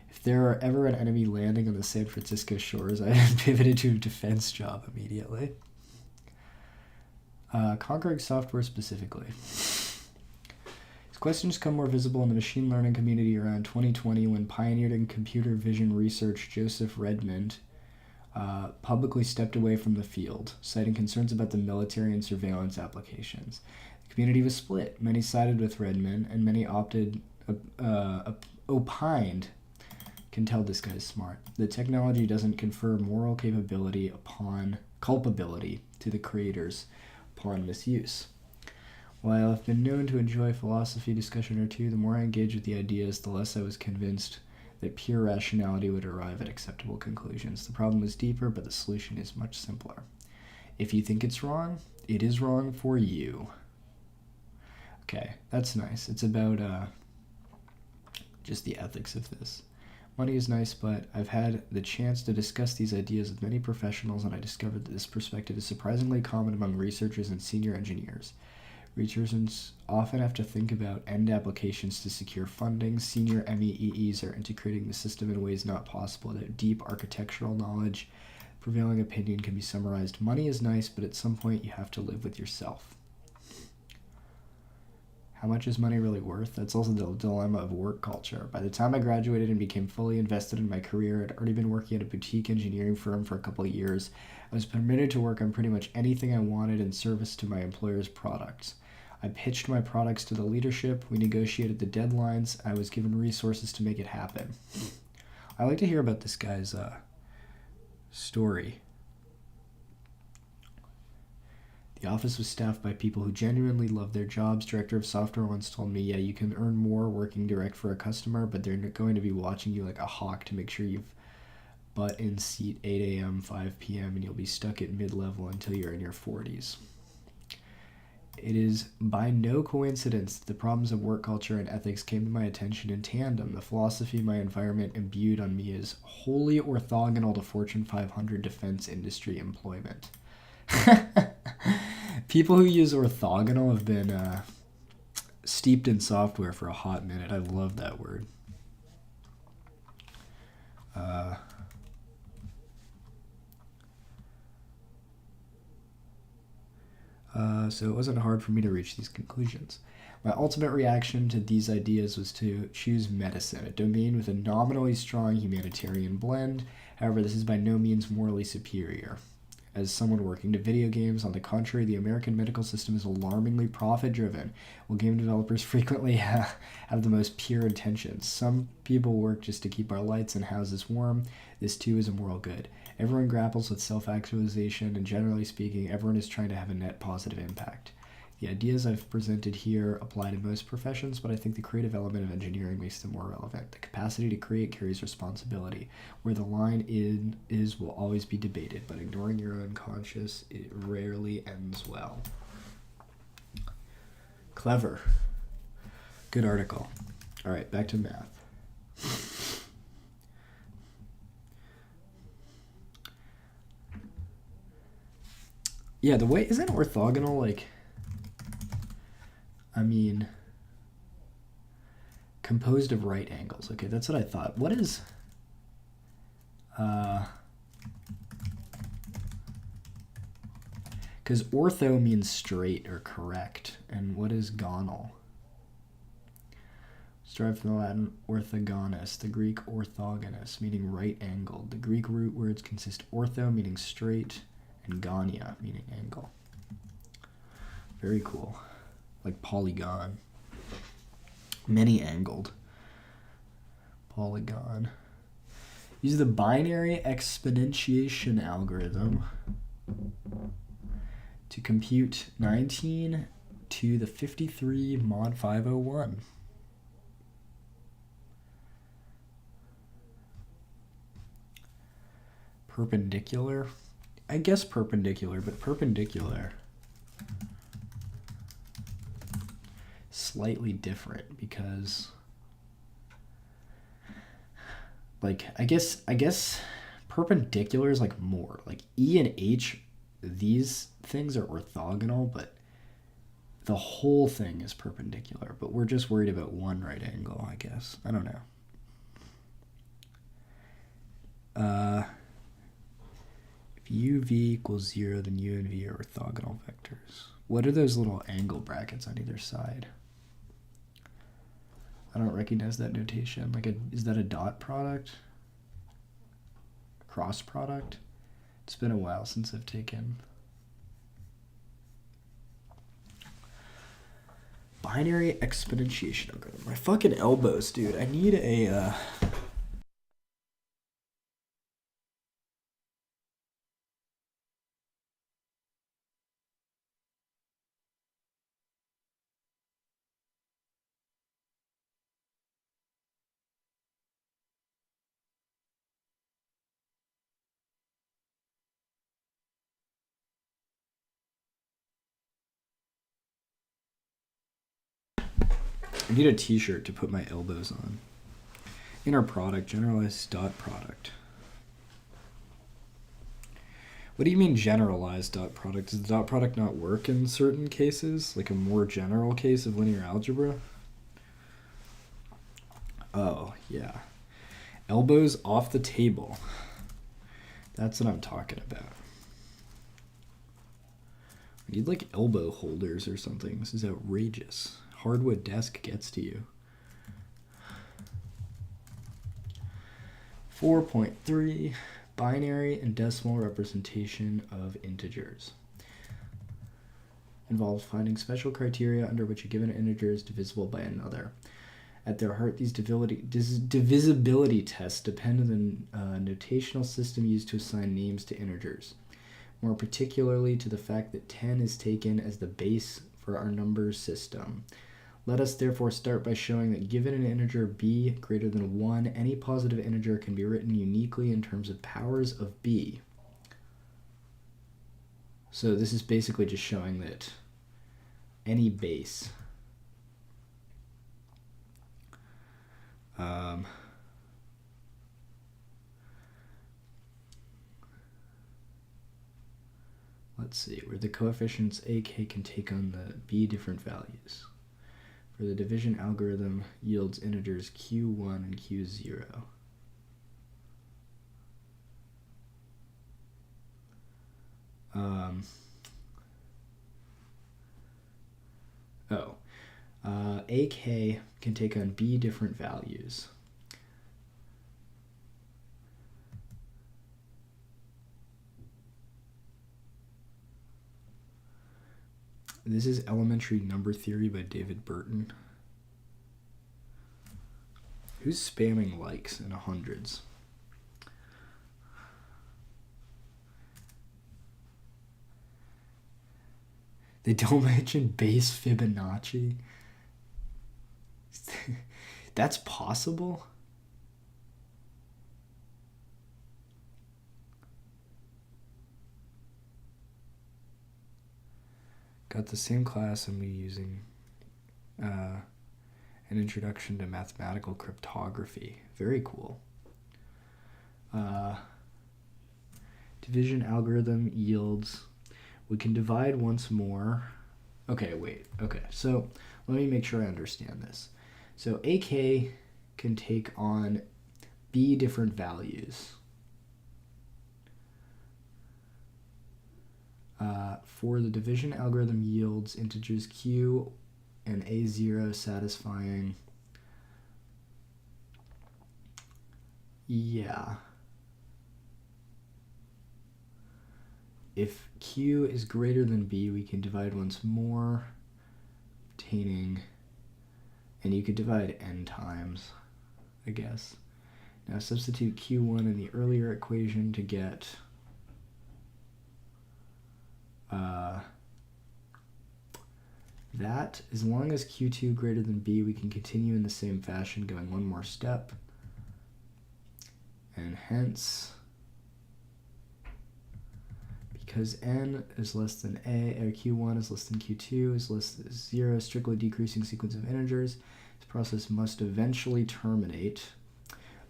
If there are ever an enemy landing on the San Francisco shores, I have pivoted to a defense job immediately. Conquering software specifically. These questions become more visible in the machine learning community around 2020 when pioneered in computer vision research Joseph Redmond publicly stepped away from the field, citing concerns about the military and surveillance applications. The community was split. Many sided with Redmond, and many opined. Can tell this guy's smart. The technology doesn't confer moral culpability to the creators upon misuse. While I've been known to enjoy philosophy discussion or two, the more I engaged with the ideas, the less I was convinced that pure rationality would arrive at acceptable conclusions. The problem is deeper, but the solution is much simpler. If you think it's wrong, it is wrong for you. Okay, that's nice. It's about just the ethics of this. Money is nice, but I've had the chance to discuss these ideas with many professionals, and I discovered that this perspective is surprisingly common among researchers and senior engineers. Researchers often have to think about end applications to secure funding. Senior MEEs are integrating the system in ways not possible without deep architectural knowledge. Prevailing opinion can be summarized: money is nice, but at some point you have to live with yourself. How much is money really worth? That's also the dilemma of work culture. By the time I graduated and became fully invested in my career, I'd already been working at a boutique engineering firm for a couple of years. I was permitted to work on pretty much anything I wanted in service to my employer's products. I pitched my products to the leadership. We negotiated the deadlines. I was given resources to make it happen. I like to hear about this guy's story. The office was staffed by people who genuinely loved their jobs. Director of software once told me, yeah, you can earn more working direct for a customer, but they're going to be watching you like a hawk to make sure you've butt in seat 8 a.m., 5 p.m., and you'll be stuck at mid-level until you're in your 40s. It is by no coincidence that the problems of work culture and ethics came to my attention in tandem. The philosophy my environment imbued on me is wholly orthogonal to Fortune 500 defense industry employment. People who use orthogonal have been steeped in software for a hot minute. I love that word. So it wasn't hard for me to reach these conclusions. My ultimate reaction to these ideas was to choose medicine, a domain with a nominally strong humanitarian blend. However, this is by no means morally superior. As someone working to video games, on the contrary, the American medical system is alarmingly profit-driven, while game developers frequently have the most pure intentions. Some people work just to keep our lights and houses warm. This, too, is a moral good. Everyone grapples with self-actualization, and generally speaking, everyone is trying to have a net positive impact. The ideas I've presented here apply to most professions, but I think the creative element of engineering makes them more relevant. The capacity to create carries responsibility. Where the line is will always be debated, but ignoring your own conscience, it rarely ends well. Clever. Good article. All right, back to math. Yeah, the way, isn't orthogonal like... composed of right angles. Okay, that's what I thought. What is... because ortho means straight or correct. And what is gonal? It's derived from the Latin orthogonus, the Greek orthogonus, meaning right angled. The Greek root words consist ortho, meaning straight, and gonia, meaning angle. Very cool. Like polygon. Many angled. Polygon. Use the binary exponentiation algorithm to compute 19 to the 53 mod 501. Perpendicular? I guess perpendicular, but perpendicular. Slightly different because like I guess perpendicular is like more like E and H, these things are orthogonal, but the whole thing is perpendicular, but we're just worried about one right angle, I guess. I don't know. If UV equals 0, then U and V are orthogonal vectors. What are those little angle brackets on either side? I don't recognize that notation. Like, is that a dot product? Cross product? It's been a while since I've taken binary exponentiation algorithm. My fucking elbows, dude. I need a t-shirt to put my elbows on. Inner product, generalized dot product. What do you mean generalized dot product? Does the dot product not work in certain cases? Like a more general case of linear algebra? Oh, yeah. Elbows off the table. That's what I'm talking about. I need like elbow holders or something. This is outrageous. Hardwood desk gets to you. 4.3 binary and decimal representation of integers. Involves finding special criteria under which a given integer is divisible by another. At their heart, these divisibility tests depend on the notational system used to assign names to integers, more particularly to the fact that 10 is taken as the base for our numbers system. Let us therefore start by showing that given an integer b greater than 1, any positive integer can be written uniquely in terms of powers of b. So this is basically just showing that any base let's see, where the coefficients ak can take on the b different values. For the division algorithm yields integers q1 and q0. AK can take on b different values. This is Elementary Number Theory by David Burton. Who's spamming likes in the hundreds? They don't mention base Fibonacci. That's possible? Got the same class I'm using an introduction to mathematical cryptography. Very cool. Division algorithm yields. We can divide once more. Okay, wait. Okay, so let me make sure I understand this. So AK can take on b different values. For the division algorithm yields integers q and a0 satisfying. Yeah. If q is greater than b, we can divide once more, obtaining, and you could divide n times, I guess. Now substitute q1 in the earlier equation to get that. As long as q2 greater than b, we can continue in the same fashion, going one more step. And hence, because n is less than a, or q1 is less than q2 is less than 0, strictly decreasing sequence of integers, this process must eventually terminate.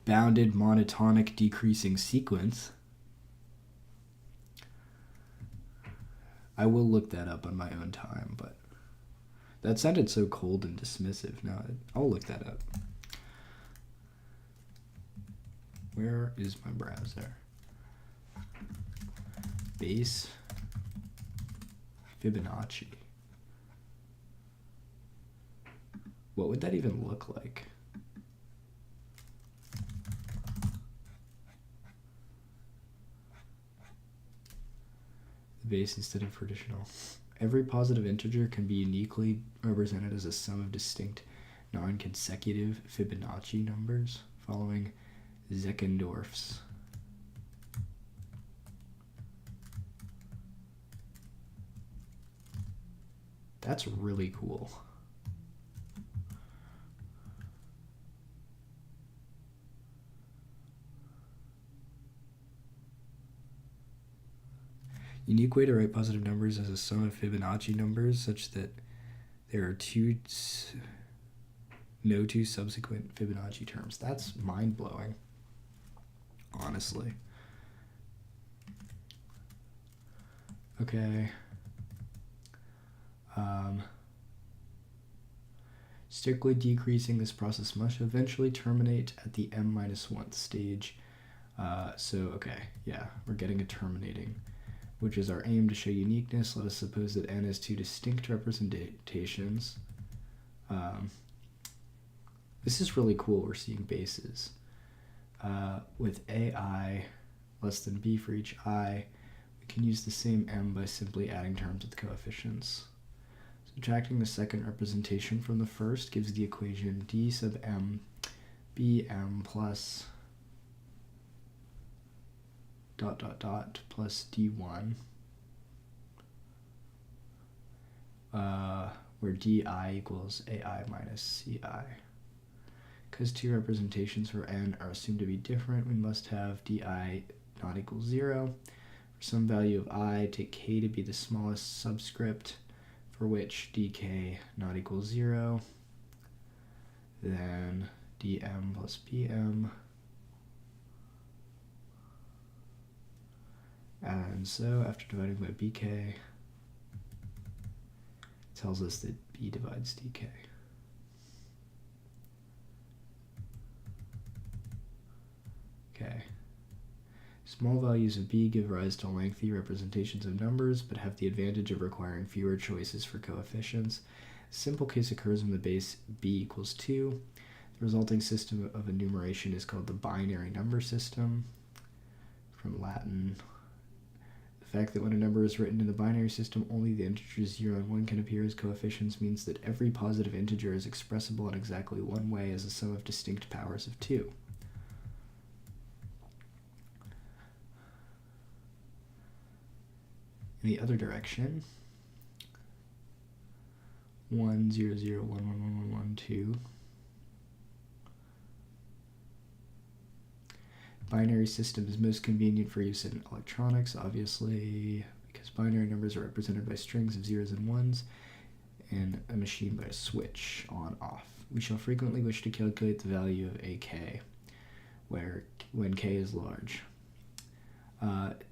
Bounded monotonic decreasing sequence. I will look that up on my own time, but that sounded so cold and dismissive. No, I'll look that up. Where is my browser? Base Fibonacci. What would that even look like? base instead of traditional. Every positive integer can be uniquely represented as a sum of distinct non-consecutive Fibonacci numbers following Zeckendorf's. That's really cool. Unique way to write positive numbers as a sum of Fibonacci numbers such that there are no two subsequent Fibonacci terms. That's mind-blowing, honestly. Okay. Strictly decreasing this process must eventually terminate at the m-1 stage. Okay, yeah, we're getting a terminating, which is our aim to show uniqueness. Let us suppose that n is two distinct representations. This is really cool. We're seeing bases. With ai less than b for each I, we can use the same m by simply adding terms with coefficients. Subtracting the second representation from the first gives the equation d sub m bm plus ... plus d1, where di equals ai minus ci. Because two representations for n are assumed to be different, we must have di not equal 0. For some value of I, take k to be the smallest subscript, for which dk not equals 0. Then dm plus bm. And so, after dividing by bk, tells us that b divides dk. Okay. Small values of b give rise to lengthy representations of numbers, but have the advantage of requiring fewer choices for coefficients. A simple case occurs when the base b equals 2. The resulting system of enumeration is called the binary number system, from Latin. The fact that when a number is written in the binary system, only the integers 0 and 1 can appear as coefficients means that every positive integer is expressible in exactly one way as a sum of distinct powers of 2. In the other direction, 1, 0, 0, 1, 1, 1, 1, 1, 2. Binary system is most convenient for use in electronics, obviously, because binary numbers are represented by strings of zeros and ones, and a machine by a switch, on, off. We shall frequently wish to calculate the value of ak, when k is large.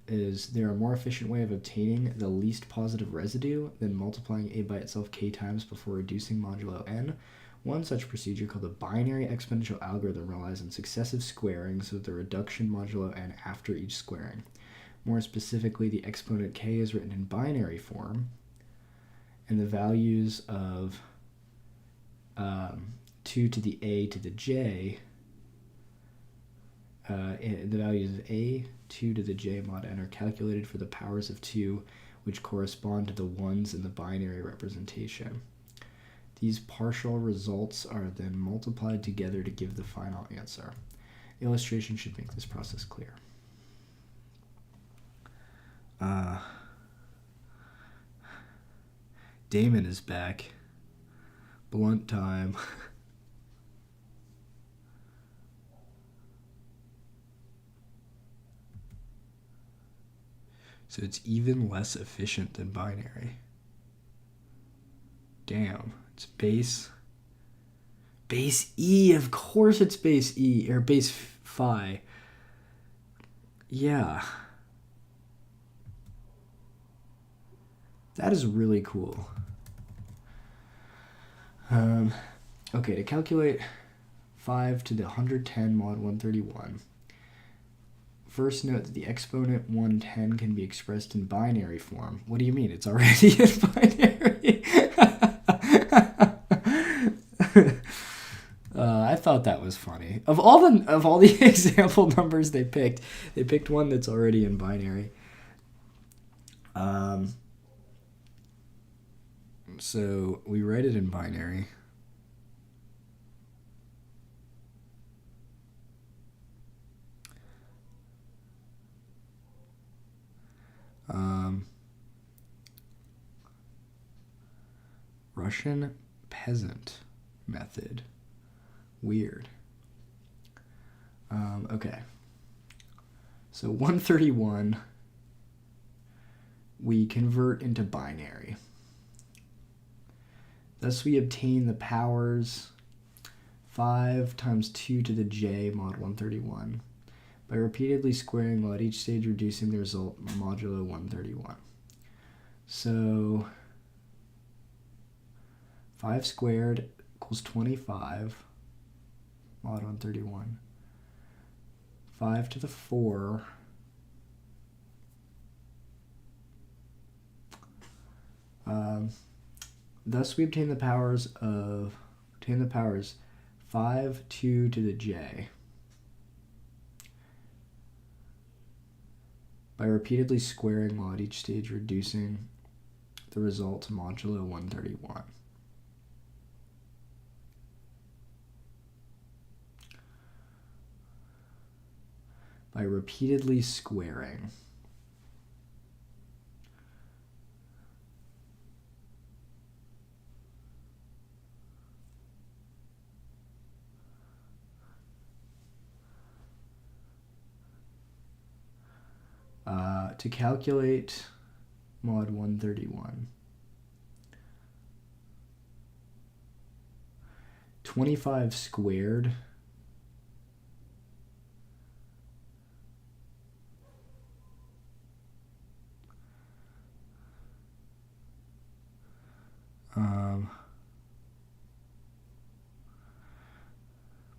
Is there a more efficient way of obtaining the least positive residue than multiplying a by itself k times before reducing modulo n? One such procedure, called the binary exponential algorithm, relies on successive squarings of the reduction modulo n after each squaring. More specifically, the exponent k is written in binary form, and the values of 2 to the a to the j, the values of a, 2 to the j mod n are calculated for the powers of 2, which correspond to the ones in the binary representation. These partial results are then multiplied together to give the final answer. The illustration should make this process clear. Damon is back. Blunt time. So it's even less efficient than binary. Damn. It's base E, of course it's base E, or base phi. Yeah. That is really cool. Okay, to calculate 5 to the 110 mod 131, first note that the exponent 110 can be expressed in binary form. What do you mean? It's already in binary. I thought that was funny. Of all the example numbers they picked one that's already in binary. So we write it in binary. Russian peasant method. Weird. Okay. So 131 we convert into binary. Thus we obtain the powers 5 times 2 to the j mod 131 by repeatedly squaring while at each stage reducing the result modulo 131. So 5 squared equals 25 mod 131. 5 to the 4 thus we obtain the powers 5, 2 to the j by repeatedly squaring while at each stage reducing the result modulo 131. By repeatedly squaring. To calculate mod 131. 25 squared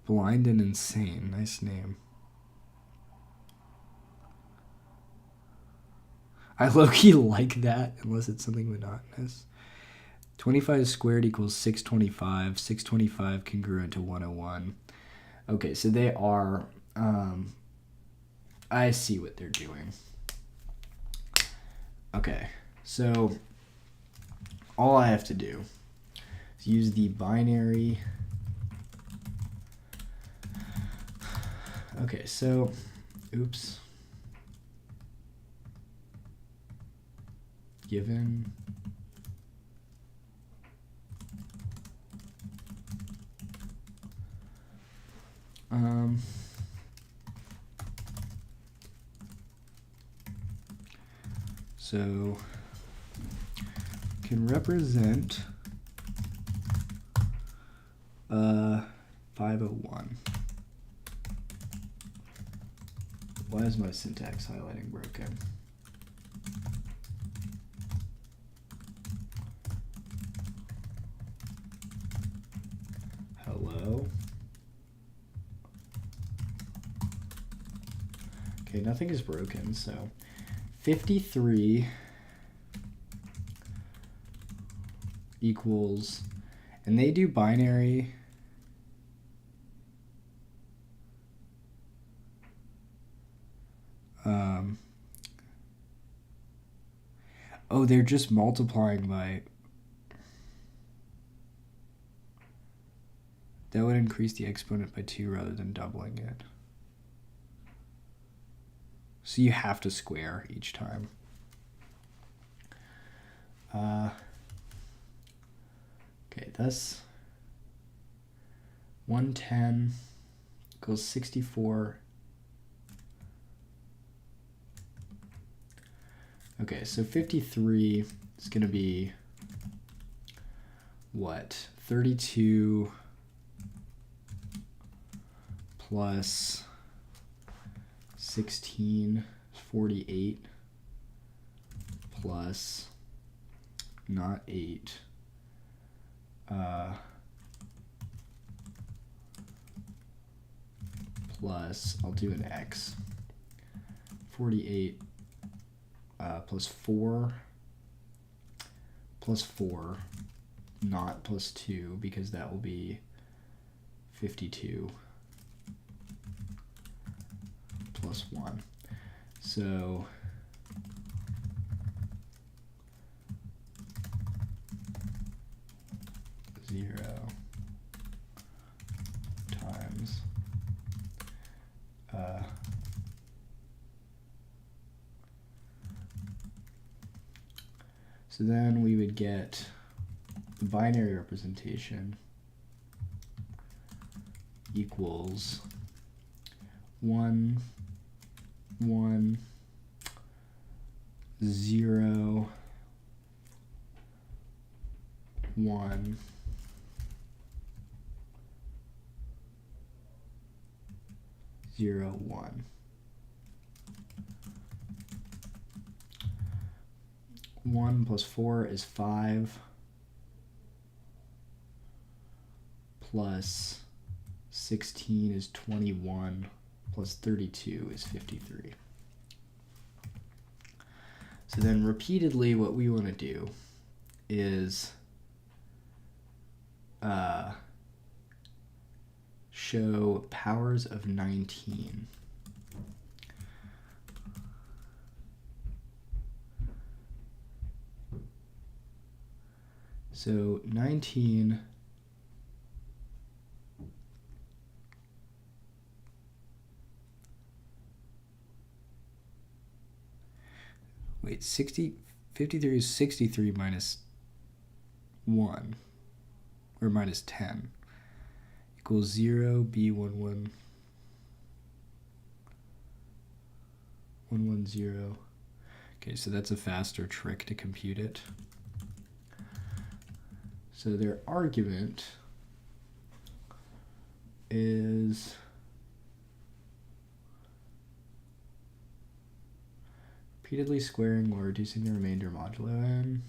Blind and Insane, nice name. I low-key like that, unless it's something monotonous. 25 squared equals 625. 625 congruent to 101. Okay, so they are... I see what they're doing. Okay, so all I have to do is use the binary... Okay, so... Oops. Given so can represent 501. Why is my syntax highlighting broken? Hello? Okay, nothing is broken, so 53 equals, and they do binary. Oh, they're just multiplying by... That would increase the exponent by 2 rather than doubling it. So you have to square each time. Okay, thus 110 equals 64. Okay, so 53 is going to be what? 32 plus 16 is 48 plus not 8 plus, I'll do an x, 48 plus 4 plus 4, not plus 2, because that will be 52 plus 1. So So then we would get the binary representation equals 1, 1, 0, 1, 0, 1. 1 plus 4 is 5, plus 16 is 21, plus 32 is 53. So then repeatedly what we want to do is show powers of 19. So 19 wait, 53 is 63 minus 1, or minus 10, equals 0, B11, 110. Okay, so that's a faster trick to compute it. So their argument is repeatedly squaring or reducing the remainder modulo n.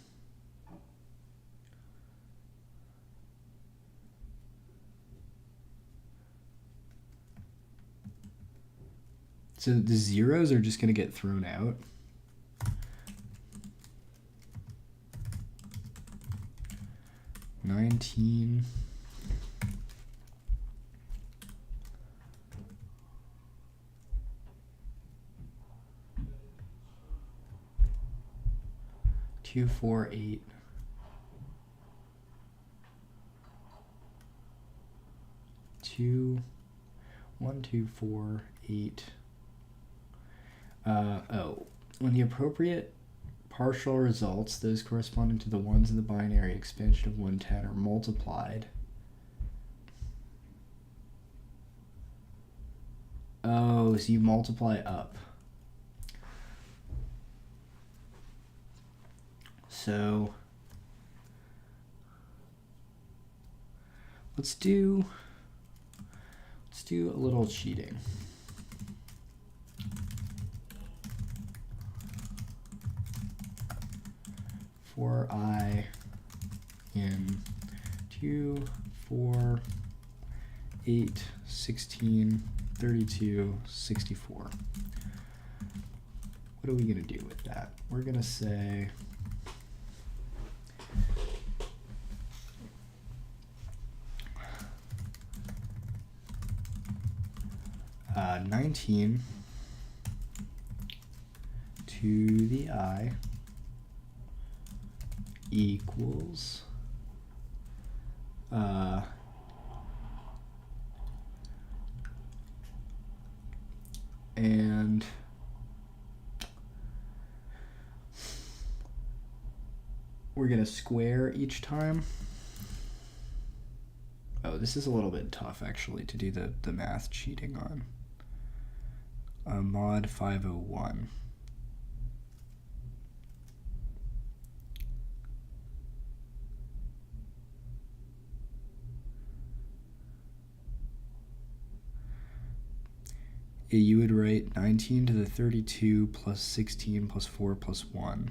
So the zeros are just going to get thrown out. $19 248 2 1 2 4 8 when the appropriate partial results, those corresponding to the ones in the binary expansion of 110, are multiplied. Oh, so you multiply up. So let's do a little cheating. For I in 2, 4, 8, 16, 32, 64. What are we going to do with that? We're going to say uh, 19 to the I equals and we're going to square each time. Oh, this is a little bit tough actually to do the math cheating on. Mod 501. You would write 19 to the 32 plus 16 plus 4 plus 1.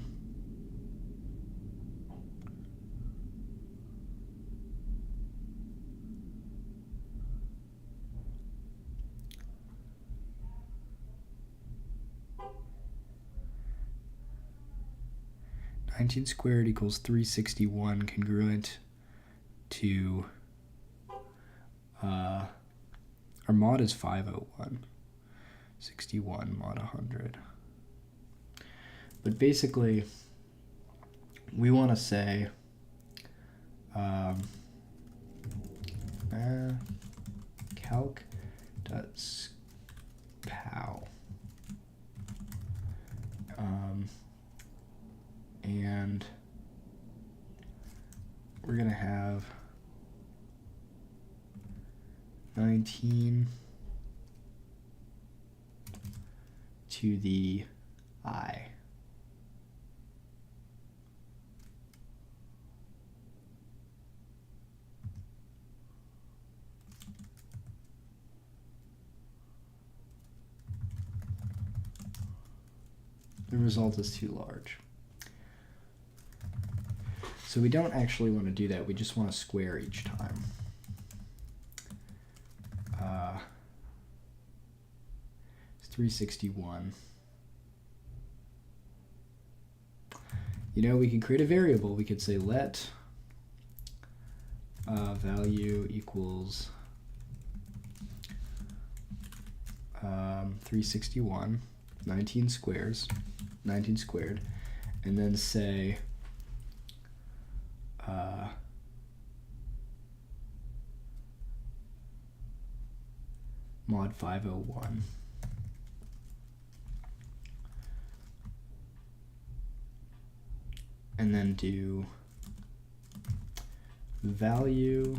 $19 squared equals 361, congruent to our mod is 501. 61 mod 100. But basically, we want to say calc.pow and we're going to have 19 to the I. The result is too large. So we don't actually want to do that. We just want to square each time. It's 361. You know, we could create a variable. We could say let value equals 361, 19 squares, 19 squared, and then say mod 501. And then do value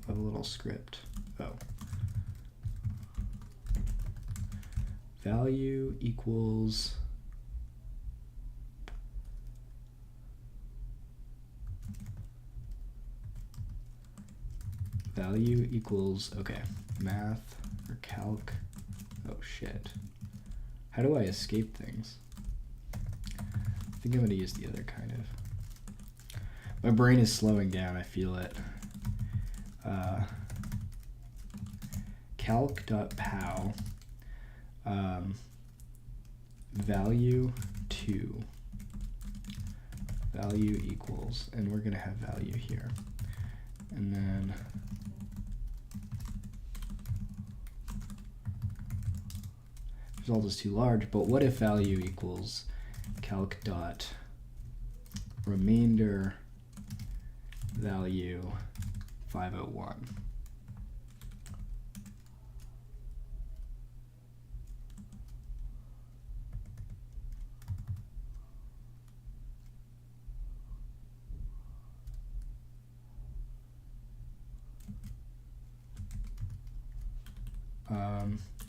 of a little script. Value equals okay, math or calc. Oh shit. How do I escape things? I think I'm going to use the other kind of. My brain is slowing down, I feel it. Calc.pow value 2 value equals, and we're going to have value here. And then result is too large, but what if value equals calc dot remainder value 501?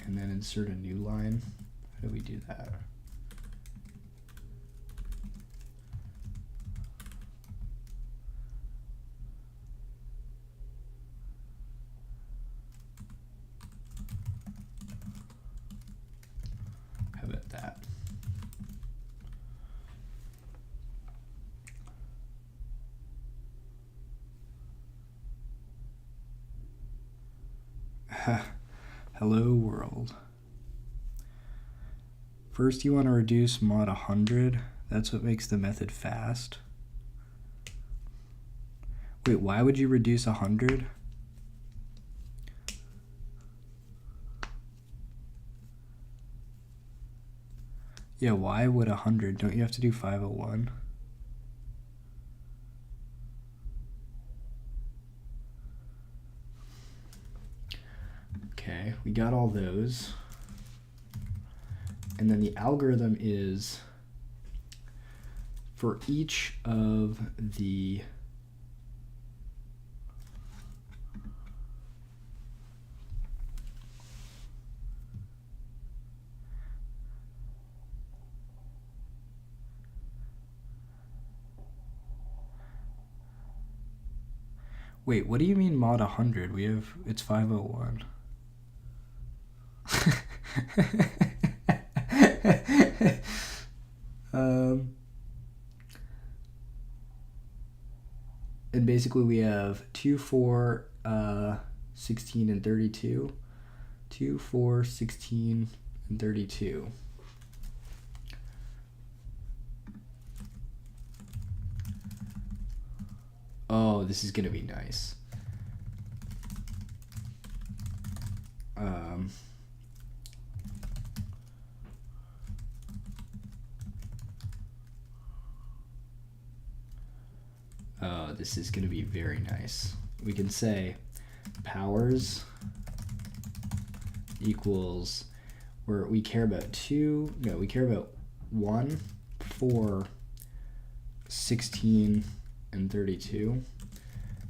And then insert a new line. How do we do that? How about that? Hello world. First you want to reduce mod 100. That's what makes the method fast. Wait, why would you reduce 100? Yeah, why would 100? Don't you have to do 501? Okay, we got all those. And then the algorithm is for each of the Wait, what do you mean mod 100? It's 501. And basically we have 2, 4, 16, and 32. 2, 4, 16, and 32. Oh, this is gonna be nice. Oh, this is gonna be very nice. We can say powers equals, where we care about 2, no, we care about 1, 4, 16, and 32.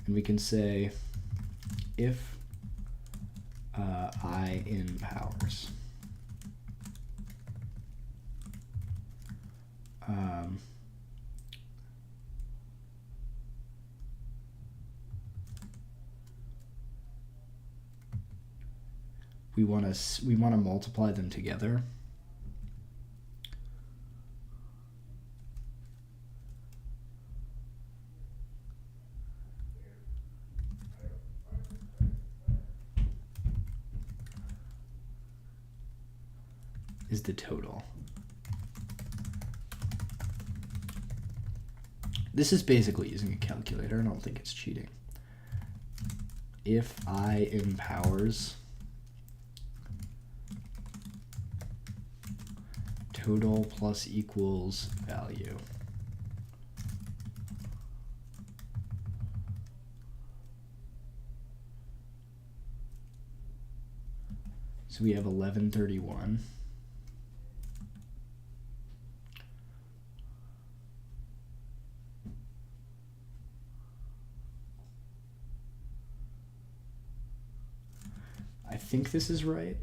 And we can say if I in powers. We want to multiply them together. Is the total. This is basically using a calculator. I don't think it's cheating. If I in powers total plus equals value. So we have 1131. I think this is right.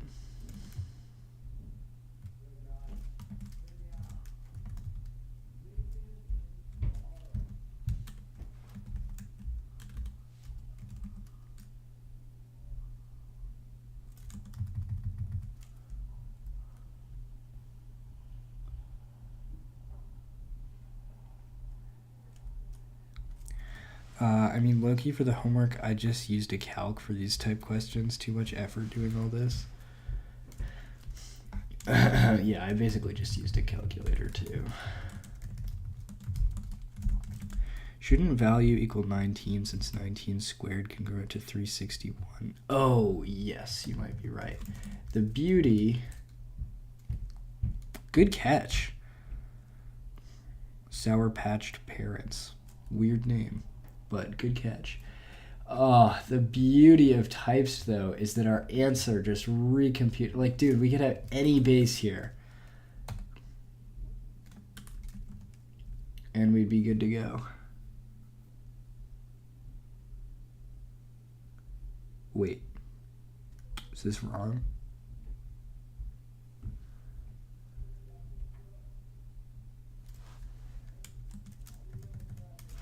I mean, low-key for the homework, I just used a calc for these type questions. Too much effort doing all this. Yeah, I basically just used a calculator too. Shouldn't value equal 19 since 19 squared congruent to 361? Oh, yes, you might be right. The beauty... Good catch. Sour Patched Parents. Weird name, but good catch. Oh, the beauty of types, though, is that our answer just recompute. Like, dude, we could have any base here. And we'd be good to go. Wait. Is this wrong?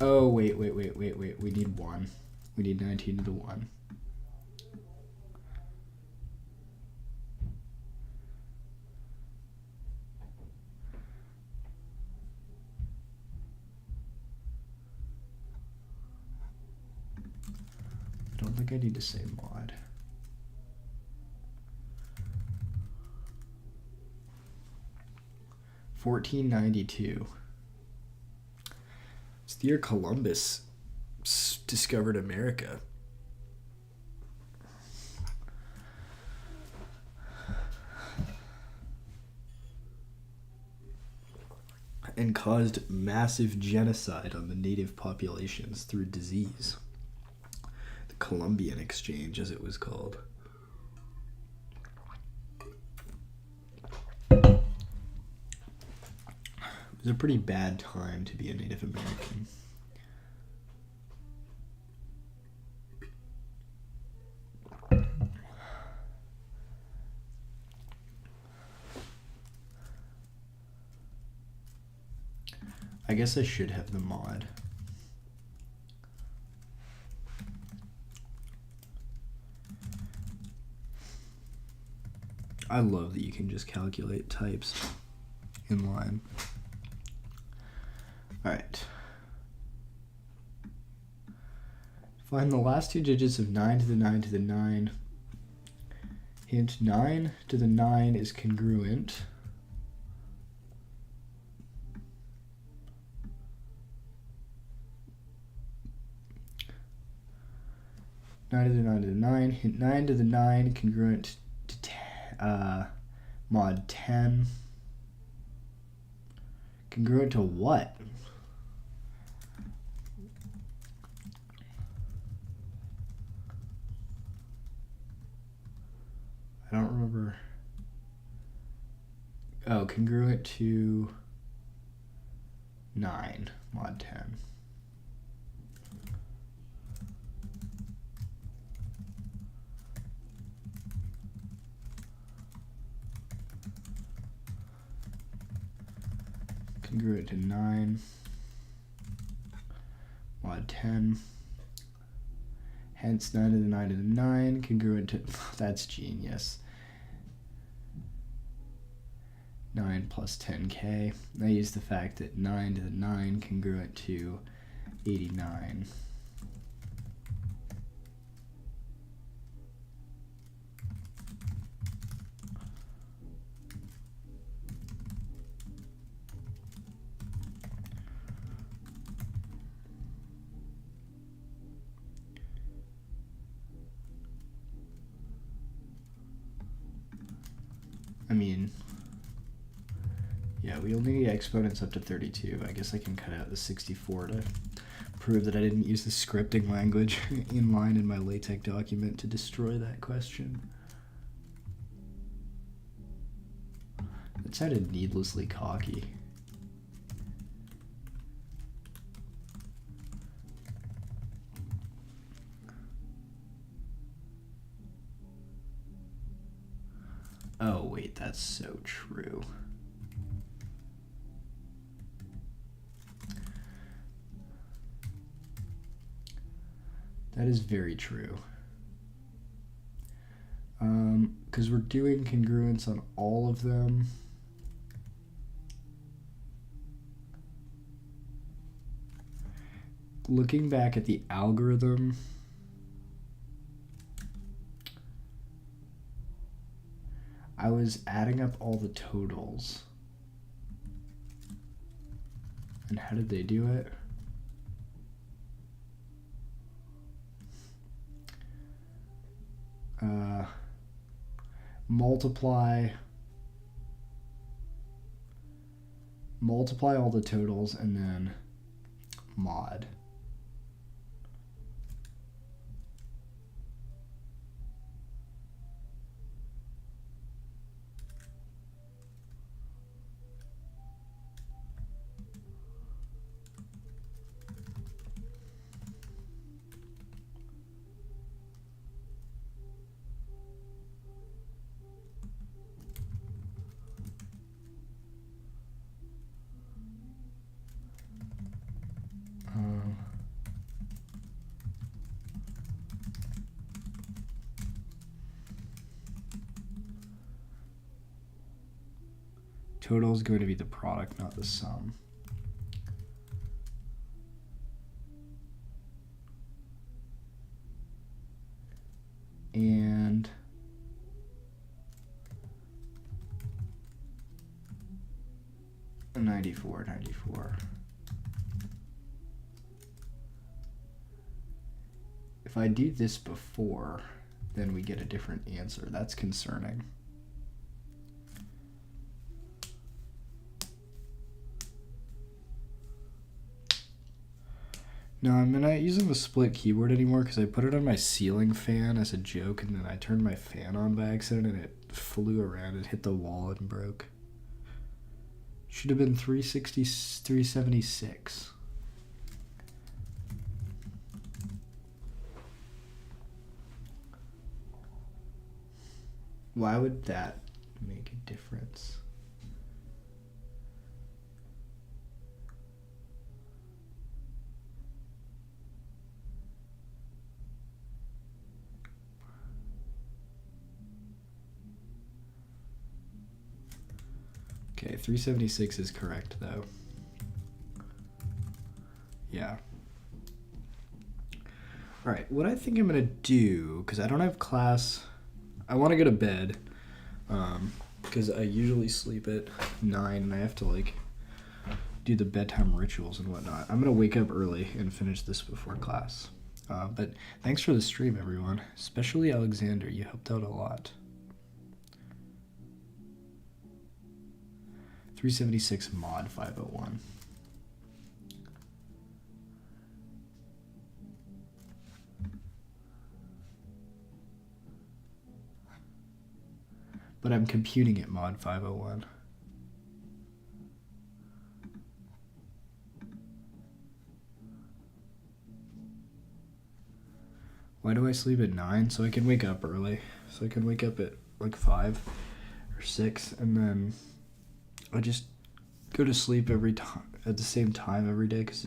Oh, wait. We need 1. We need 19 to the 1. I don't think I need to say mod. $14.92. It's the year Columbus discovered America. And caused massive genocide on the native populations through disease. The Columbian Exchange, as it was called. It was a pretty bad time to be a Native American. I guess I should have the mod. I love that you can just calculate types in line. All right. Find the last two digits of 9 to the 9 to the 9. Hint 9 to the 9 is congruent. Nine to the 9 to the 9. Hint 9 to the 9 congruent to mod 10. Congruent to what? I don't remember. Oh, congruent to 9 mod 10. congruent to 9 mod 10. Hence 9 to the 9 to the 9 congruent to, that's genius. 9 plus 10k. I use the fact that 9 to the 9 congruent to 89. I mean, yeah, we only need exponents up to 32. I guess I can cut out the 64 to prove that I didn't use the scripting language in line in my LaTeX document to destroy that question. That sounded needlessly cocky. Oh, wait, that's so true. That is very true. Because we're doing congruence on all of them. Looking back at the algorithm, I was adding up all the totals. And how did they do it? Multiply all the totals and then mod. Total is going to be the product, not the sum. And a 94. If I do this before, then we get a different answer. That's concerning. No, I'm not using the split keyboard anymore because I put it on my ceiling fan as a joke, and then I turned my fan on by accident and it flew around. It hit the wall and broke. Should have been 376. Why would that make a difference? Okay, 376 is correct, though. Yeah. All right, what I think I'm going to do, because I don't have class, I want to go to bed, because I usually sleep at 9, and I have to, like, do the bedtime rituals and whatnot. I'm going to wake up early and finish this before class. But thanks for the stream, everyone, especially Alexander. You helped out a lot. 376 mod 501. But I'm computing it mod 501. Why do I sleep at 9? So I can wake up early. So I can wake up at like 5 or 6, and then I just go to sleep every time at the same time every day because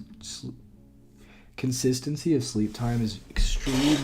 consistency of sleep time is extremely